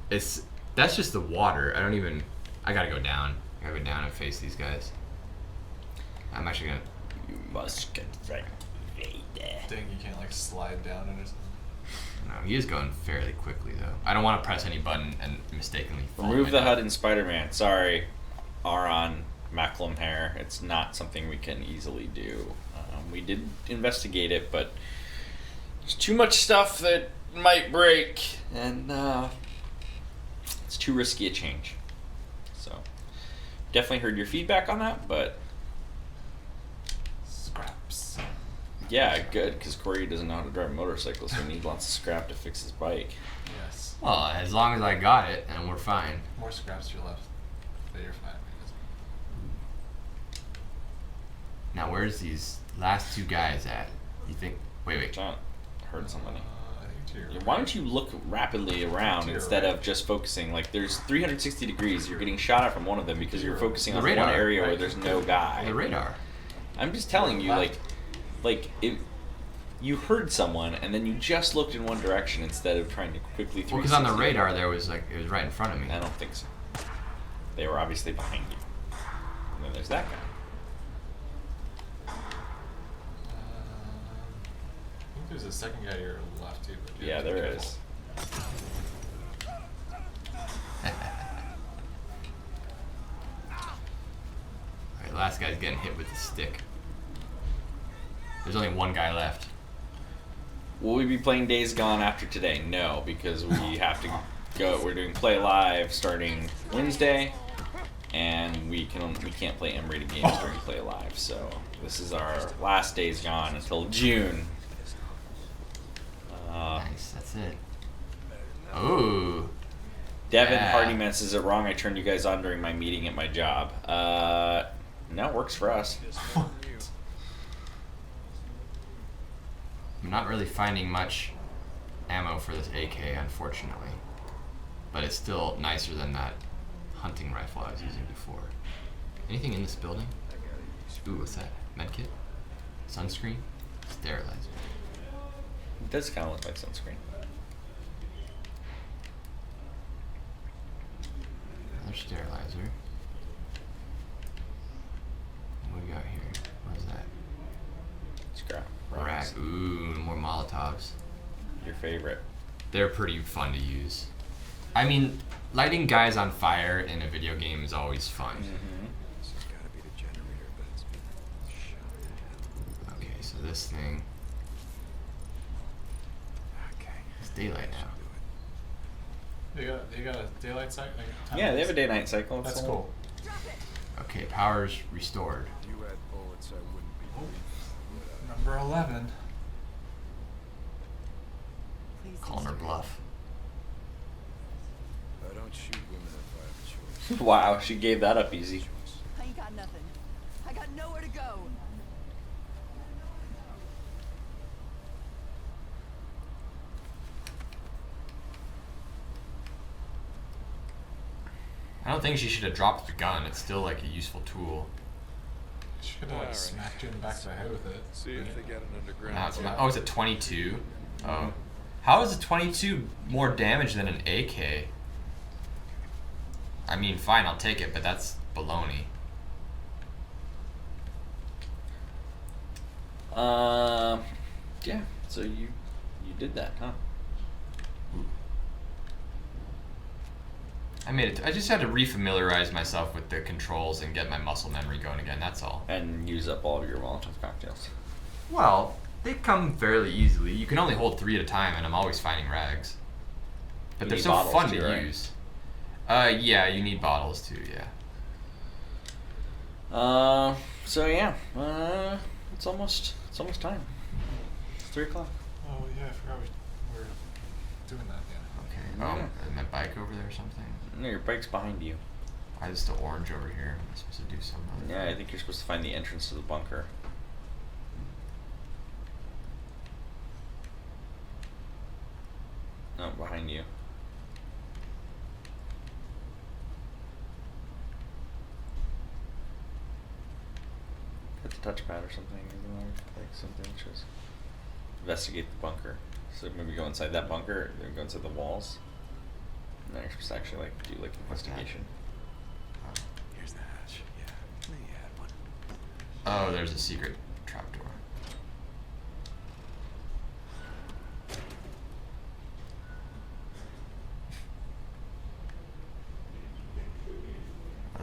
That's just the water. I gotta go down. I gotta go down and face these guys. I'm actually gonna. You must confront fate. Dang, you can't like slide down it or something. No, he is going fairly quickly though. I don't want to press any button and mistakenly fall. Remove the HUD in Spider-Man. Sorry, Aaron McLemore. It's not something we can easily do. We did investigate it, but there's too much stuff that might break, and it's too risky a change. So, definitely heard your feedback on that, but Scraps. yeah, good, because Corey doesn't know how to drive a motorcycle, so he needs lots of scrap to fix his bike. Yes. Well, as long as I got it, and we're fine. More scraps to your left. But you're fine. Now, where's these last two guys at? You think? Wait. John, heard somebody. I think to your Yeah, why don't you look rapidly around To your instead right. of just focusing? Like, there's 360 degrees. You're getting shot at from one of them because you're focusing The on radar, one area where right? there's no guy. The radar. I'm just telling you, like if you heard someone and then you just looked in one direction instead of trying to quickly. Well, because on the 360. radar there was like it was right in front of me. I don't think so. They were obviously behind you. And then there's that guy. I think there's a second guy to your left too. But you Yeah, have to be there careful. is. Alright, last guy's getting hit with the stick. There's only one guy left. Will we be playing Days Gone after today? No, because we have to go. We're doing Play Live starting Wednesday, and we can't play M-rated games during Play Live. So this is our last Days Gone until June. Nice, that's it. Ooh. Devin Yeah. Hardyman says it wrong. I turned you guys on during my meeting at my job. No, it works for us. I'm not really finding much ammo for this AK, unfortunately. But it's still nicer than that hunting rifle I was using before. Anything in this building? Ooh, what's that? Medkit? Sunscreen? Sterilizer. It does kind of look like sunscreen. Another sterilizer. What do we got here? What is that? Scrap. Rack. Ooh, more Molotovs. Your favorite. They're pretty fun to use. I mean, lighting guys on fire in a video game is always fun. This has gotta be the generator, but it's been shut down. Okay, so this thing Okay. is daylight now. They got a daylight cycle. Like, Yeah, they have a day-night cycle. That's so- cool. Okay, power's restored. If you had bullets, I wouldn't be breathing. Number 11. Calling her bluff. I don't shoot women if I have a choice. Wow, she gave that up easy. I ain't got nothing. I got nowhere to go. I don't think she should have dropped the gun. It's still like a useful tool. Should have like Alright. smacked you in the back of the head with it. See if they got an underground. Now it's oh, it's a 22. Oh, how is a 22 more damage than an AK? I mean, fine, I'll take it, but that's baloney. Yeah. So you did that, huh? I made it. I just had to refamiliarize myself with the controls and get my muscle memory going again. That's all. And use up all of your Molotov cocktails. Well, they come fairly easily. You can only hold 3 at a time, and I'm always finding rags. But You they're need so bottles fun too, to right? use. Yeah, you need bottles too. Yeah. So yeah, it's almost time. It's 3 o'clock. Oh yeah, I forgot we were doing that. Yeah. Okay. Yeah. Oh, is my bike over there or something? No, your bike's behind you. Why is the orange over here? Am I supposed to do something? Yeah, I think you're supposed to find the entrance to the bunker. No, behind you. Hit the touchpad or something. Like something that shows. Investigate the bunker. So maybe go inside that bunker, then go inside the walls. And then you're supposed to actually like do like What's that? investigation. Here's the hatch. Yeah, they had one. Oh, there's a secret trapdoor.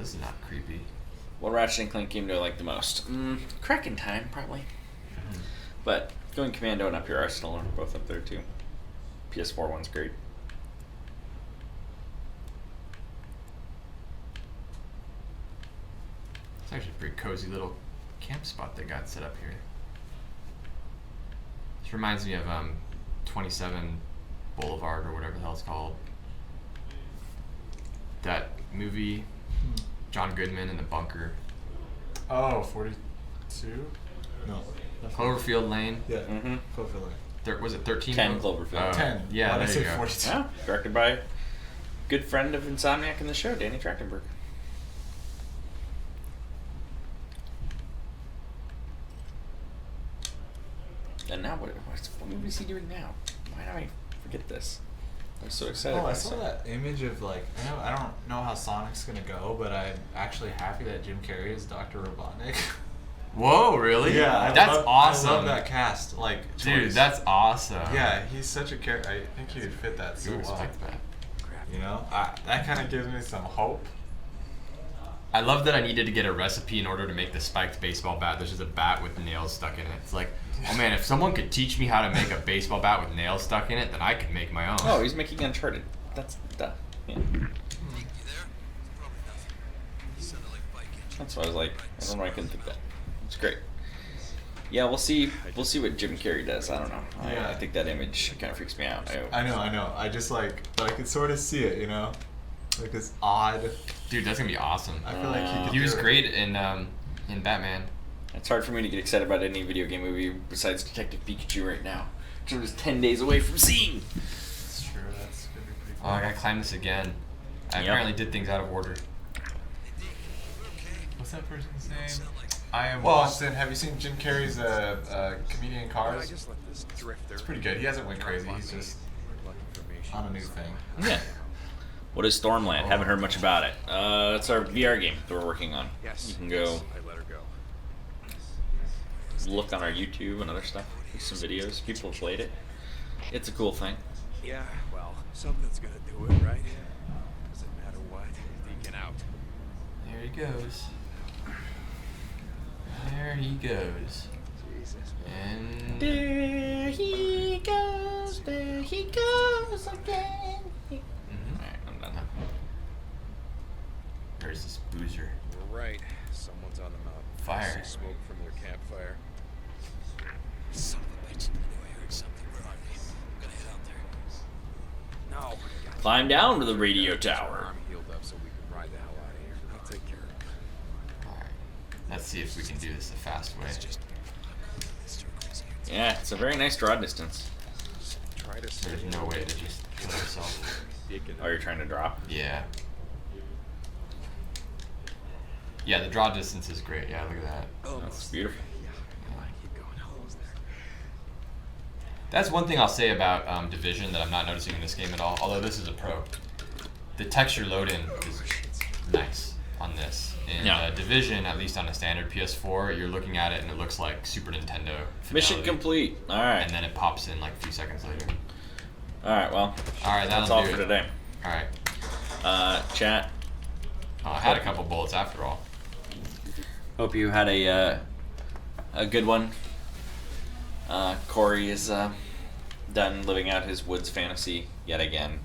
this is not creepy. What Ratchet and Clank game do I like the most? Crack in Time, probably. But Going Commando and Up Your Arsenal are both up there too. PS4 one's great. It's actually a pretty cozy little camp spot they got set up here. This reminds me of 27 Boulevard or whatever the hell it's called. That movie, John Goodman in the bunker. Oh, 42? No. Cloverfield Lane. Yeah. Cloverfield Lane. Was it 13? 10 Cloverfield. 10. Yeah, Why'd I there say you go. 42? Yeah, directed by a good friend of Insomniac in the show, Danny Trachtenberg. And now what movie is he doing now? Why do I forget this? I'm so excited. Oh, about I saw that image of like I don't know how Sonic's gonna go, but I'm actually happy that Jim Carrey is Dr. Robotnik. Whoa, really? Yeah, that's awesome. I love that cast. Like, dude, choice. that's awesome. Yeah, he's such a character. I think he would fit that so You well. respect that. You know, that kind of gives me some hope. I love that I needed to get a recipe in order to make the spiked baseball bat. There's just a bat with nails stuck in it. It's like, oh man, if someone could teach me how to make a baseball bat with nails stuck in it, then I could make my own. Oh, he's making Uncharted. That's duh. Yeah. That's why I was like, I don't know why I couldn't think that. It's great. Yeah, we'll see. We'll see what Jim Carrey does. I don't know. Yeah. I think that image kind of freaks me out. I know. I just like, but I could sort of see it, you know, like this odd. Dude, that's gonna be awesome. I feel like he was do it. great in Batman. It's hard for me to get excited about any video game movie besides Detective Pikachu right now, which I'm just 10 days away from seeing. That's true. That's gonna be pretty Oh, I gotta climb this again. I Yep. apparently did things out of order. What's that person's name? I am Boston. Have you seen Jim Carrey's comedian in Cars? It's pretty good. He hasn't went crazy. He's just on a new thing. Yeah. What is Stormland? Haven't heard much about it. It's our VR game that we're working on. Yes. You can go I let her go. look on our YouTube and other stuff. There's some videos. People have played it. It's a cool thing. Yeah, well, something's gonna do it, right? Doesn't matter what. Deacon out. There he goes. There he goes. Jesus. And There he goes again. Alright, I'm done. there's this boozer. You're right. Someone's on the mountain. Fire. I see smoke from their campfire. Son of a bitch. I knew I heard something. Where are they? I'm gonna head out there. No. Climb down to the radio tower. I'm healed up so we can ride the hell out of here. I'll take care of it. Alright. Let's see if we can do this the fast way. Yeah, it's a very nice draw distance. Try to stay There's no way to just kill yourself. Deacon. Oh, you're trying to drop? Yeah. Yeah, the draw distance is great. Yeah, look at that. That's beautiful. Keep going. Almost there. That's one thing I'll say about Division that I'm not noticing in this game at all, although this is a pro. The texture load-in is nice on this. In Yeah. Division, at least on a standard PS4, you're looking at it and it looks like Super Nintendo Mission fidelity. complete. Alright. And then it pops in like a few seconds later. Alright, well. Alright, that's that'll all do for it. today. Alright. Chat. Oh, I had a couple bullets after all. Hope you had a good one. Corey is done living out his woods fantasy yet again.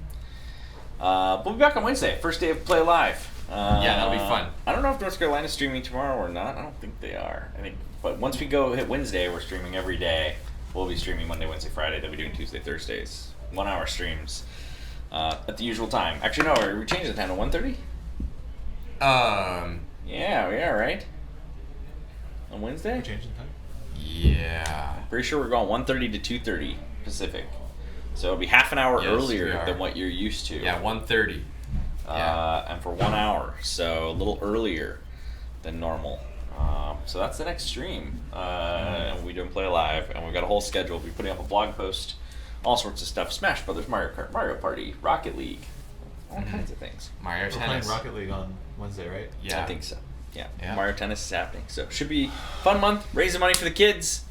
We'll be back on Wednesday, first day of Play Live. Yeah, that'll be fun. I don't know if North Carolina's streaming tomorrow or not. I don't think they are. I think, but once we go hit Wednesday, we're streaming every day. We'll be streaming Monday, Wednesday, Friday. They'll be doing Tuesday, Thursdays, 1 hour streams at the usual time. Actually, no, we changed the time to 1:30. Yeah, we are, right? On Wednesday? Changing time. Yeah. Pretty sure we're going 1:30 to 2:30 Pacific. So it'll be half an hour Yes, earlier we are. than what you're used to. Yeah, 1:30. And for 1 hour, so a little earlier than normal. So that's the next stream. And we don't play live, and we've got a whole schedule. We'll be putting up a blog post, all sorts of stuff: Smash Brothers, Mario Kart, Mario Party, Rocket League, all kinds of things. Mario We're playing Tennis. Rocket League on Wednesday, right? Yeah. I think so. Yeah. Yeah. Mario Tennis is happening, so it should be fun month. Raising money for the kids.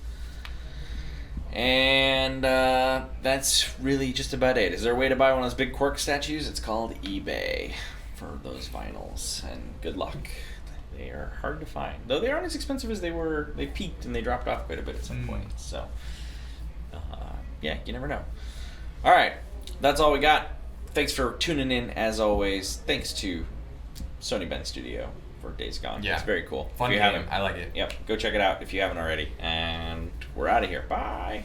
And that's really just about it. Is there a way to buy one of those big Quirk statues? It's called eBay. for those vinyls, and good luck. They are hard to find, though they aren't as expensive as they were. They peaked and they dropped off quite a bit at some point. So, yeah, you never know. All right, that's all we got. Thanks for tuning in, as always. Thanks to Sony Bend Studio for Days Gone. Yeah. It's very cool. Fun If you game. haven't- I like it. Yep, go check it out if you haven't already. And we're out of here. Bye.